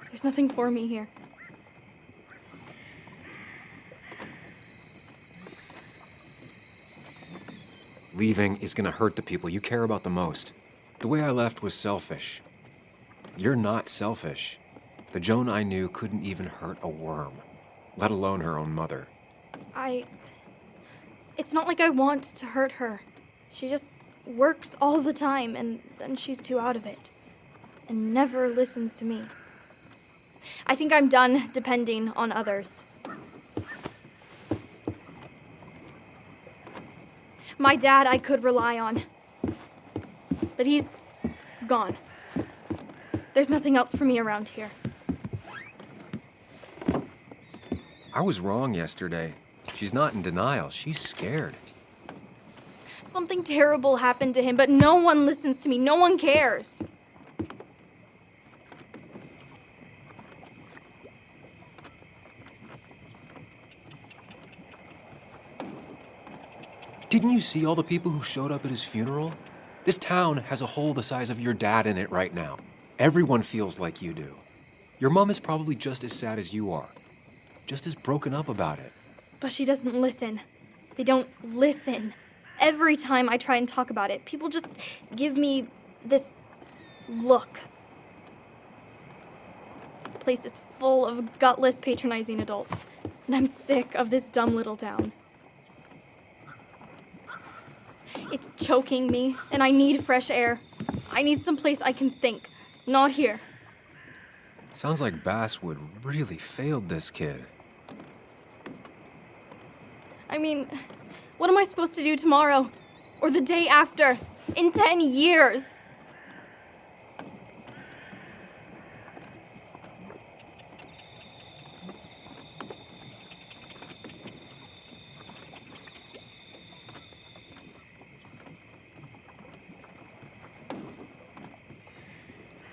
There's nothing for me here. Leaving is gonna hurt the people you care about the most. The way I left was selfish. You're not selfish. The Joan I knew couldn't even hurt a worm, let alone her own mother. It's not like I want to hurt her. She just works all the time, and then she's too out of it. And never listens to me. I think I'm done depending on others. My dad I could rely on. But he's gone. There's nothing else for me around here. I was wrong yesterday. She's not in denial. She's scared. Something terrible happened to him, but no one listens to me. No one cares. Didn't you see all the people who showed up at his funeral? This town has a hole the size of your dad in it right now. Everyone feels like you do. Your mom is probably just as sad as you are. Just as broken up about it. But she doesn't listen. They don't listen. Every time I try and talk about it, people just give me this look. This place is full of gutless, patronizing adults, and I'm sick of this dumb little town. It's choking me, and I need fresh air. I need someplace I can think, not here. Sounds like Basswood really failed this kid. I mean, what am I supposed to do tomorrow? Or the day after? In 10 years?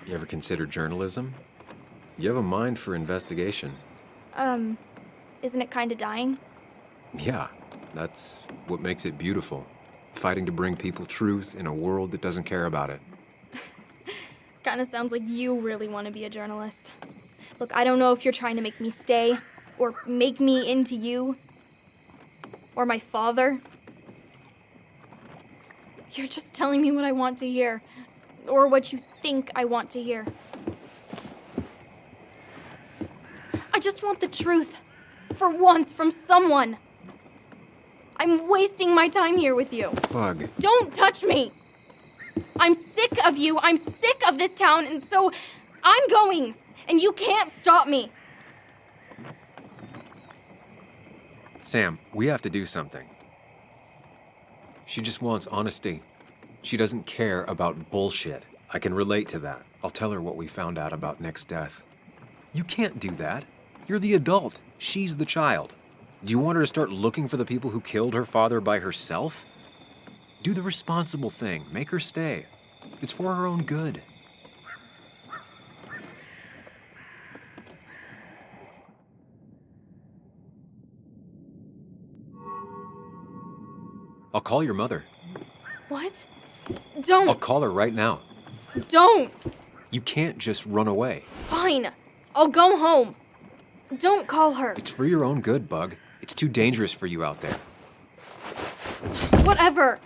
You ever consider journalism? You have a mind for investigation. Isn't it kinda dying? Yeah, that's what makes it beautiful. Fighting to bring people truth in a world that doesn't care about it. Kinda sounds like you really want to be a journalist. Look, I don't know if you're trying to make me stay, or make me into you, or my father. You're just telling me what I want to hear, or what you think I want to hear. I just want the truth, for once, from someone. I'm wasting my time here with you. Bug. Don't touch me! I'm sick of you, I'm sick of this town, and so I'm going, and you can't stop me. Sam, we have to do something. She just wants honesty. She doesn't care about bullshit. I can relate to that. I'll tell her what we found out about Nick's death. You can't do that. You're the adult. She's the child. Do you want her to start looking for the people who killed her father by herself? Do the responsible thing. Make her stay. It's for her own good. I'll call your mother. What? Don't! I'll call her right now. Don't! You can't just run away. Fine. I'll go home. Don't call her. It's for your own good, Bug. It's too dangerous for you out there. Whatever.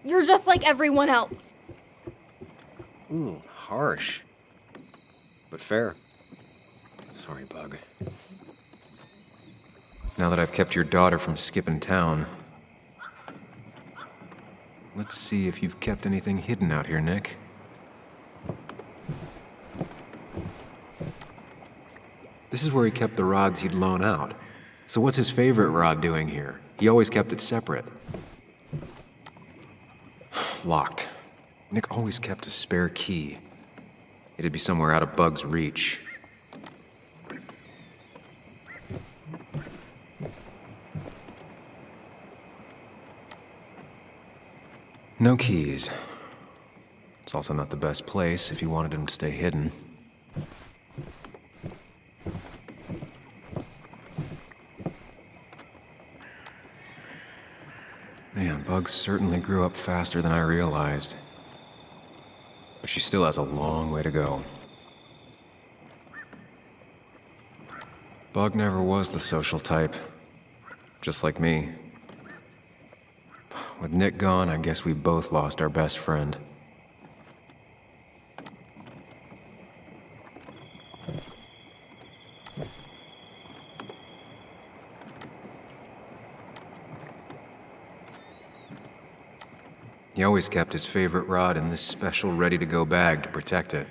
You're just like everyone else. Ooh, harsh. But fair. Sorry, Bug. Now that I've kept your daughter from skipping town, let's see if you've kept anything hidden out here, Nick. This is where he kept the rods he'd loan out. So what's his favorite rod doing here? He always kept it separate. Locked. Nick always kept a spare key. It'd be somewhere out of Bug's reach. No keys. It's also not the best place if you wanted him to stay hidden. Man, Bug certainly grew up faster than I realized. But she still has a long way to go. Bug never was the social type. Just like me. With Nick gone, I guess we both lost our best friend. He always kept his favorite rod in this special ready-to-go bag to protect it.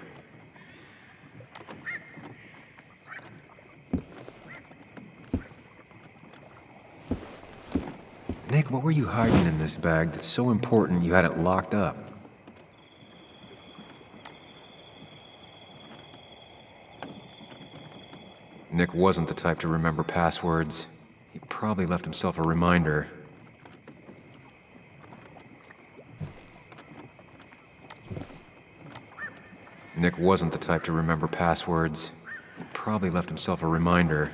Nick, what were you hiding in this bag that's so important you had it locked up? Nick wasn't the type to remember passwords. He probably left himself a reminder. Nick wasn't the type to remember passwords. He probably left himself a reminder.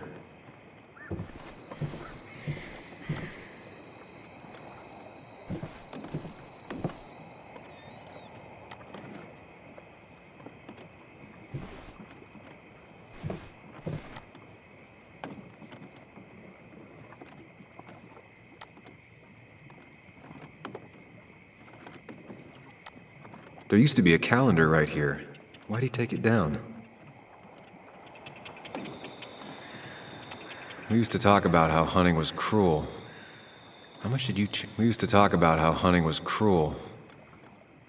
There used to be a calendar right here. Why'd he take it down? We used to talk about how hunting was cruel. How much did you We used to talk about how hunting was cruel.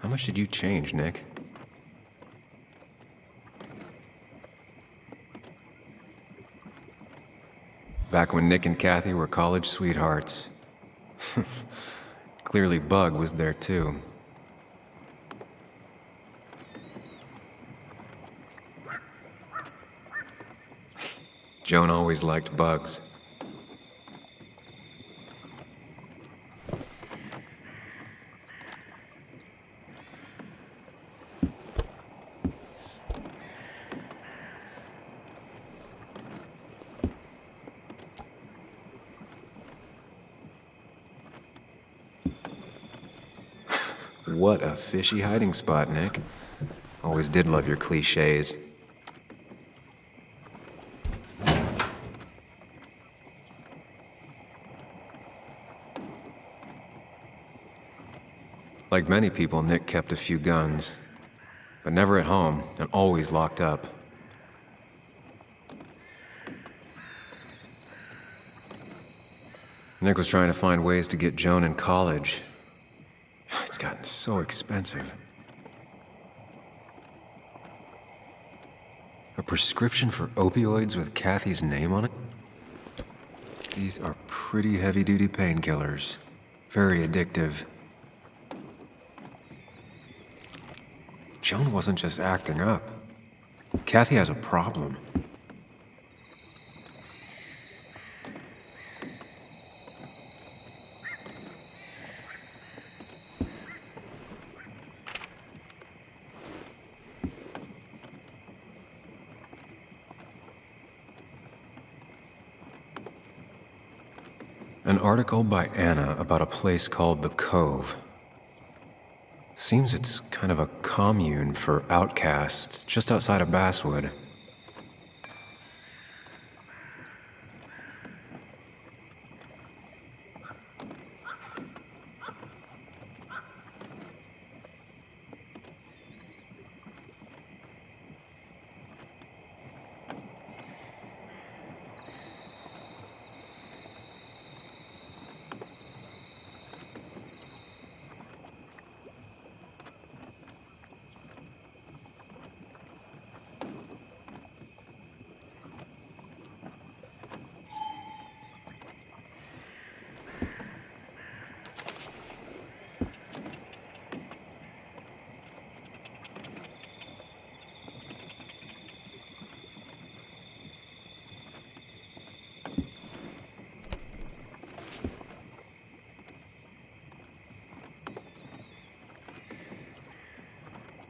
How much did you change, Nick? Back when Nick and Kathy were college sweethearts. Clearly Bug was there too. Joan always liked bugs. What a fishy hiding spot, Nick. Always did love your cliches. Like many people, Nick kept a few guns, but never at home and always locked up. Nick was trying to find ways to get Joan in college. It's gotten so expensive. A prescription for opioids with Kathy's name on it? These are pretty heavy-duty painkillers. Very addictive. Joan wasn't just acting up. Kathy has a problem. An article by Anna about a place called The Cove. Seems it's kind of a commune for outcasts just outside of Basswood.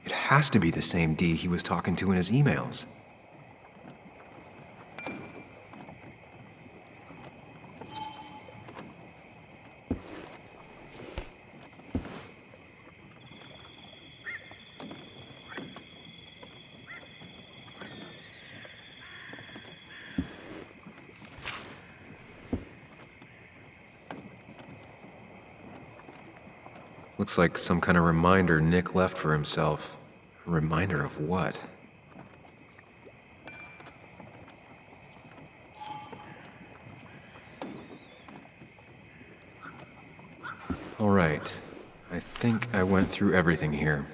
It has to be the same D he was talking to in his emails. Looks like some kind of reminder Nick left for himself. A reminder of what? All right. I think I went through everything here.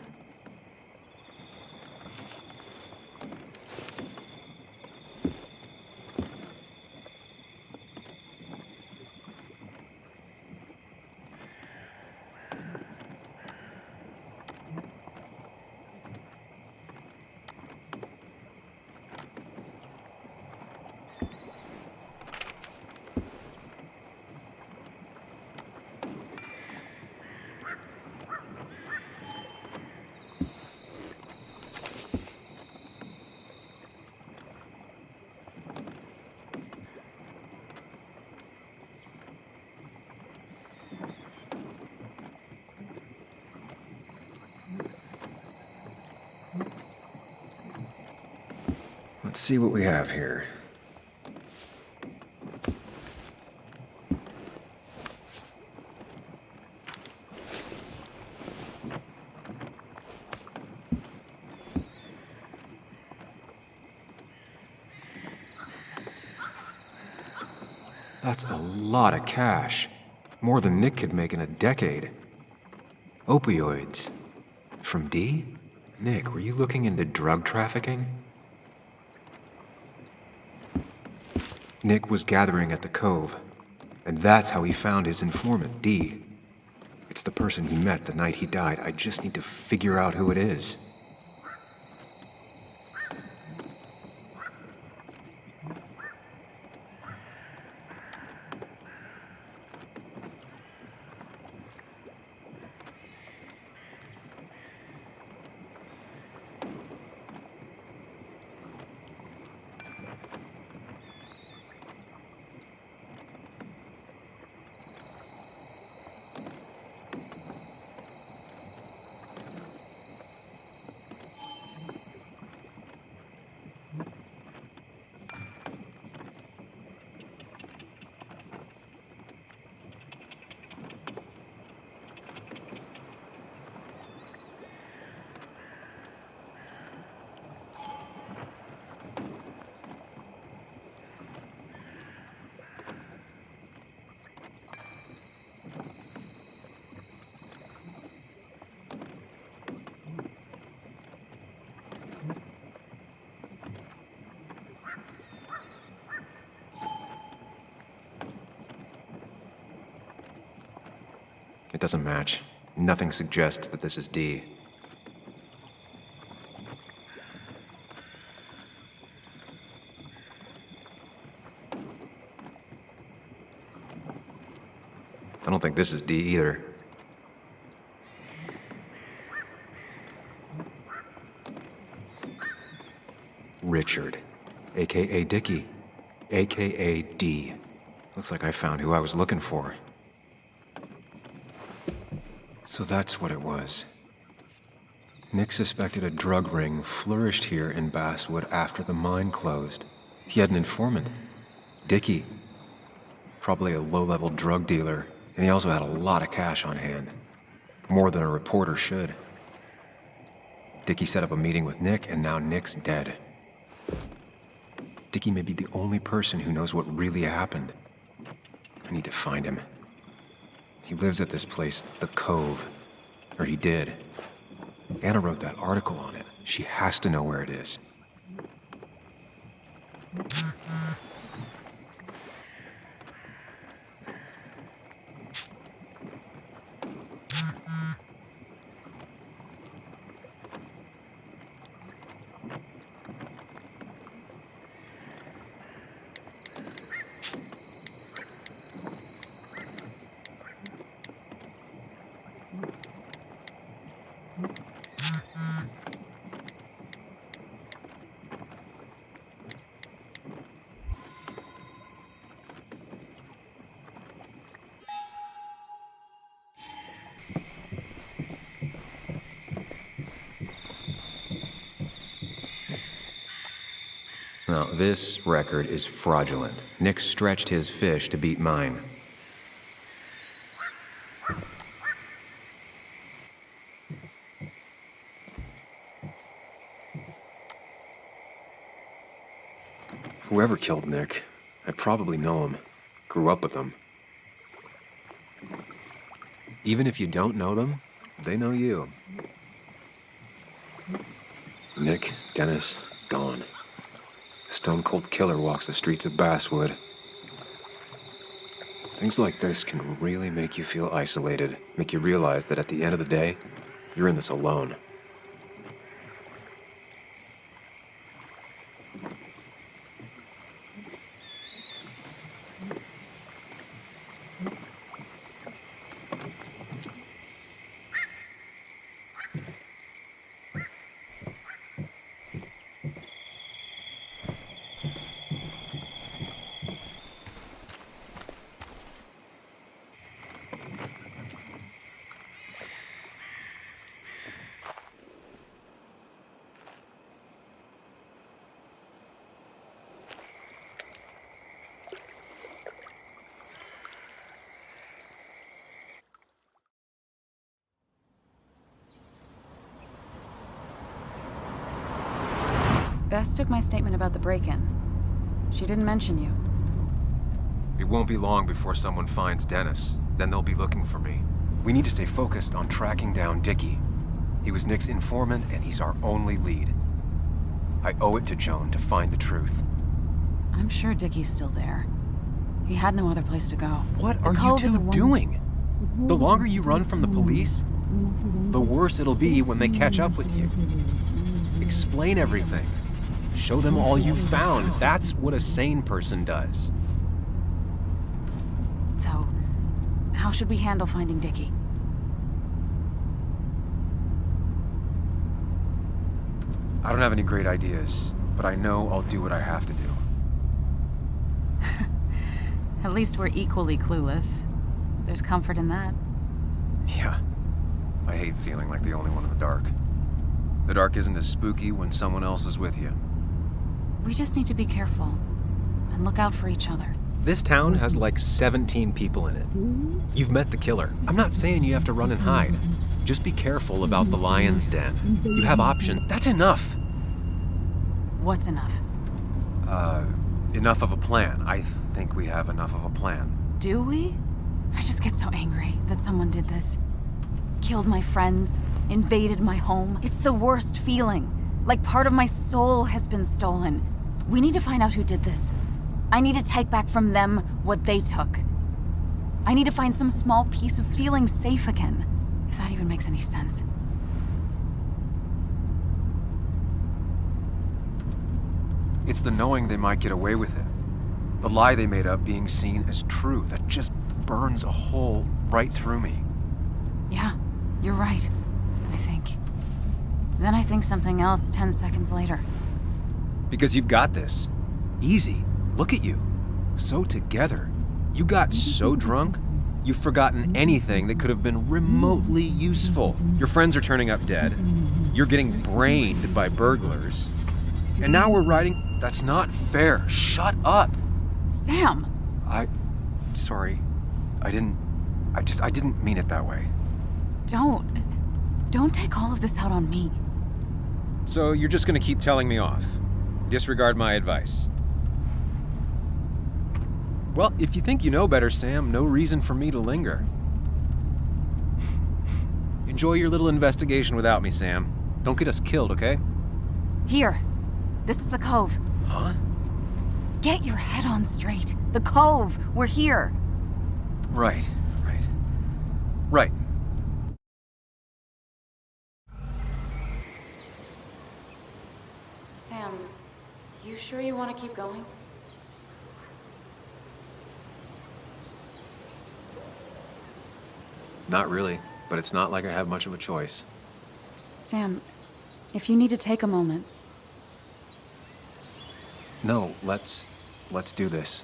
Let's see what we have here. That's a lot of cash. More than Nick could make in a decade. Opioids. From D? Nick, were you looking into drug trafficking? Nick was gathering at the Cove, and that's how he found his informant, D. It's the person he met the night he died. I just need to figure out who it is. It doesn't match. Nothing suggests that this is D. I don't think this is D either. Richard, aka Dickie, aka D. Looks like I found who I was looking for. So that's what it was. Nick suspected a drug ring flourished here in Basswood after the mine closed. He had an informant, Dickie. Probably a low-level drug dealer, and he also had a lot of cash on hand. More than a reporter should. Dickie set up a meeting with Nick, and now Nick's dead. Dickie may be the only person who knows what really happened. I need to find him. He lives at this place, the Cove. Or he did. Anna wrote that article on it. She has to know where it is. Now, this record is fraudulent. Nick stretched his fish to beat mine. Whoever killed Nick, I probably know him. Grew up with them. Even if you don't know them, they know you. Nick, Dennis, gone. A stone-cold killer walks the streets of Basswood. Things like this can really make you feel isolated, make you realize that at the end of the day, you're in this alone. Bess took my statement about the break-in. She didn't mention you. It won't be long before someone finds Dennis. Then they'll be looking for me. We need to stay focused on tracking down Dickie. He was Nick's informant, and he's our only lead. I owe it to Joan to find the truth. I'm sure Dickie's still there. He had no other place to go. What are you two doing? The longer you run from the police, the worse it'll be when they catch up with you. Explain everything. Show them all you've found. That's what a sane person does. So, how should we handle finding Dickie? I don't have any great ideas, but I know I'll do what I have to do. At least we're equally clueless. There's comfort in that. Yeah. I hate feeling like the only one in the dark. The dark isn't as spooky when someone else is with you. We just need to be careful and look out for each other. This town has like 17 people in it. You've met the killer. I'm not saying you have to run and hide. Just be careful about the lion's den. You have options. That's enough. What's enough? Enough of a plan. I think we have enough of a plan. Do we? I just get so angry that someone did this. Killed my friends, invaded my home. It's the worst feeling. Like part of my soul has been stolen. We need to find out who did this. I need to take back from them what they took. I need to find some small piece of feeling safe again, if that even makes any sense. It's the knowing they might get away with it. The lie they made up being seen as true that just burns a hole right through me. Yeah, you're right, I think. Then I think something else 10 seconds later. Because you've got this. Easy. Look at you. So together. You got so drunk, you've forgotten anything that could have been remotely useful. Your friends are turning up dead. You're getting brained by burglars. And now we're riding... That's not fair. Shut up. Sam! Sorry. I didn't mean it that way. Don't take all of this out on me. So you're just gonna keep telling me off? Disregard my advice? Well, if you think you know better, Sam, no reason for me to linger. Enjoy your little investigation without me, Sam. Don't get us killed, okay? Here. This is the cove. Huh? Get your head on straight. The cove. We're here. Right. Sam, you sure you want to keep going? Not really, but it's not like I have much of a choice. Sam, if you need to take a moment. No, let's do this.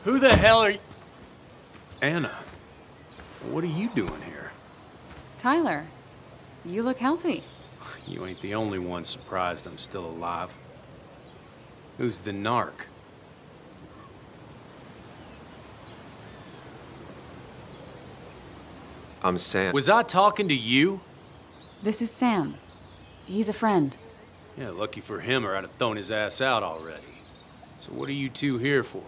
Who the hell are you? Anna, what are you doing here? Tyler, you look healthy. You ain't the only one surprised I'm still alive. Who's the narc? I'm Sam. Was I talking to you? This is Sam. He's a friend. Yeah, lucky for him or I'd have thrown his ass out already. So what are you two here for?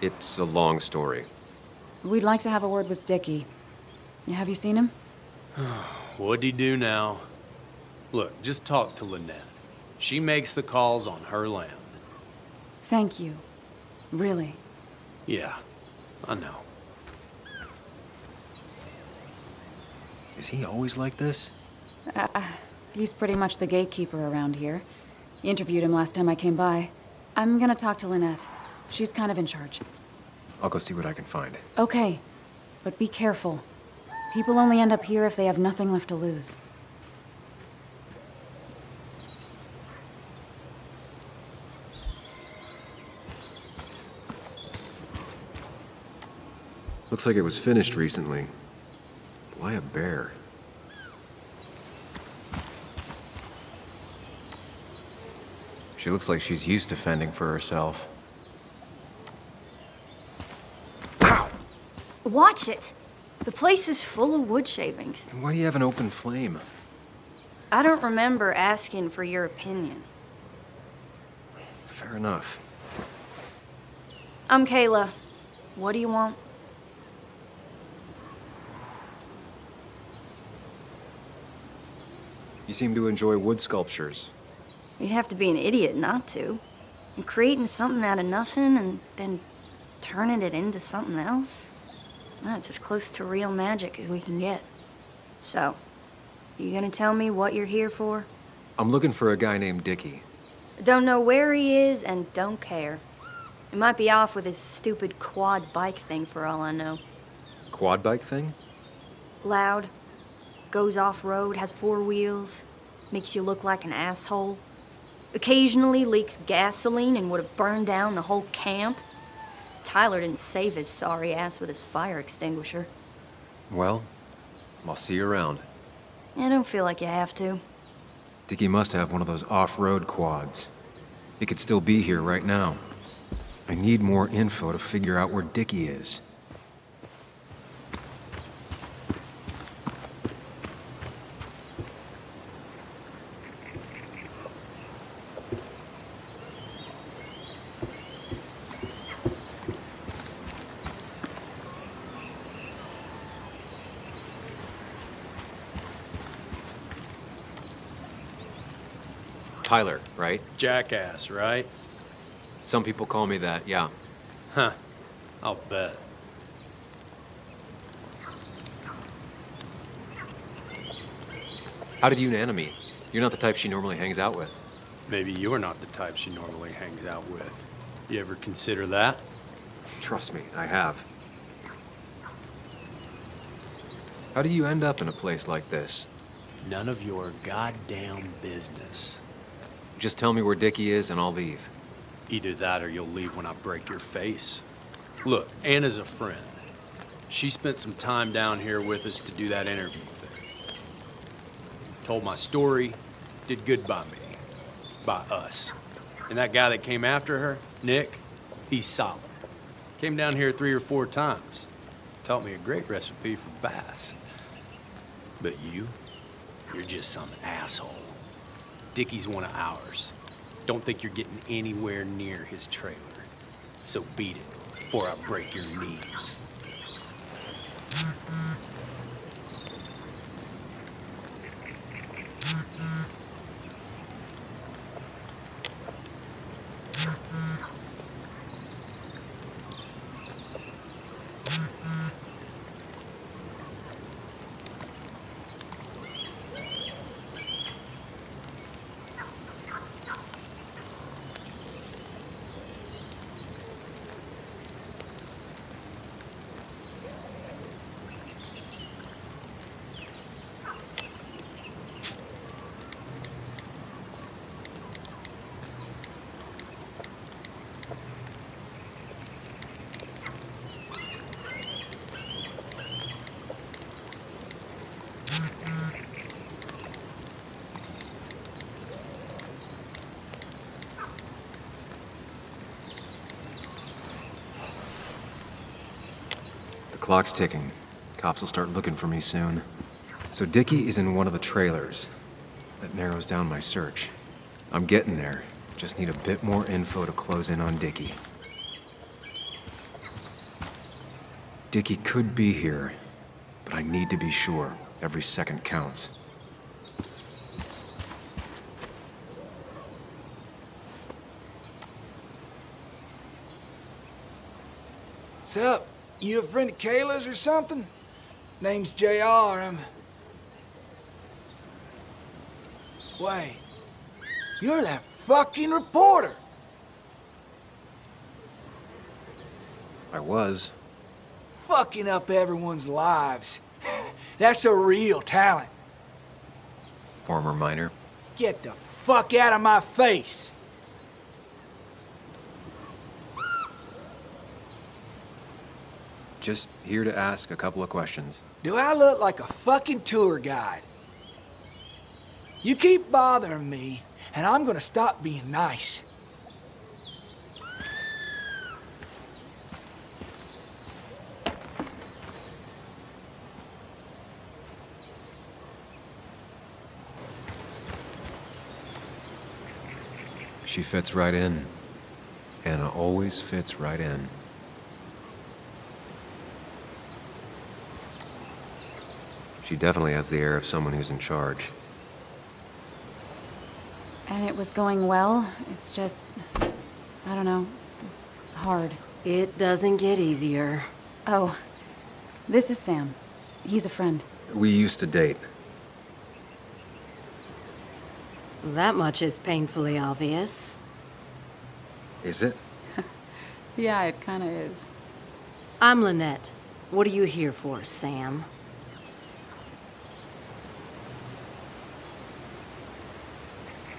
It's a long story. We'd like to have a word with Dickie. Have you seen him? What'd he do now? Look, just talk to Lynette. She makes the calls on her land. Thank you. Really. Yeah, I know. Is he always like this? He's pretty much the gatekeeper around here. Interviewed him last time I came by. I'm gonna talk to Lynette. She's kind of in charge. I'll go see what I can find. Okay, but be careful. People only end up here if they have nothing left to lose. Looks like it was finished recently. Why a bear? She looks like she's used to fending for herself. Ow! Watch it. The place is full of wood shavings. Why do you have an open flame? I don't remember asking for your opinion. Fair enough. I'm Kayla. What do you want? You seem to enjoy wood sculptures. You'd have to be an idiot not to. And creating something out of nothing and then turning it into something else? That's as close to real magic as we can get. So, you gonna tell me what you're here for? I'm looking for a guy named Dickie. Don't know where he is and don't care. He might be off with his stupid quad bike thing for all I know. Quad bike thing? Loud, goes off-road, has 4 wheels, makes you look like an asshole. Occasionally leaks gasoline and would have burned down the whole camp. Tyler didn't save his sorry ass with his fire extinguisher. Well, I'll see you around. I don't feel like you have to. Dickie must have one of those off-road quads. He could still be here right now. I need more info to figure out where Dickie is. Tyler, right? Jackass, right? Some people call me that, yeah. Huh. I'll bet. How did you and Anna meet? You're not the type she normally hangs out with. Maybe you're not the type she normally hangs out with. You ever consider that? Trust me, I have. How do you end up in a place like this? None of your goddamn business. Just tell me where Dickie is and I'll leave. Either that or you'll leave when I break your face. Look, Anna's a friend. She spent some time down here with us to do that interview thing. Told my story, did good by me. By us. And that guy that came after her, Nick, he's solid. Came down here 3 or 4 times. Taught me a great recipe for bass. But you're just some asshole. Dickie's one of ours. Don't think you're getting anywhere near his trailer. So beat it before I break your knees. The clock's ticking. Cops will start looking for me soon. So Dickie is in one of the trailers. That narrows down my search. I'm getting there. Just need a bit more info to close in on Dickie. Dickie could be here, but I need to be sure. Every second counts. Sup? You a friend of Kayla's or something? Name's JR. Wait. You're that fucking reporter! I was. Fucking up everyone's lives. That's a real talent. Former miner. Get the fuck out of my face! Just here to ask a couple of questions. Do I look like a fucking tour guide? You keep bothering me, and I'm gonna stop being nice. She fits right in. Anna always fits right in. She definitely has the air of someone who's in charge. And it was going well. It's just, I don't know, hard. It doesn't get easier. Oh, this is Sam. He's a friend. We used to date. That much is painfully obvious. Is it? Yeah, it kind of is. I'm Lynette. What are you here for, Sam?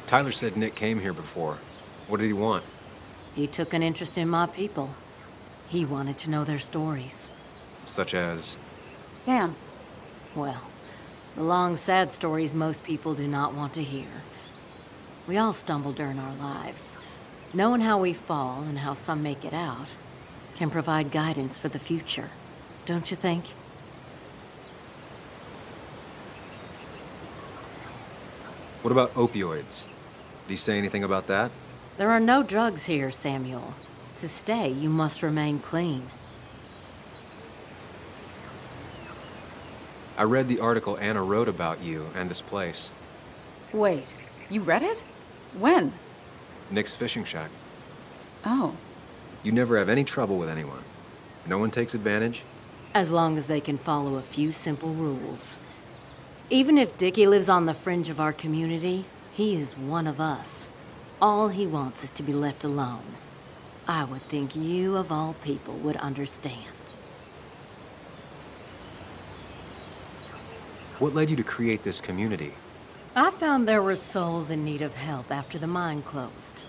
Tyler said Nick came here before. What did he want? He took an interest in my people. He wanted to know their stories. Such as? Sam. Well, the long, sad stories most people do not want to hear. We all stumble during our lives. Knowing how we fall and how some make it out can provide guidance for the future, don't you think? What about opioids? Did he say anything about that? There are no drugs here, Samuel. To stay, you must remain clean. I read the article Anna wrote about you and this place. Wait, you read it? When? Nick's fishing shack. Oh. You never have any trouble with anyone. No one takes advantage? As long as they can follow a few simple rules. Even if Dickie lives on the fringe of our community, he is one of us. All he wants is to be left alone. I would think you, of all people, would understand. What led you to create this community? I found there were souls in need of help after the mine closed.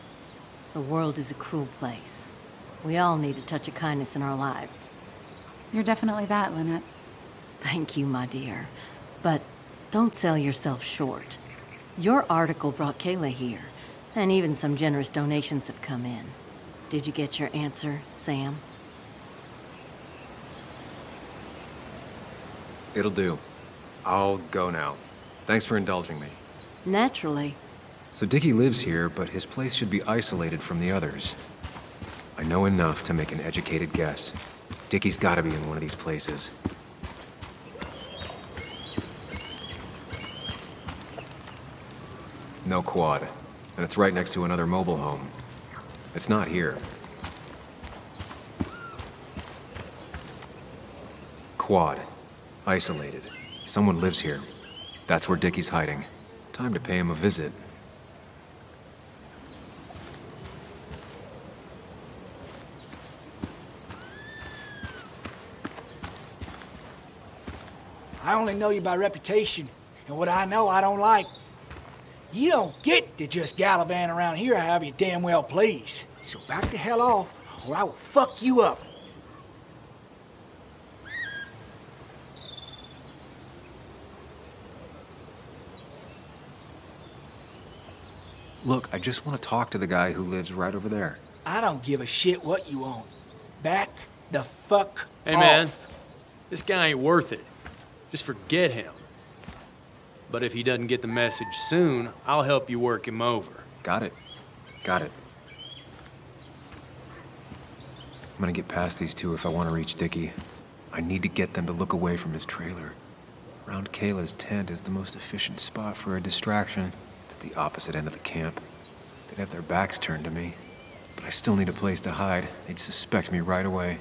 The world is a cruel place. We all need a touch of kindness in our lives. You're definitely that, Lynette. Thank you, my dear. But don't sell yourself short. Your article brought Kayla here, and even some generous donations have come in. Did you get your answer, Sam? It'll do. I'll go now. Thanks for indulging me. Naturally. So Dickie lives here, but his place should be isolated from the others. I know enough to make an educated guess. Dickie's gotta be in one of these places. No quad, and it's right next to another mobile home. It's not here. Quad. Isolated. Someone lives here. That's where Dickie's hiding. Time to pay him a visit. I only know you by reputation, and what I know I don't like. You don't get to just gallivant around here however you damn well please. So back the hell off, or I will fuck you up. Look, I just want to talk to the guy who lives right over there. I don't give a shit what you want. Back the fuck Hey, off. man. This guy ain't worth it. Just forget him. But if he doesn't get the message soon, I'll help you work him over. Got it. Got it. I'm gonna get past these two if I want to reach Dickie. I need to get them to look away from his trailer. Around Kayla's tent is the most efficient spot for a distraction. It's at the opposite end of the camp. They'd have their backs turned to me. But I still need a place to hide. They'd suspect me right away.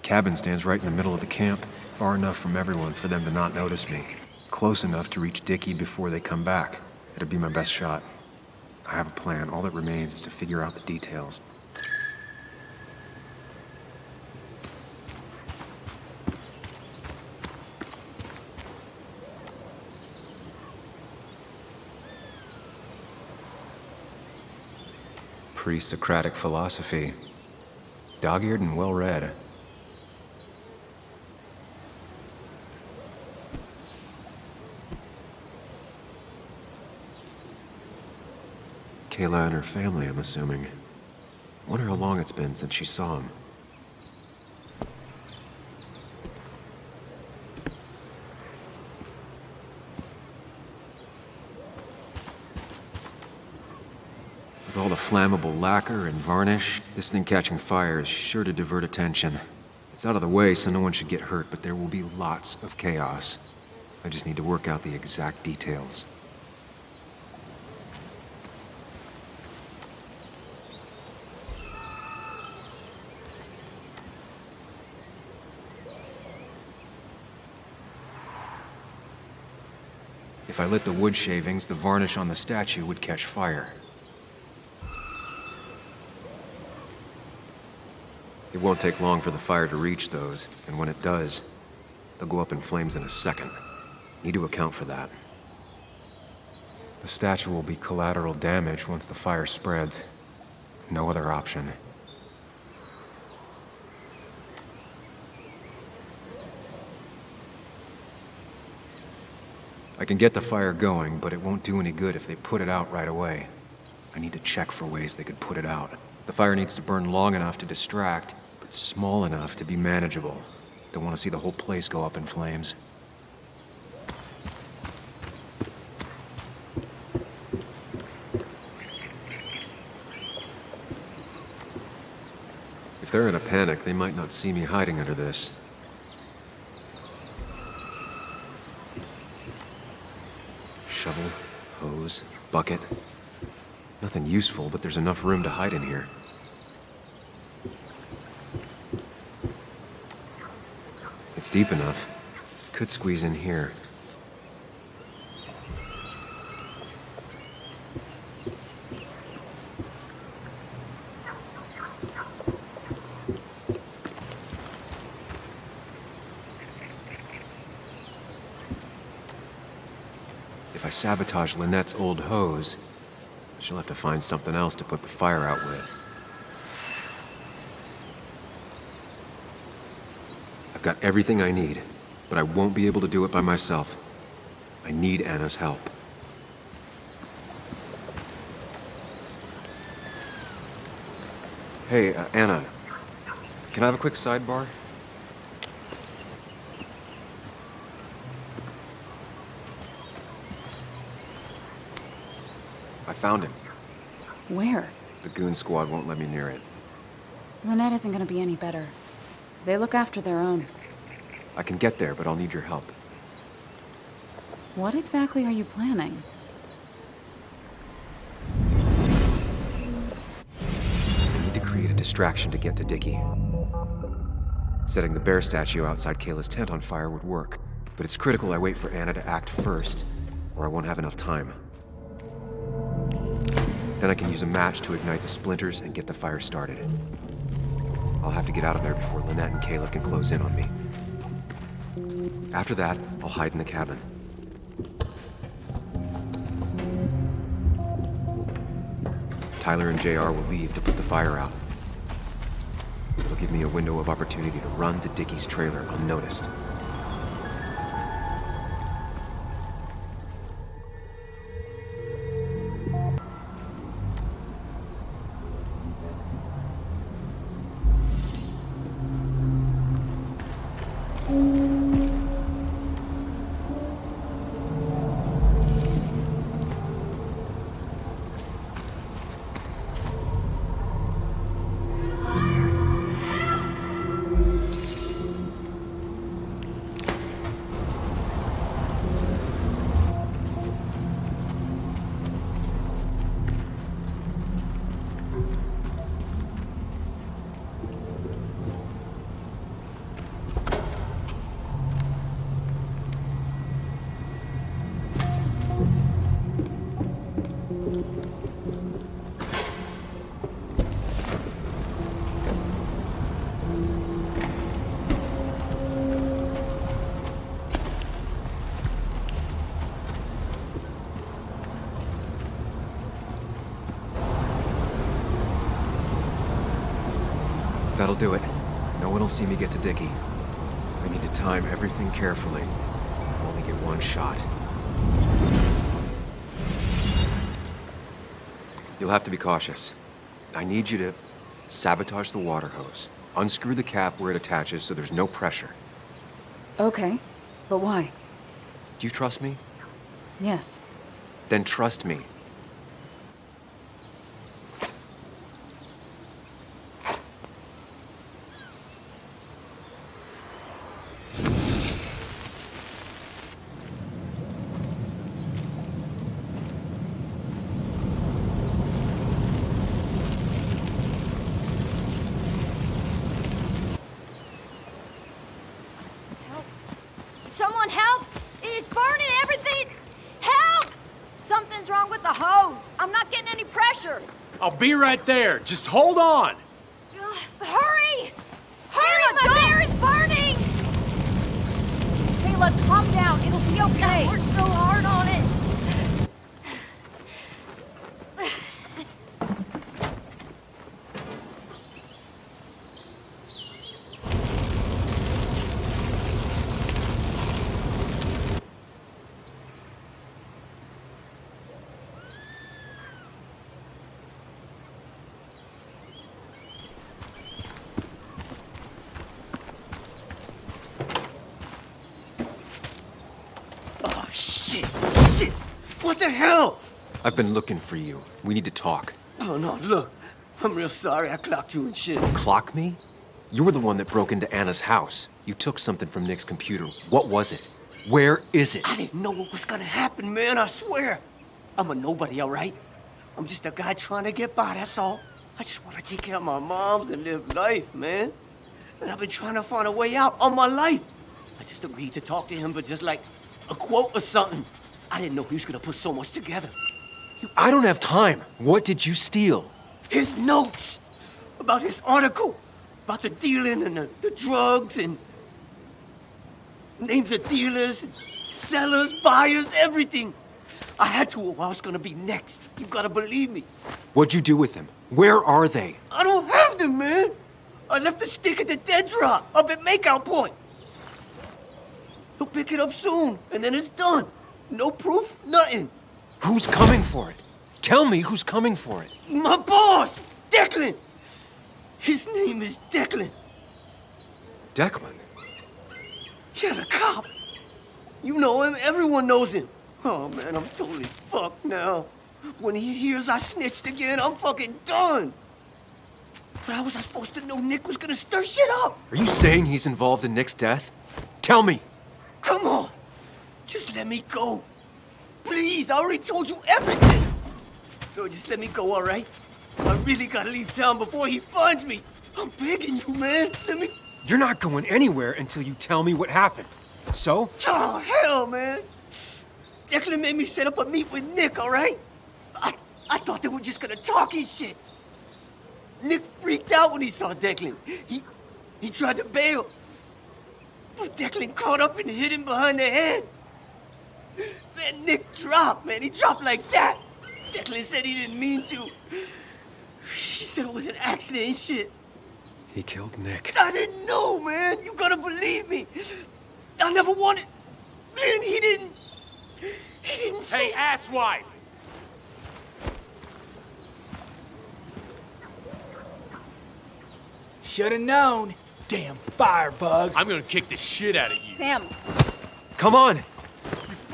Cabin stands right in the middle of the camp, far enough from everyone for them to not notice me. Close enough to reach Dickie before they come back. It'd be my best shot. I have a plan. All that remains is to figure out the details. Pre-Socratic philosophy. Dog-eared and well-read. Kayla and her family, I'm assuming. Wonder how long it's been since she saw him. With all the flammable lacquer and varnish, this thing catching fire is sure to divert attention. It's out of the way, so no one should get hurt, but there will be lots of chaos. I just need to work out the exact details. If I lit the wood shavings, the varnish on the statue would catch fire. It won't take long for the fire to reach those, and when it does, they'll go up in flames in a second. Need to account for that. The statue will be collateral damage once the fire spreads. No other option. I can get the fire going, but it won't do any good if they put it out right away. I need to check for ways they could put it out. The fire needs to burn long enough to distract, but small enough to be manageable. Don't want to see the whole place go up in flames. If they're in a panic, they might not see me hiding under this. Shovel, hose, bucket. Nothing useful, but there's enough room to hide in here. It's deep enough. Could squeeze in here. If I sabotage Lynette's old hose, she'll have to find something else to put the fire out with. I've got everything I need, but I won't be able to do it by myself. I need Anna's help. Hey, Anna, can I have a quick sidebar? I found him. Where? The goon squad won't let me near it. Lynette isn't gonna be any better. They look after their own. I can get there, but I'll need your help. What exactly are you planning? I need to create a distraction to get to Dickie. Setting the bear statue outside Kayla's tent on fire would work, but it's critical I wait for Anna to act first, or I won't have enough time. Then I can use a match to ignite the splinters and get the fire started. I'll have to get out of there before Lynette and Kayla can close in on me. After that, I'll hide in the cabin. Tyler and JR will leave to put the fire out. They'll give me a window of opportunity to run to Dickie's trailer unnoticed. That'll do it. No one will see me get to Dickie. I need to time everything carefully. I only get one shot. You'll have to be cautious. I need you to sabotage the water hose. Unscrew the cap where it attaches so there's no pressure. Okay, but why? Do you trust me? Yes. Then trust me. Someone help! It's burning everything! Help! Something's wrong with the hose. I'm not getting any pressure. I'll be right there. Just hold on. Hurry! Hurry, my bear is burning! Kayla, calm down. It'll be okay. I worked so hard on it. What the hell? I've been looking for you. We need to talk. Oh, no, look. I'm real sorry I clocked you and shit. Clock me? You were the one that broke into Anna's house. You took something from Nick's computer. What was it? Where is it? I didn't know what was gonna happen, man, I swear. I'm a nobody, all right? I'm just a guy trying to get by, that's all. I just want to take care of my moms and live life, man. And I've been trying to find a way out all my life. I just agreed to talk to him for just like a quote or something. I didn't know he was gonna put so much together. I don't have time. What did you steal? His notes about his article, about the dealing and the drugs and names of dealers, sellers, buyers, everything. I had to or I was gonna be next. You gotta believe me. What'd you do with them? Where are they? I don't have them, man. I left the stick at the dead drop up at Makeout Point. He'll pick it up soon, and then it's done. No proof, nothing. Who's coming for it? Tell me who's coming for it. My boss, Declan. His name is Declan. Declan? Yeah, the cop. You know him, everyone knows him. Oh, man, I'm totally fucked now. When he hears I snitched again, I'm fucking done. But how was I supposed to know Nick was gonna stir shit up? Are you saying he's involved in Nick's death? Tell me. Come on. Just let me go. Please, I already told you everything. So just let me go, all right? I really gotta leave town before he finds me. I'm begging you, man. Let me... You're not going anywhere until you tell me what happened. So? Oh, hell, man. Declan made me set up a meet with Nick, all right? I thought they were just gonna talk and shit. Nick freaked out when he saw Declan. He tried to bail. But Declan caught up and hit him behind the head. Then Nick dropped, man. He dropped like that. Declan said he didn't mean to. She said it was an accident and shit. He killed Nick. I didn't know, man. You gotta believe me. I never wanted... Man, he didn't say... Hey, asswipe! Should've known. Damn firebug. I'm gonna kick the shit out of you. Sam. Come on. You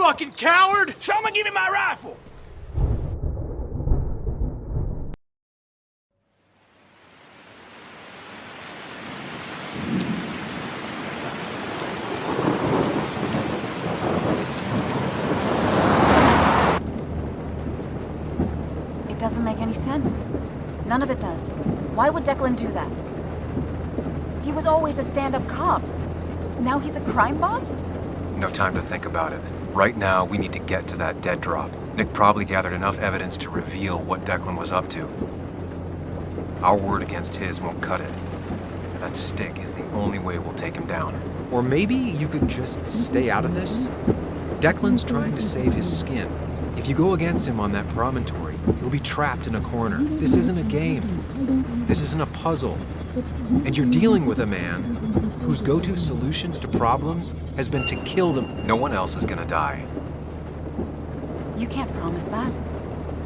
fucking coward! Someone give me my rifle. It doesn't make any sense. None of it does. Why would Declan do that? He was always a stand-up cop. Now he's a crime boss? No time to think about it. Right now, we need to get to that dead drop. Nick probably gathered enough evidence to reveal what Declan was up to. Our word against his won't cut it. That stick is the only way we'll take him down. Or maybe you could just stay out of this? Declan's trying to save his skin. If you go against him on that promontory, he'll be trapped in a corner. This isn't a game. This isn't a puzzle. And you're dealing with a man whose go-to solutions to problems has been to kill them. No one else is gonna die. You can't promise that.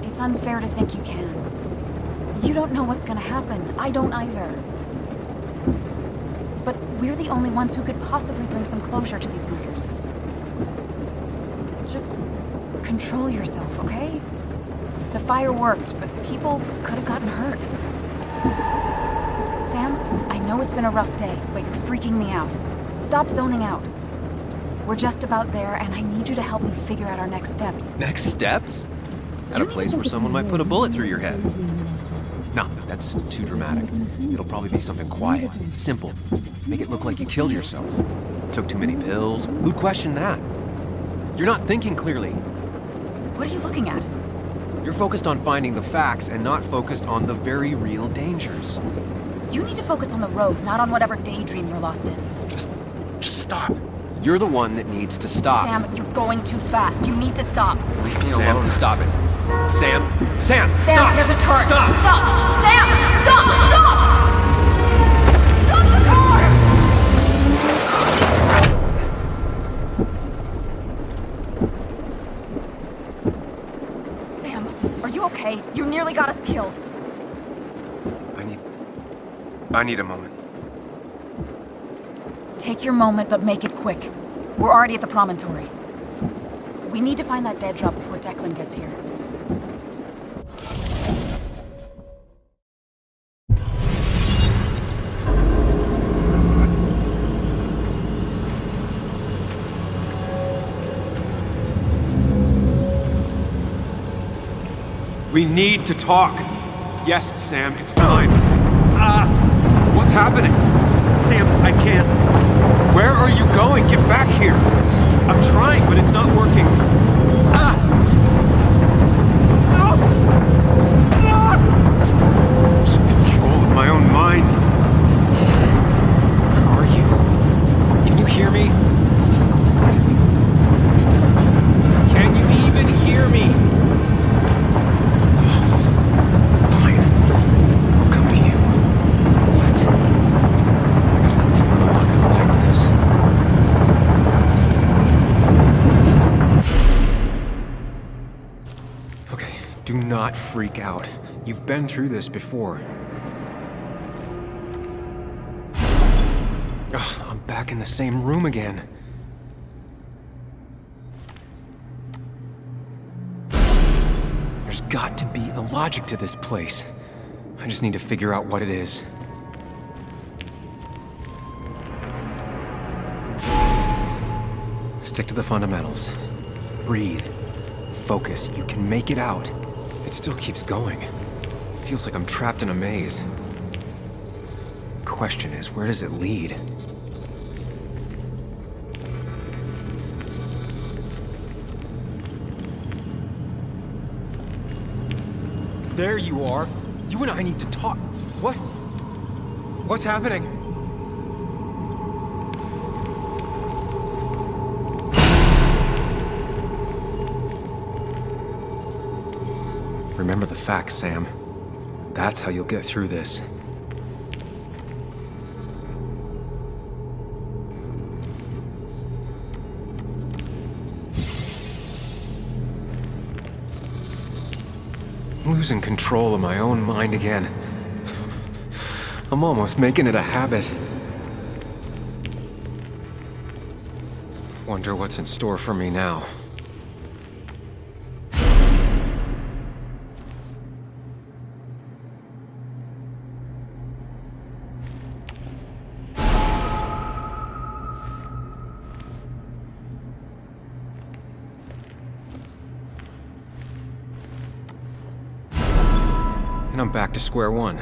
It's unfair to think you can. You don't know what's gonna happen. I don't either. But we're the only ones who could possibly bring some closure to these murders. Just control yourself, okay? The fire worked, but people could have gotten hurt. Sam, I know it's been a rough day, but you're freaking me out. Stop zoning out. We're just about there, and I need you to help me figure out our next steps. Next steps? At a place where someone might put a bullet through your head. No, that's too dramatic. It'll probably be something quiet, simple. Make it look like you killed yourself. Took too many pills. Who'd question that? You're not thinking clearly. What are you looking at? You're focused on finding the facts and not focused on the very real dangers. You need to focus on the road, not on whatever daydream you're lost in. Just stop. You're the one that needs to stop. Sam, you're going too fast. You need to stop. Leave me alone. Stop it. Sam, Sam, stop. There's a turret. Stop. Stop. Sam, stop. Stop. Stop the car. Sam, are you okay? You nearly got us killed. I need a moment. Take your moment, but make it quick. We're already at the promontory. We need to find that dead drop before Declan gets here. We need to talk. Yes, Sam, it's time. What's happening? Sam, I can't. Where are you going? Get back here. I'm trying, but it's not working. I'm losing control of my own mind. Where are you? Can you hear me? Can you even hear me? Do not freak out. You've been through this before. Ugh, I'm back in the same room again. There's got to be a logic to this place. I just need to figure out what it is. Stick to the fundamentals. Breathe. Focus. You can make it out. It still keeps going. It feels like I'm trapped in a maze. Question is, where does it lead? There you are. You and I need to talk. What? What's happening? Remember the facts, Sam. That's how you'll get through this. I'm losing control of my own mind again. I'm almost making it a habit. Wonder what's in store for me now. And I'm back to square one.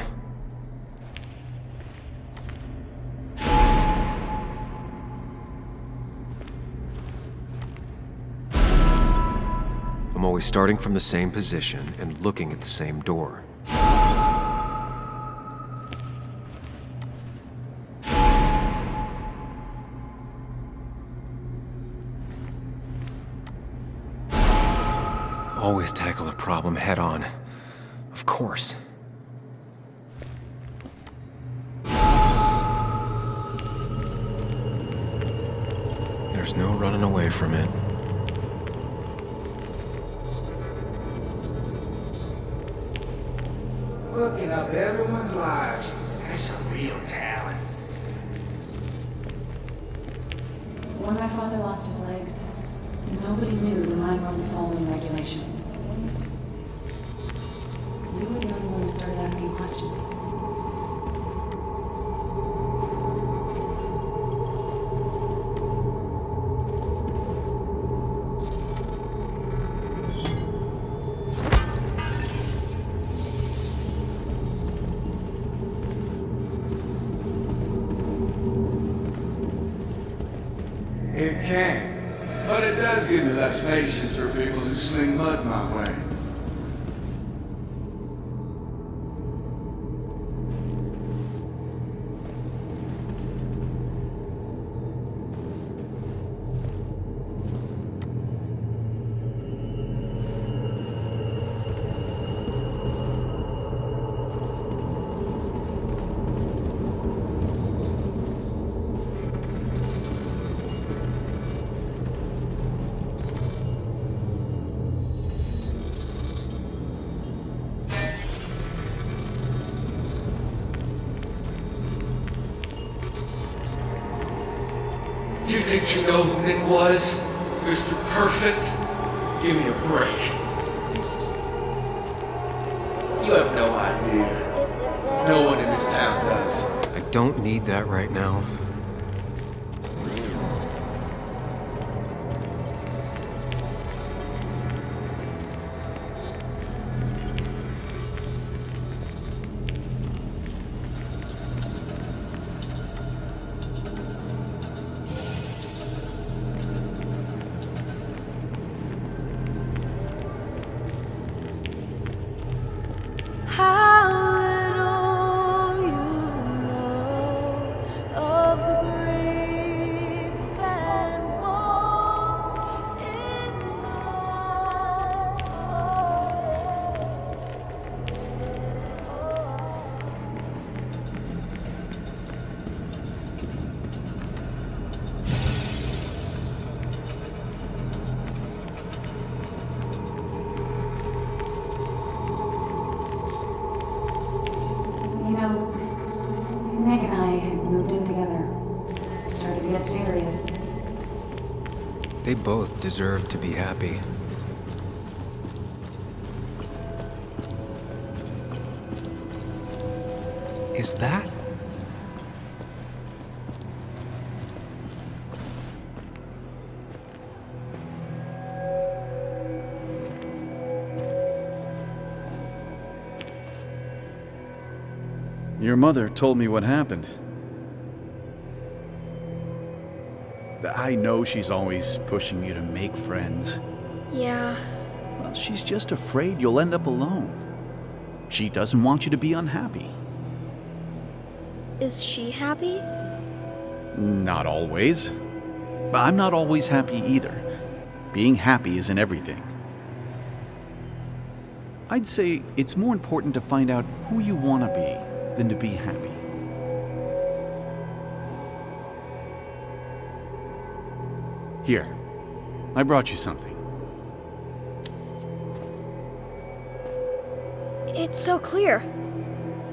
I'm always starting from the same position and looking at the same door. Always tackle a problem head on. Of course. There's no running away from it. Looking up everyone's lives. That's a real talent. When my father lost his legs, nobody knew the mine wasn't following regulations. You were the only one who started asking questions. It can. But it does give me less patience for people who sling mud my way. You think you know who Nick was? Mr. Perfect? Give me a break. You have no idea. No one in this town does. I don't need that right now. Meg and I had moved in together. Started to get serious. They both deserve to be happy. Is that? Your mother told me what happened. I know she's always pushing you to make friends. Yeah. Well, she's just afraid you'll end up alone. She doesn't want you to be unhappy. Is she happy? Not always. I'm not always happy either. Being happy isn't everything. I'd say it's more important to find out who you want to be than to be happy. Here, I brought you something. It's so clear.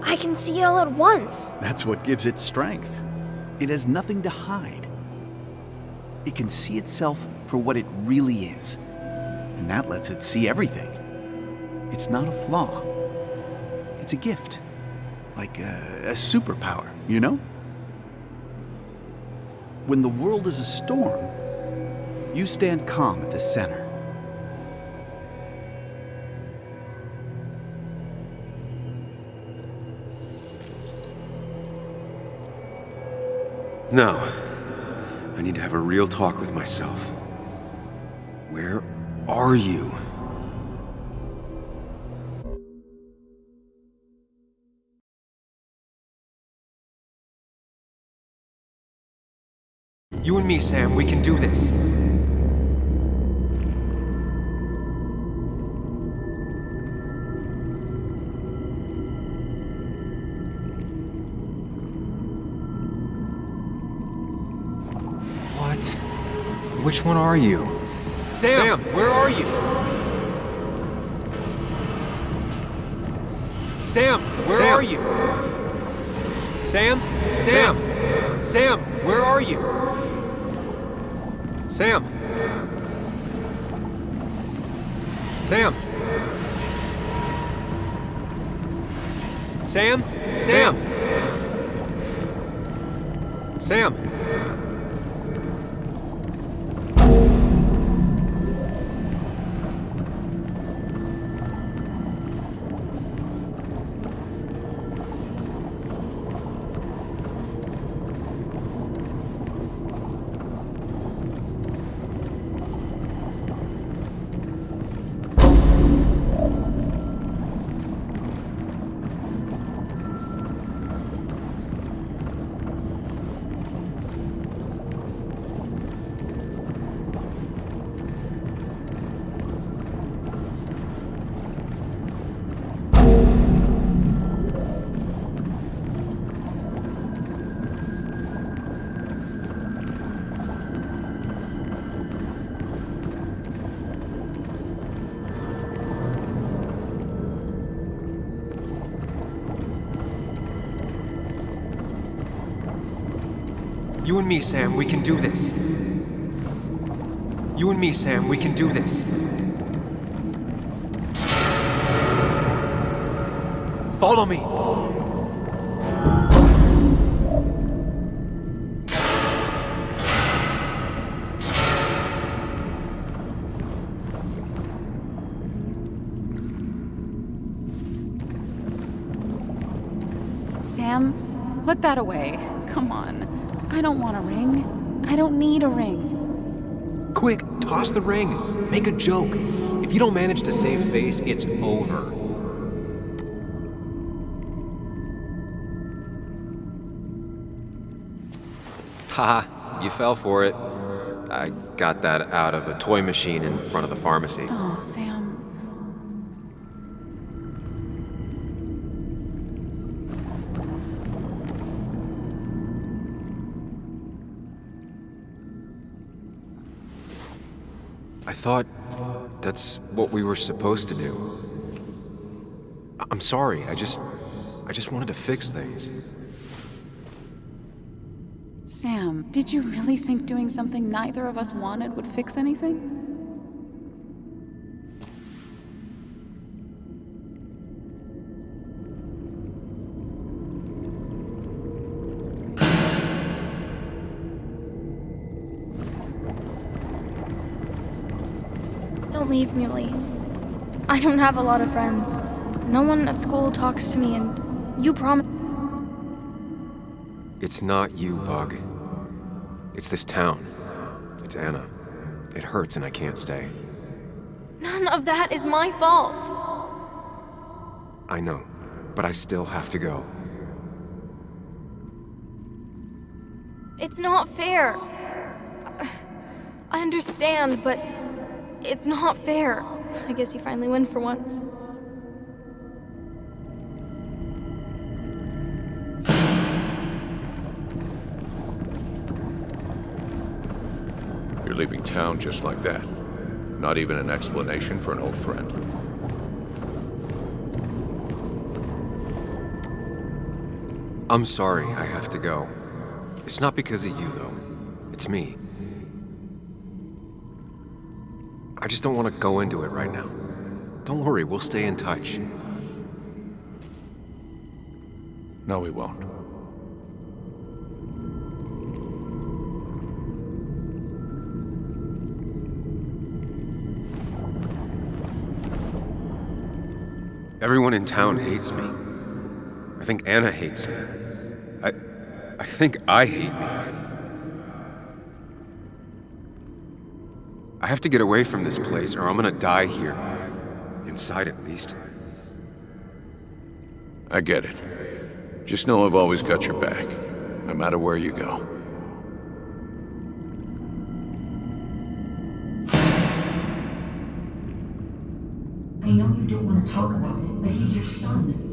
I can see it all at once. That's what gives it strength. It has nothing to hide. It can see itself for what it really is, and that lets it see everything. It's not a flaw. It's a gift. Like a superpower, you know? When the world is a storm, you stand calm at the center. No. I need to have a real talk with myself. Where are you? You and me, Sam, we can do this. What? Which one are you? Sam, where are you? Sam, where are you? Sam? Sam, where are you? Sam? Sam? Sam? Sam? Sam? You and me, Sam, we can do this. You and me, Sam, we can do this. Follow me. Sam, put that away. Come on. I don't want a ring. I don't need a ring. Quick, toss the ring. Make a joke. If you don't manage to save face, it's over. Haha, you fell for it. I got that out of a toy machine in front of the pharmacy. Oh, Sam. I thought that's what we were supposed to do. I'm sorry, I just wanted to fix things. Sam, did you really think doing something neither of us wanted would fix anything? Don't leave, Muley. I don't have a lot of friends. No one at school talks to me, and you promised. It's not you, Bug. It's this town. It's Anna. It hurts and I can't stay. None of that is my fault. I know, but I still have to go. It's not fair. I understand, but it's not fair. I guess you finally win for once. You're leaving town just like that. Not even an explanation for an old friend. I'm sorry I have to go. It's not because of you, though. It's me. I just don't want to go into it right now. Don't worry, we'll stay in touch. No, we won't. Everyone in town hates me. I think Anna hates me. I think I hate me. I have to get away from this place or I'm gonna die here. Inside, at least. I get it. Just know I've always got your back, no matter where you go. I know you don't want to talk about it, but he's your son.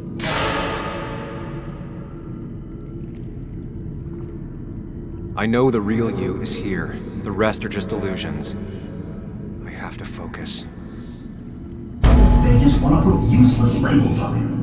I know the real you is here. The rest are just illusions. I have to focus. They just want to put useless labels on him.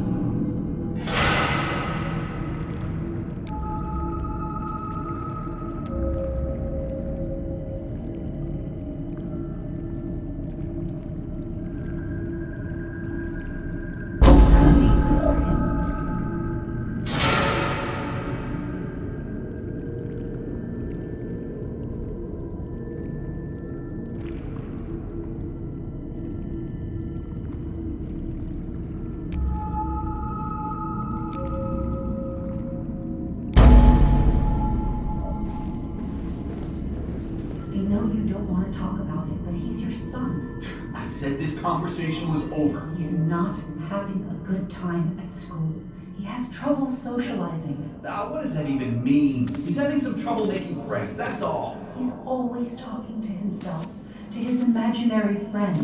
This conversation was over. He's not having a good time at school. He has trouble socializing. What does that even mean? He's having some trouble making friends, that's all. He's always talking to himself, to his imaginary friend.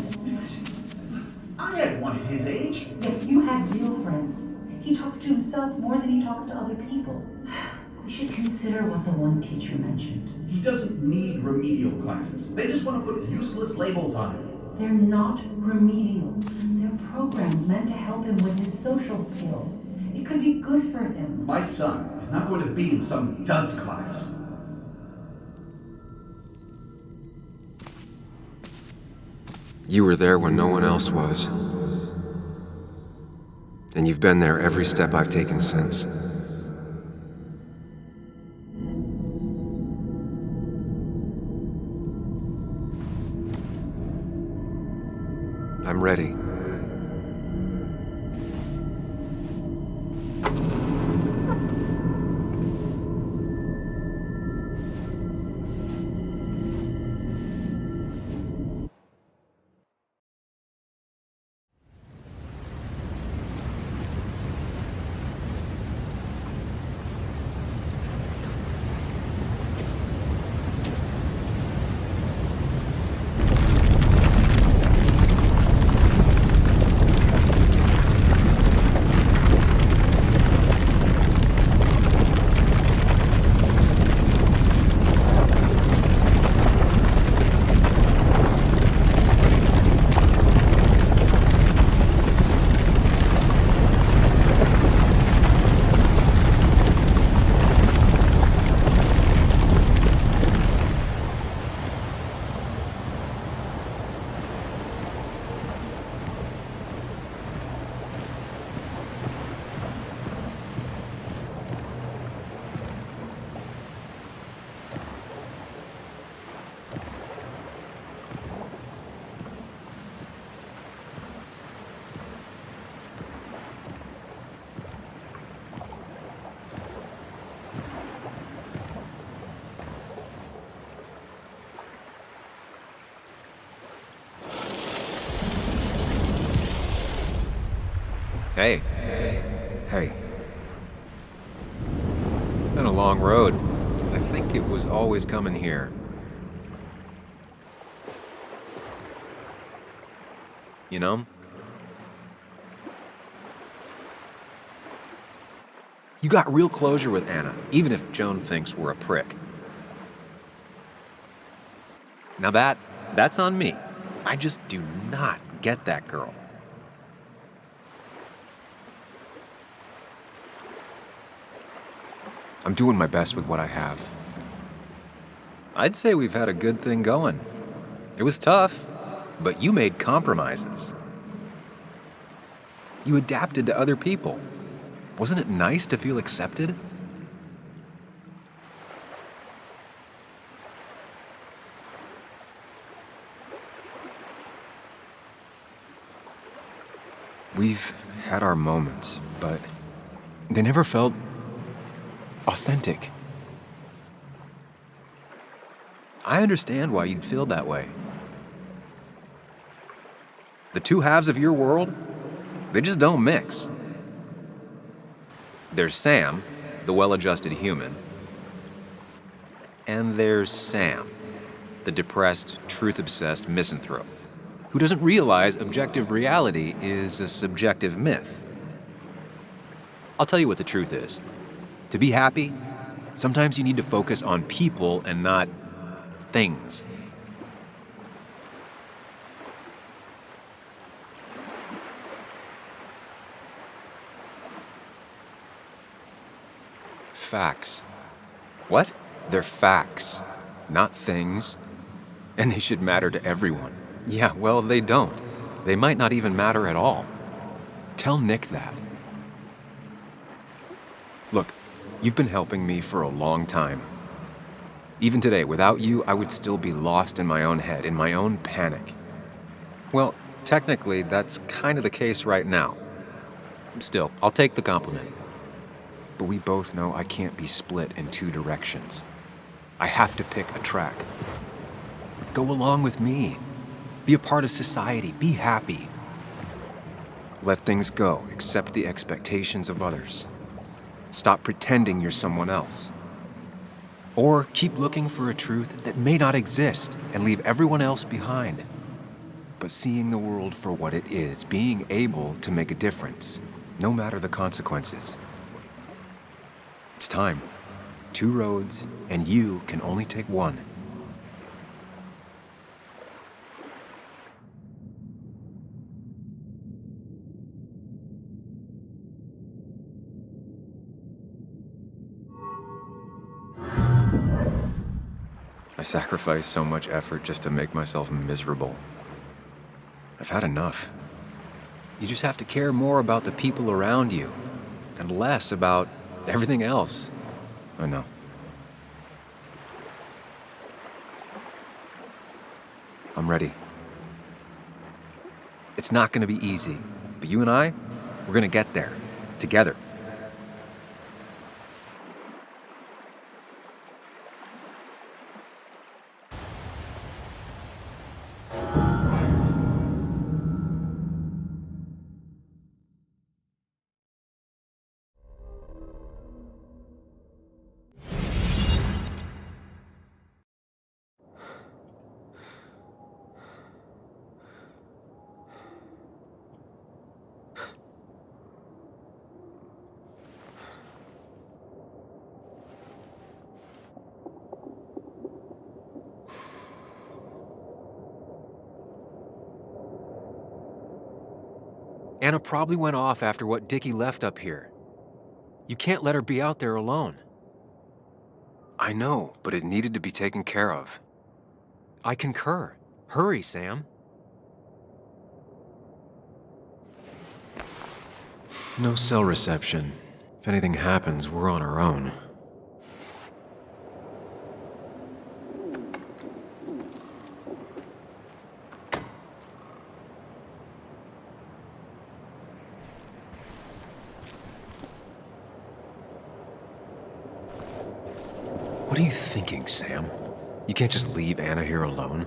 I had one at his age. If you had real friends, he talks to himself more than he talks to other people. We should consider what the one teacher mentioned. He doesn't need remedial classes. They just want to put useless labels on him. They're not remedial. They're programs meant to help him with his social skills. It could be good for him. My son is not going to be in some dunce class. You were there when no one else was. And you've been there every step I've taken since. I'm ready. Hey. Hey. It's been a long road. I think it was always coming here. You know? You got real closure with Anna, even if Joan thinks we're a prick. Now that's on me. I just do not get that girl. I'm doing my best with what I have. I'd say we've had a good thing going. It was tough, but you made compromises. You adapted to other people. Wasn't it nice to feel accepted? We've had our moments, but they never felt authentic. I understand why you'd feel that way. The two halves of your world, they just don't mix. There's Sam, the well-adjusted human, and there's Sam, the depressed, truth-obsessed misanthrope, who doesn't realize objective reality is a subjective myth. I'll tell you what the truth is. To be happy, sometimes you need to focus on people and not things. Facts. What? They're facts, not things. And they should matter to everyone. Yeah, well, they don't. They might not even matter at all. Tell Nick that. Look, you've been helping me for a long time. Even today, without you, I would still be lost in my own head, in my own panic. Well, technically, that's kind of the case right now. Still, I'll take the compliment. But we both know I can't be split in two directions. I have to pick a track. Go along with me. Be a part of society. Be happy. Let things go. Accept the expectations of others. Stop pretending you're someone else. Or keep looking for a truth that may not exist and leave everyone else behind. But seeing the world for what it is, being able to make a difference, no matter the consequences. It's time. 2 roads, and you can only take one. I sacrificed so much effort just to make myself miserable. I've had enough. You just have to care more about the people around you and less about everything else. I know. I'm ready. It's not going to be easy, but you and I, we're going to get there. Together. Anna probably went off after what Dickie left up here. You can't let her be out there alone. I know, but it needed to be taken care of. I concur. Hurry, Sam. No cell reception. If anything happens, we're on our own. What are you thinking, Sam? You can't just leave Anna here alone.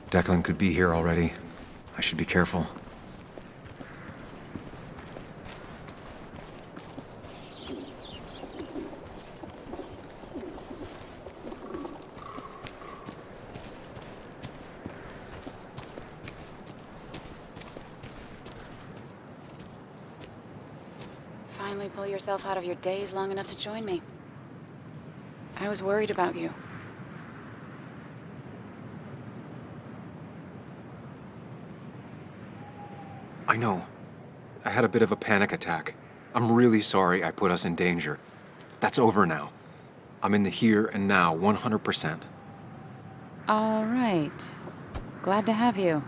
Declan could be here already. I should be careful. Finally pull yourself out of your daze long enough to join me. I was worried about you. I know. I had a bit of a panic attack. I'm really sorry I put us in danger. That's over now. I'm in the here and now, 100%. All right. Glad to have you.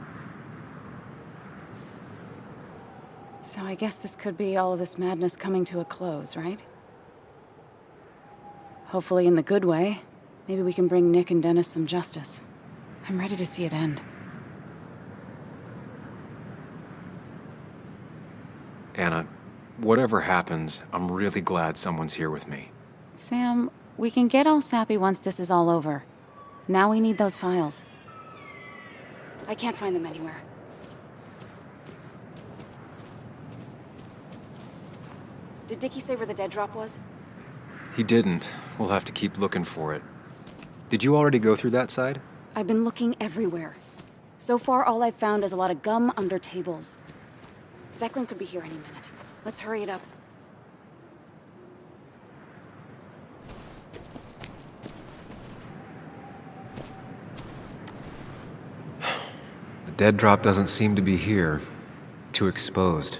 So I guess this could be all of this madness coming to a close, right? Hopefully in the good way. Maybe we can bring Nick and Dennis some justice. I'm ready to see it end. Anna, whatever happens, I'm really glad someone's here with me. Sam, we can get all sappy once this is all over. Now we need those files. I can't find them anywhere. Did Dickie say where the dead drop was? He didn't. We'll have to keep looking for it. Did you already go through that side? I've been looking everywhere. So far, all I've found is a lot of gum under tables. Declan could be here any minute. Let's hurry it up. The dead drop doesn't seem to be here. Too exposed.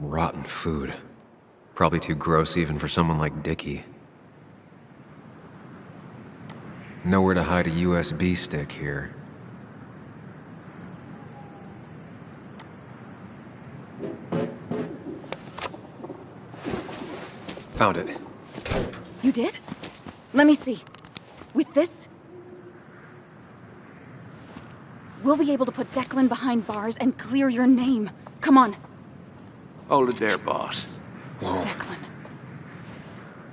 Rotten food. Probably too gross even for someone like Dickie. Nowhere to hide a USB stick here. Found it. You did? Let me see. With this, we'll be able to put Declan behind bars and clear your name. Come on. Hold it there, boss. Whoa. Declan.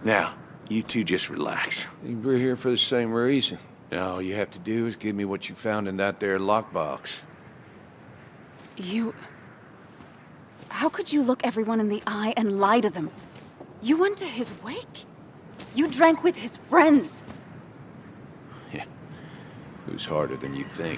Now, you two just relax. We're here for the same reason. Now, all you have to do is give me what you found in that there lockbox. You... How could you look everyone in the eye and lie to them? You went to his wake? You drank with his friends. Yeah. It was harder than you think.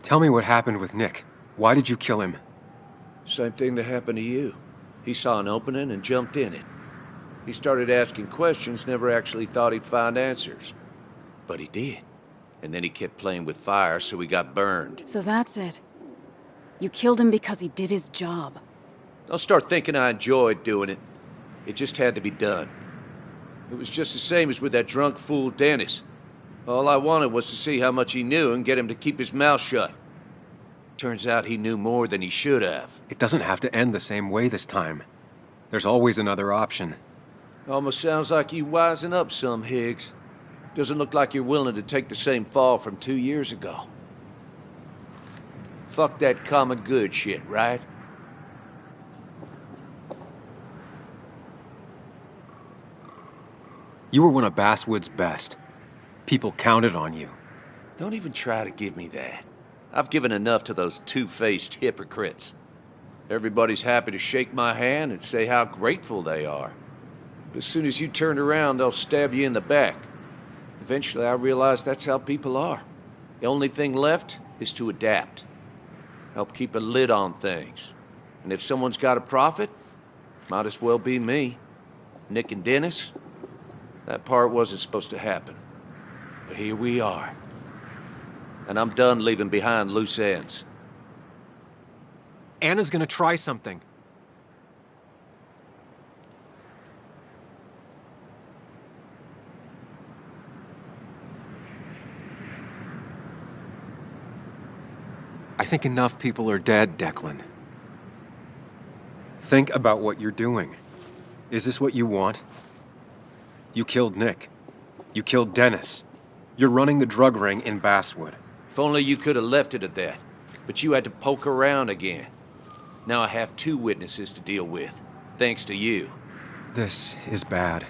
Tell me what happened with Nick. Why did you kill him? Same thing that happened to you. He saw an opening and jumped in it. He started asking questions, never actually thought he'd find answers. But he did. And then he kept playing with fire, so he got burned. So that's it. You killed him because he did his job. Don't start thinking I enjoyed doing it. It just had to be done. It was just the same as with that drunk fool Dennis. All I wanted was to see how much he knew and get him to keep his mouth shut. Turns out he knew more than he should have. It doesn't have to end the same way this time. There's always another option. Almost sounds like you wising up some, Higgs. Doesn't look like you're willing to take the same fall from 2 years ago. Fuck that common good shit, right? You were one of Basswood's best. People counted on you. Don't even try to give me that. I've given enough to those two-faced hypocrites. Everybody's happy to shake my hand and say how grateful they are. But as soon as you turn around, they'll stab you in the back. Eventually, I realized that's how people are. The only thing left is to adapt. Help keep a lid on things. And if someone's got a profit, might as well be me. Nick and Dennis, that part wasn't supposed to happen. But here we are. And I'm done leaving behind loose ends. Anna's gonna try something. I think enough people are dead, Declan. Think about what you're doing. Is this what you want? You killed Nick. You killed Dennis. You're running the drug ring in Basswood. If only you could have left it at that. But you had to poke around again. Now I have 2 witnesses to deal with, thanks to you. This is bad.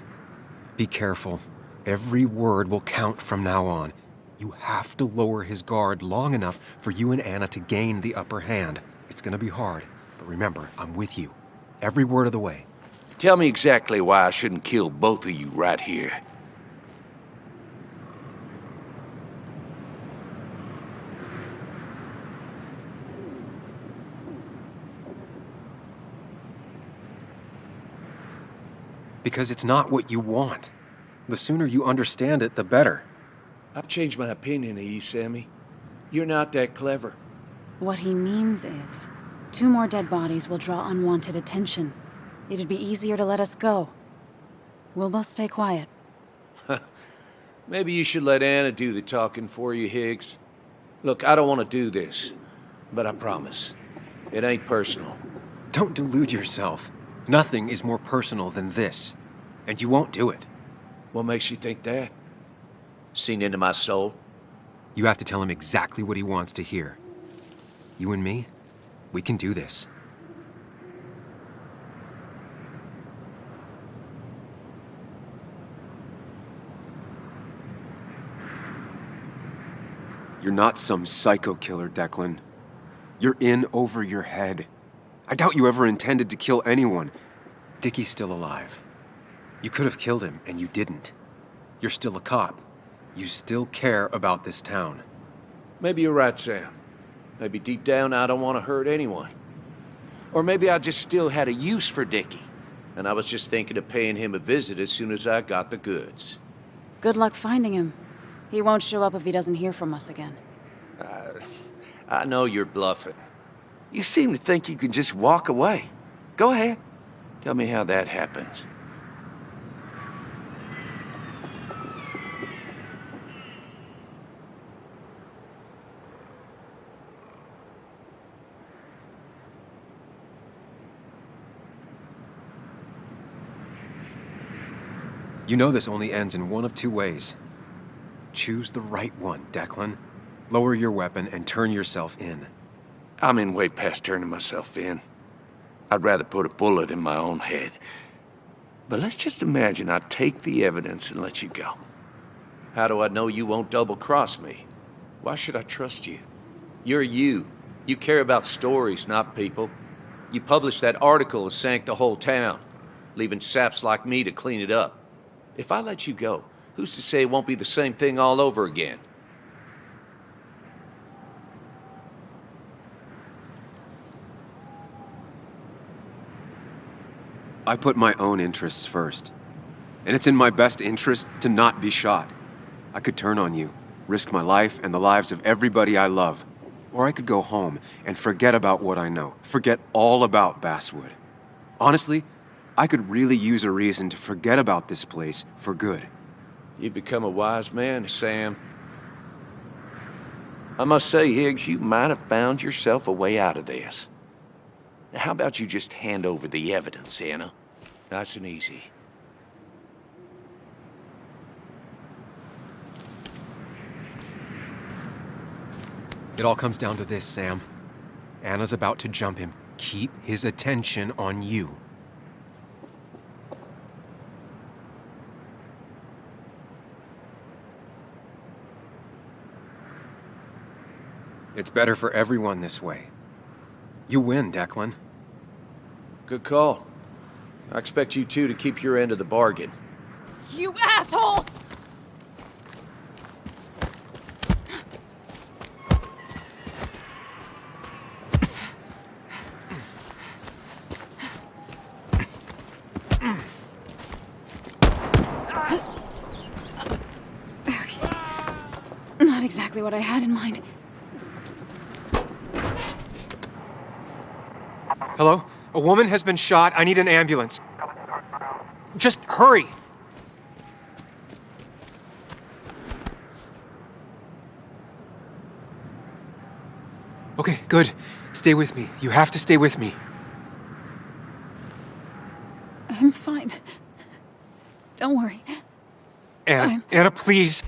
Be careful. Every word will count from now on. You have to lower his guard long enough for you and Anna to gain the upper hand. It's gonna be hard, but remember, I'm with you. Every word of the way. Tell me exactly why I shouldn't kill both of you right here. Because it's not what you want. The sooner you understand it, the better. I've changed my opinion of you, Sammy. You're not that clever. What he means is, 2 more dead bodies will draw unwanted attention. It'd be easier to let us go. We'll both stay quiet. Maybe you should let Anna do the talking for you, Higgs. Look, I don't want to do this, but I promise. It ain't personal. Don't delude yourself. Nothing is more personal than this. And you won't do it. What makes you think that? Seen into my soul? You have to tell him exactly what he wants to hear. You and me, we can do this. You're not some psycho killer, Declan. You're in over your head. I doubt you ever intended to kill anyone. Dickie's still alive. You could have killed him, and you didn't. You're still a cop. You still care about this town. Maybe you're right, Sam. Maybe deep down I don't want to hurt anyone. Or maybe I just still had a use for Dickie, and I was just thinking of paying him a visit as soon as I got the goods. Good luck finding him. He won't show up if he doesn't hear from us again. I know you're bluffing. You seem to think you can just walk away. Go ahead. Tell me how that happens. You know this only ends in one of 2 ways. Choose the right one, Declan. Lower your weapon and turn yourself in. I'm in way past turning myself in. I'd rather put a bullet in my own head. But let's just imagine I take the evidence and let you go. How do I know you won't double-cross me? Why should I trust you? You're you. You care about stories, not people. You published that article and sank the whole town, leaving saps like me to clean it up. If I let you go, who's to say it won't be the same thing all over again? I put my own interests first. And it's in my best interest to not be shot. I could turn on you, risk my life and the lives of everybody I love. Or I could go home and forget about what I know, forget all about Basswood. Honestly, I could really use a reason to forget about this place for good. You've become a wise man, Sam. I must say, Higgs, you might have found yourself a way out of this. Now, how about you just hand over the evidence, Anna? Nice and easy. It all comes down to this, Sam. Anna's about to jump him. Keep his attention on you. It's better for everyone this way. You win, Declan. Good call. I expect you two to keep your end of the bargain. You asshole! Not exactly what I had in mind. Hello? A woman has been shot. I need an ambulance. Just hurry! Okay, good. Stay with me. You have to stay with me. I'm fine. Don't worry. Anna, please.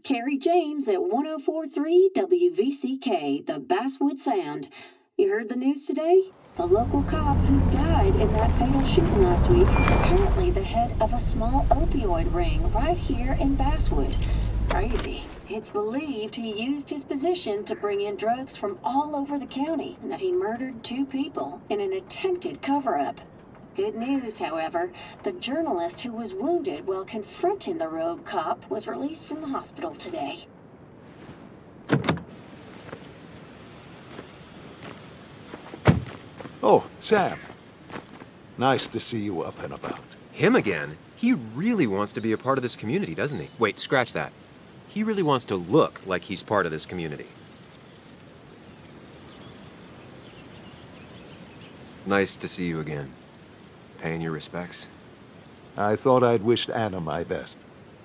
Carrie James at 1043 WVCK, the Basswood Sound. You heard the news today? The local cop who died in that fatal shooting last week is apparently the head of a small opioid ring right here in Basswood. Crazy. It's believed he used his position to bring in drugs from all over the county and that he murdered 2 people in an attempted cover-up. Good news, however, the journalist who was wounded while confronting the rogue cop was released from the hospital today. Oh, Sam. Nice to see you up and about. Him again? He really wants to be a part of this community, doesn't he? Wait, scratch that. He really wants to look like he's part of this community. Nice to see you again. Paying your respects? I thought I'd wished Anna my best.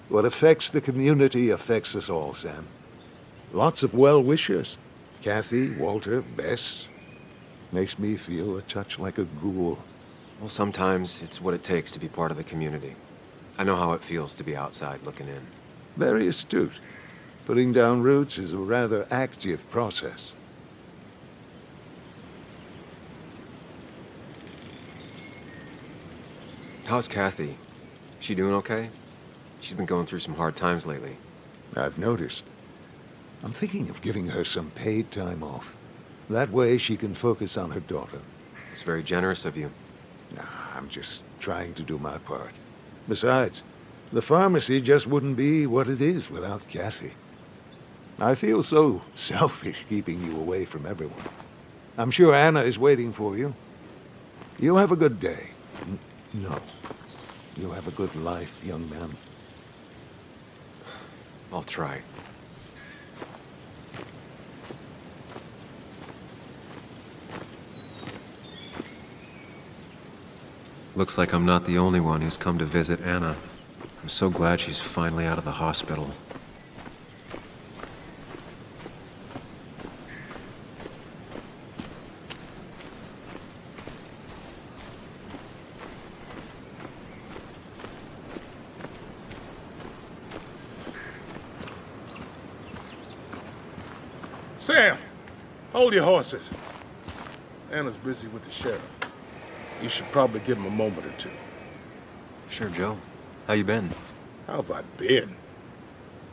What affects the community affects us all, Sam. Lots of well-wishers. Kathy, Walter, Bess. Makes me feel a touch like a ghoul. Well, sometimes it's what it takes to be part of the community. I know how it feels to be outside looking in. Very astute. Putting down roots is a rather active process. How's Kathy? She doing okay? She's been going through some hard times lately. I've noticed. I'm thinking of giving her some paid time off. That way she can focus on her daughter. It's very generous of you. I'm just trying to do my part. Besides, the pharmacy just wouldn't be what it is without Kathy. I feel so selfish keeping you away from everyone. I'm sure Anna is waiting for you. You have a good day. No. You have a good life, young man. I'll try. Looks like I'm not the only one who's come to visit Anna. I'm so glad she's finally out of the hospital. Sam, hold your horses. Anna's busy with the sheriff. You should probably give him a moment or two. Sure, Joe. How you been? How have I been?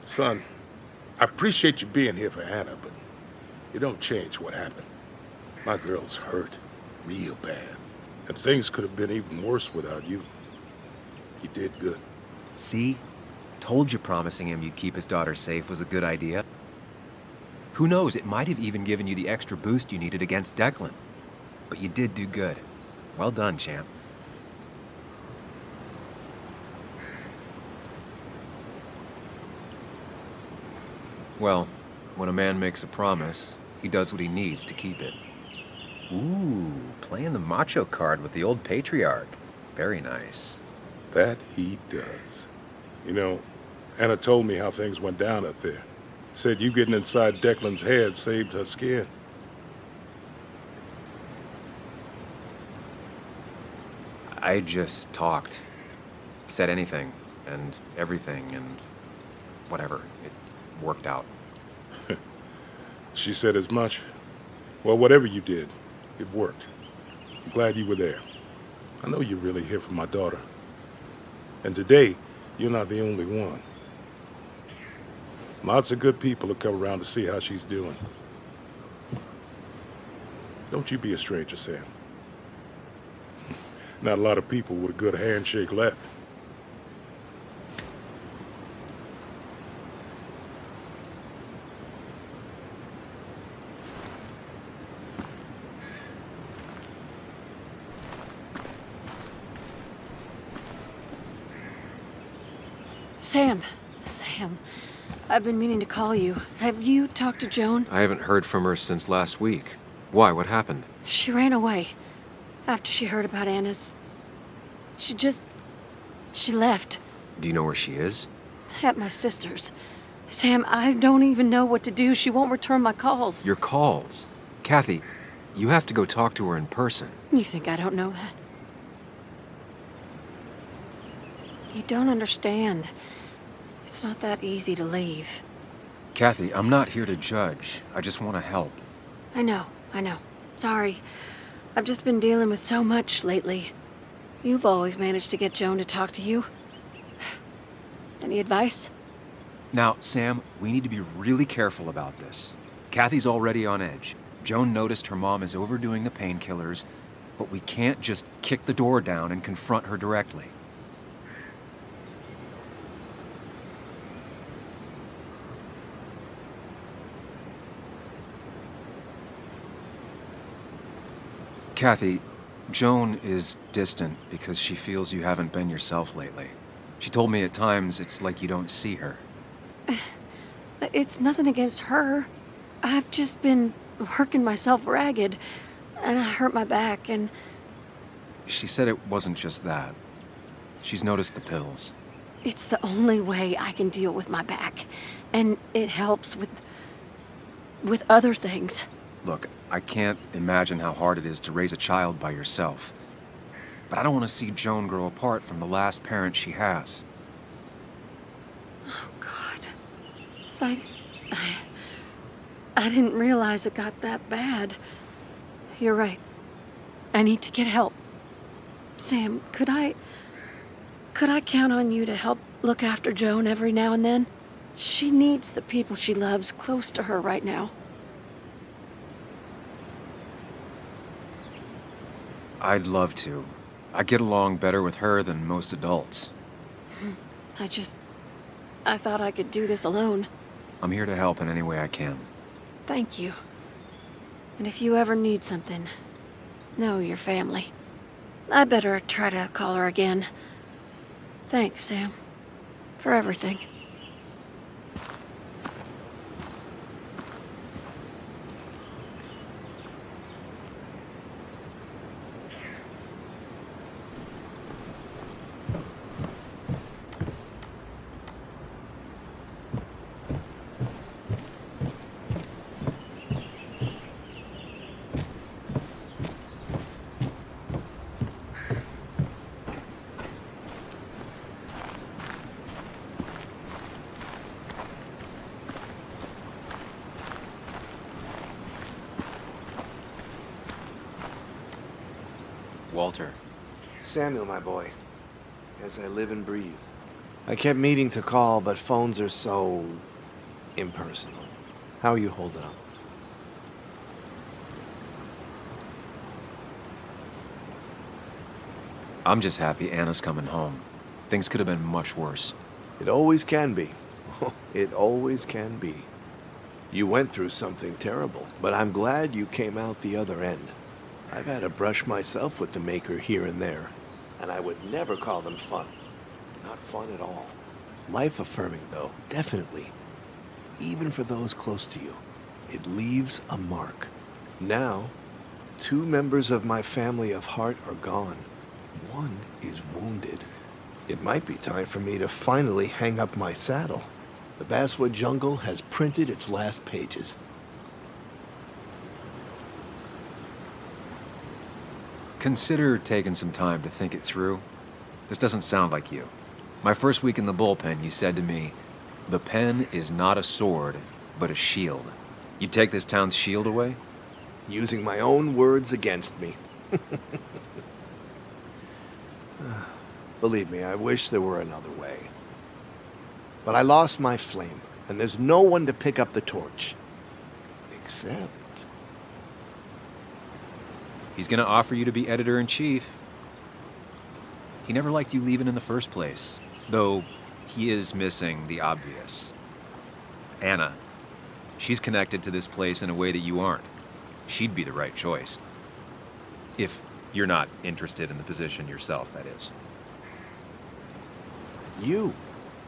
Son, I appreciate you being here for Anna, but it don't change what happened. My girl's hurt real bad, and things could have been even worse without you. You did good. See? Told you promising him you'd keep his daughter safe was a good idea. Who knows, it might have even given you the extra boost you needed against Declan. But you did do good. Well done, champ. Well, when a man makes a promise, he does what he needs to keep it. Ooh, playing the macho card with the old patriarch. Very nice. That he does. You know, Anna told me how things went down up there. Said you getting inside Declan's head saved her skin. I just talked. Said anything, and everything, and whatever. It worked out. She said as much. Well, whatever you did, it worked. I'm glad you were there. I know you're really here for my daughter. And today, you're not the only one. Lots of good people have come around to see how she's doing. Don't you be a stranger, Sam. Not a lot of people with a good handshake left. Sam, I've been meaning to call you. Have you talked to Joan? I haven't heard from her since last week. Why? What happened? She ran away after she heard about Anna's. She left. Do you know where she is? At my sister's. Sam, I don't even know what to do. She won't return my calls. Your calls? Kathy, you have to go talk to her in person. You think I don't know that? You don't understand. It's not that easy to leave. Kathy, I'm not here to judge. I just want to help. I know. Sorry. I've just been dealing with so much lately. You've always managed to get Joan to talk to you. Any advice? Now, Sam, we need to be really careful about this. Kathy's already on edge. Joan noticed her mom is overdoing the painkillers, but we can't just kick the door down and confront her directly. Kathy, Joan is distant because she feels you haven't been yourself lately. She told me at times it's like you don't see her. It's nothing against her. I've just been working myself ragged, and I hurt my back, and... She said it wasn't just that. She's noticed the pills. It's the only way I can deal with my back, and it helps with other things. Look, I can't imagine how hard it is to raise a child by yourself. But I don't want to see Joan grow apart from the last parent she has. Oh, God. I didn't realize it got that bad. You're right. I need to get help. Sam, could I count on you to help look after Joan every now and then? She needs the people she loves close to her right now. I'd love to. I get along better with her than most adults. I thought I could do this alone. I'm here to help in any way I can. Thank you. And if you ever need something, know your family. I better try to call her again. Thanks, Sam, for everything. Walter. Samuel, my boy. As I live and breathe. I kept meaning to call, but phones are so impersonal. How are you holding up? I'm just happy Anna's coming home. Things could have been much worse. It always can be. It always can be. You went through something terrible, but I'm glad you came out the other end. I've had a brush myself with the maker here and there, and I would never call them fun. Not fun at all. Life-affirming, though, definitely. Even for those close to you, it leaves a mark. Now, 2 members of my family of heart are gone. One is wounded. It might be time for me to finally hang up my saddle. The Basswood Jungle has printed its last pages. Consider taking some time to think it through. This doesn't sound like you. My first week in the bullpen, you said to me, "The pen is not a sword, but a shield." You take this town's shield away? Using my own words against me. Believe me, I wish there were another way. But I lost my flame, and there's no one to pick up the torch. Except... He's gonna offer you to be editor-in-chief. He never liked you leaving in the first place, though he is missing the obvious. Anna. She's connected to this place in a way that you aren't. She'd be the right choice. If you're not interested in the position yourself, that is. You.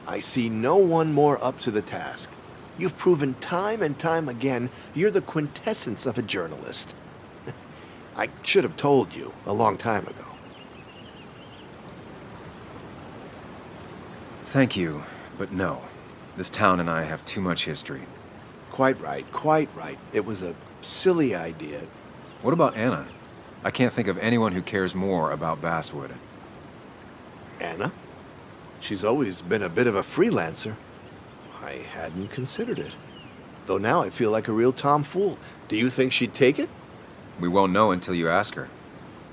I see no one more up to the task. You've proven time and time again you're the quintessence of a journalist. I should have told you a long time ago. Thank you, but no. This town and I have too much history. Quite right, quite right. It was a silly idea. What about Anna? I can't think of anyone who cares more about Basswood. Anna? She's always been a bit of a freelancer. I hadn't considered it. Though now I feel like a real tomfool. Do you think she'd take it? We won't know until you ask her.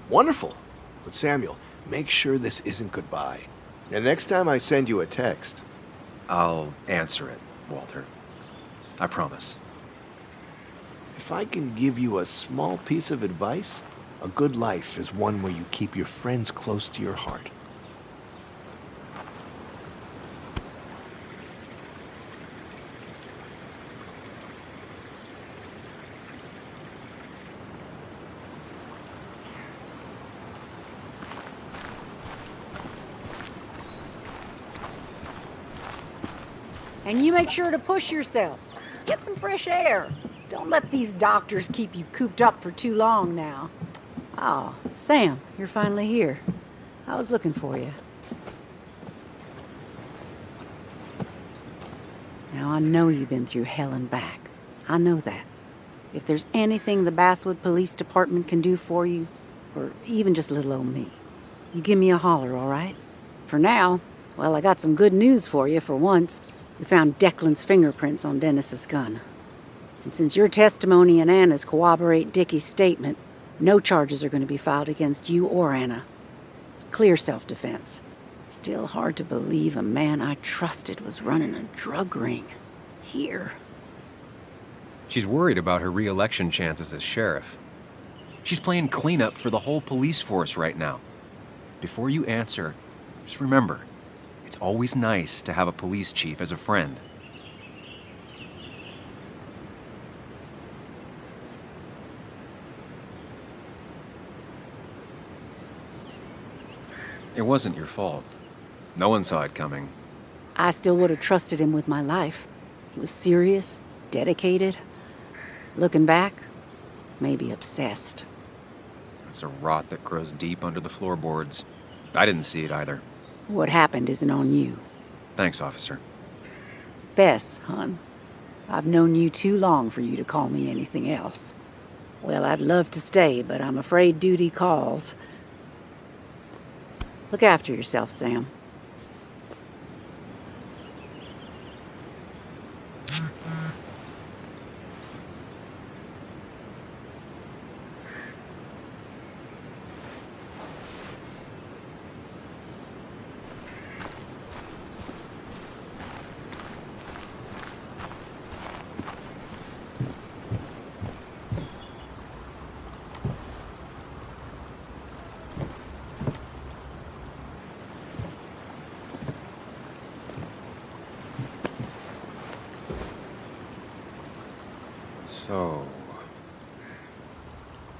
Wonderful. But Samuel, make sure this isn't goodbye. And next time I send you a text... I'll answer it, Walter. I promise. If I can give you a small piece of advice, a good life is one where you keep your friends close to your heart. And you make sure to push yourself. Get some fresh air. Don't let these doctors keep you cooped up for too long now. Oh, Sam, you're finally here. I was looking for you. Now, I know you've been through hell and back. I know that. If there's anything the Basswood Police Department can do for you, or even just little old me, you give me a holler, all right? For now, well, I got some good news for you for once. We found Declan's fingerprints on Dennis's gun. And since your testimony and Anna's corroborate Dickie's statement, no charges are going to be filed against you or Anna. It's clear self-defense. Still hard to believe a man I trusted was running a drug ring. Here. She's worried about her re-election chances as sheriff. She's playing cleanup for the whole police force right now. Before you answer, just remember, it's always nice to have a police chief as a friend. It wasn't your fault. No one saw it coming. I still would have trusted him with my life. He was serious, dedicated. Looking back, maybe obsessed. It's a rot that grows deep under the floorboards. I didn't see it either. What happened isn't on you. Thanks, officer. Bess, hon. I've known you too long for you to call me anything else. Well, I'd love to stay, but I'm afraid duty calls. Look after yourself, Sam.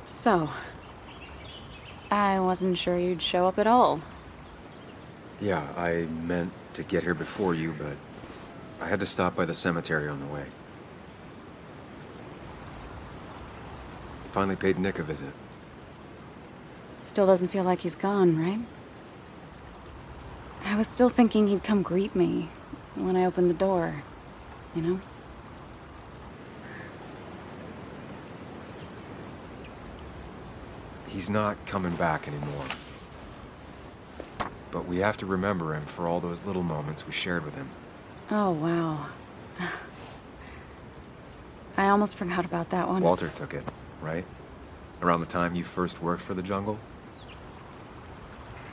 So, I wasn't sure you'd show up at all. Yeah, I meant to get here before you, but I had to stop by the cemetery on the way. Finally paid Nick a visit. Still doesn't feel like he's gone, right? I was still thinking he'd come greet me when I opened the door, you know? He's not coming back anymore. But we have to remember him for all those little moments we shared with him. Oh, wow. I almost forgot about that one. Walter took it, right? Around the time you first worked for the jungle?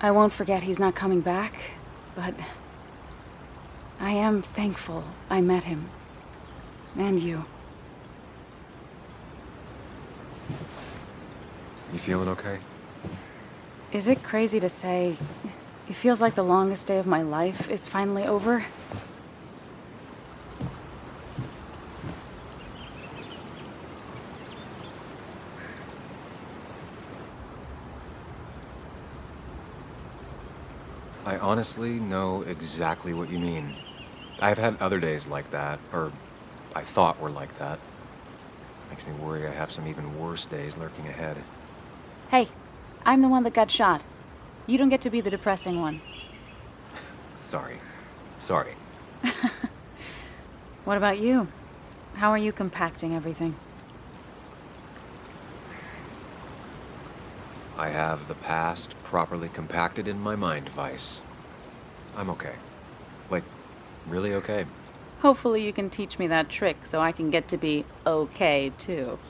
I won't forget he's not coming back, but I am thankful I met him. And you. You feeling okay? Is it crazy to say it feels like the longest day of my life is finally over? I honestly know exactly what you mean. I've had other days like that, or I thought were like that. Makes me worry I have some even worse days lurking ahead. Hey, I'm the one that got shot. You don't get to be the depressing one. Sorry. What about you? How are you compacting everything? I have the past properly compacted in my mind device. I'm okay. Like, really okay. Hopefully you can teach me that trick so I can get to be okay, too.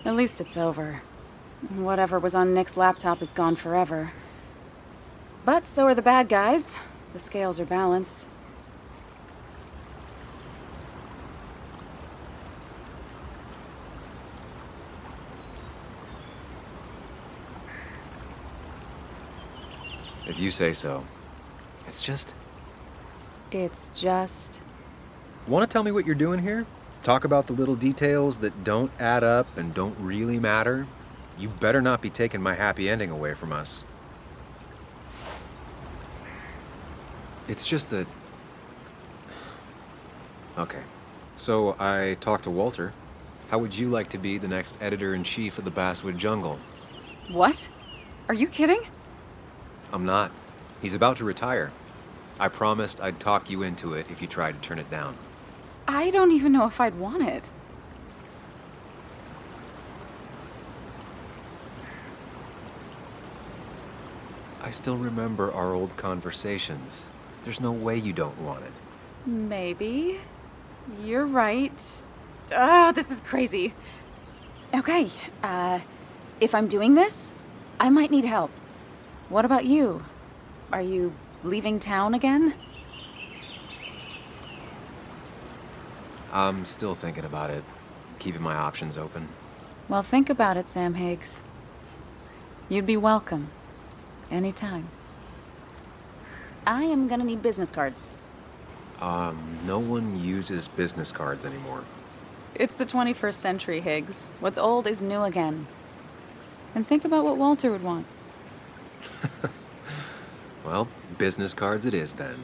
At least it's over. Whatever was on Nick's laptop is gone forever. But so are the bad guys. The scales are balanced. If you say so. It's just... Want to tell me what you're doing here? Talk about the little details that don't add up and don't really matter? You better not be taking my happy ending away from us. It's just that... Okay. So I talked to Walter. How would you like to be the next editor-in-chief of the Basswood Jungle? What? Are you kidding? I'm not. He's about to retire. I promised I'd talk you into it if you tried to turn it down. I don't even know if I'd want it. I still remember our old conversations. There's no way you don't want it. Maybe. You're right. Oh, this is crazy. Okay, if I'm doing this, I might need help. What about you? Are you leaving town again? I'm still thinking about it, keeping my options open. Well, think about it, Sam Higgs. You'd be welcome. Anytime. I am gonna need business cards. No one uses business cards anymore. It's the 21st century, Higgs. What's old is new again. And think about what Walter would want. Well, business cards it is then.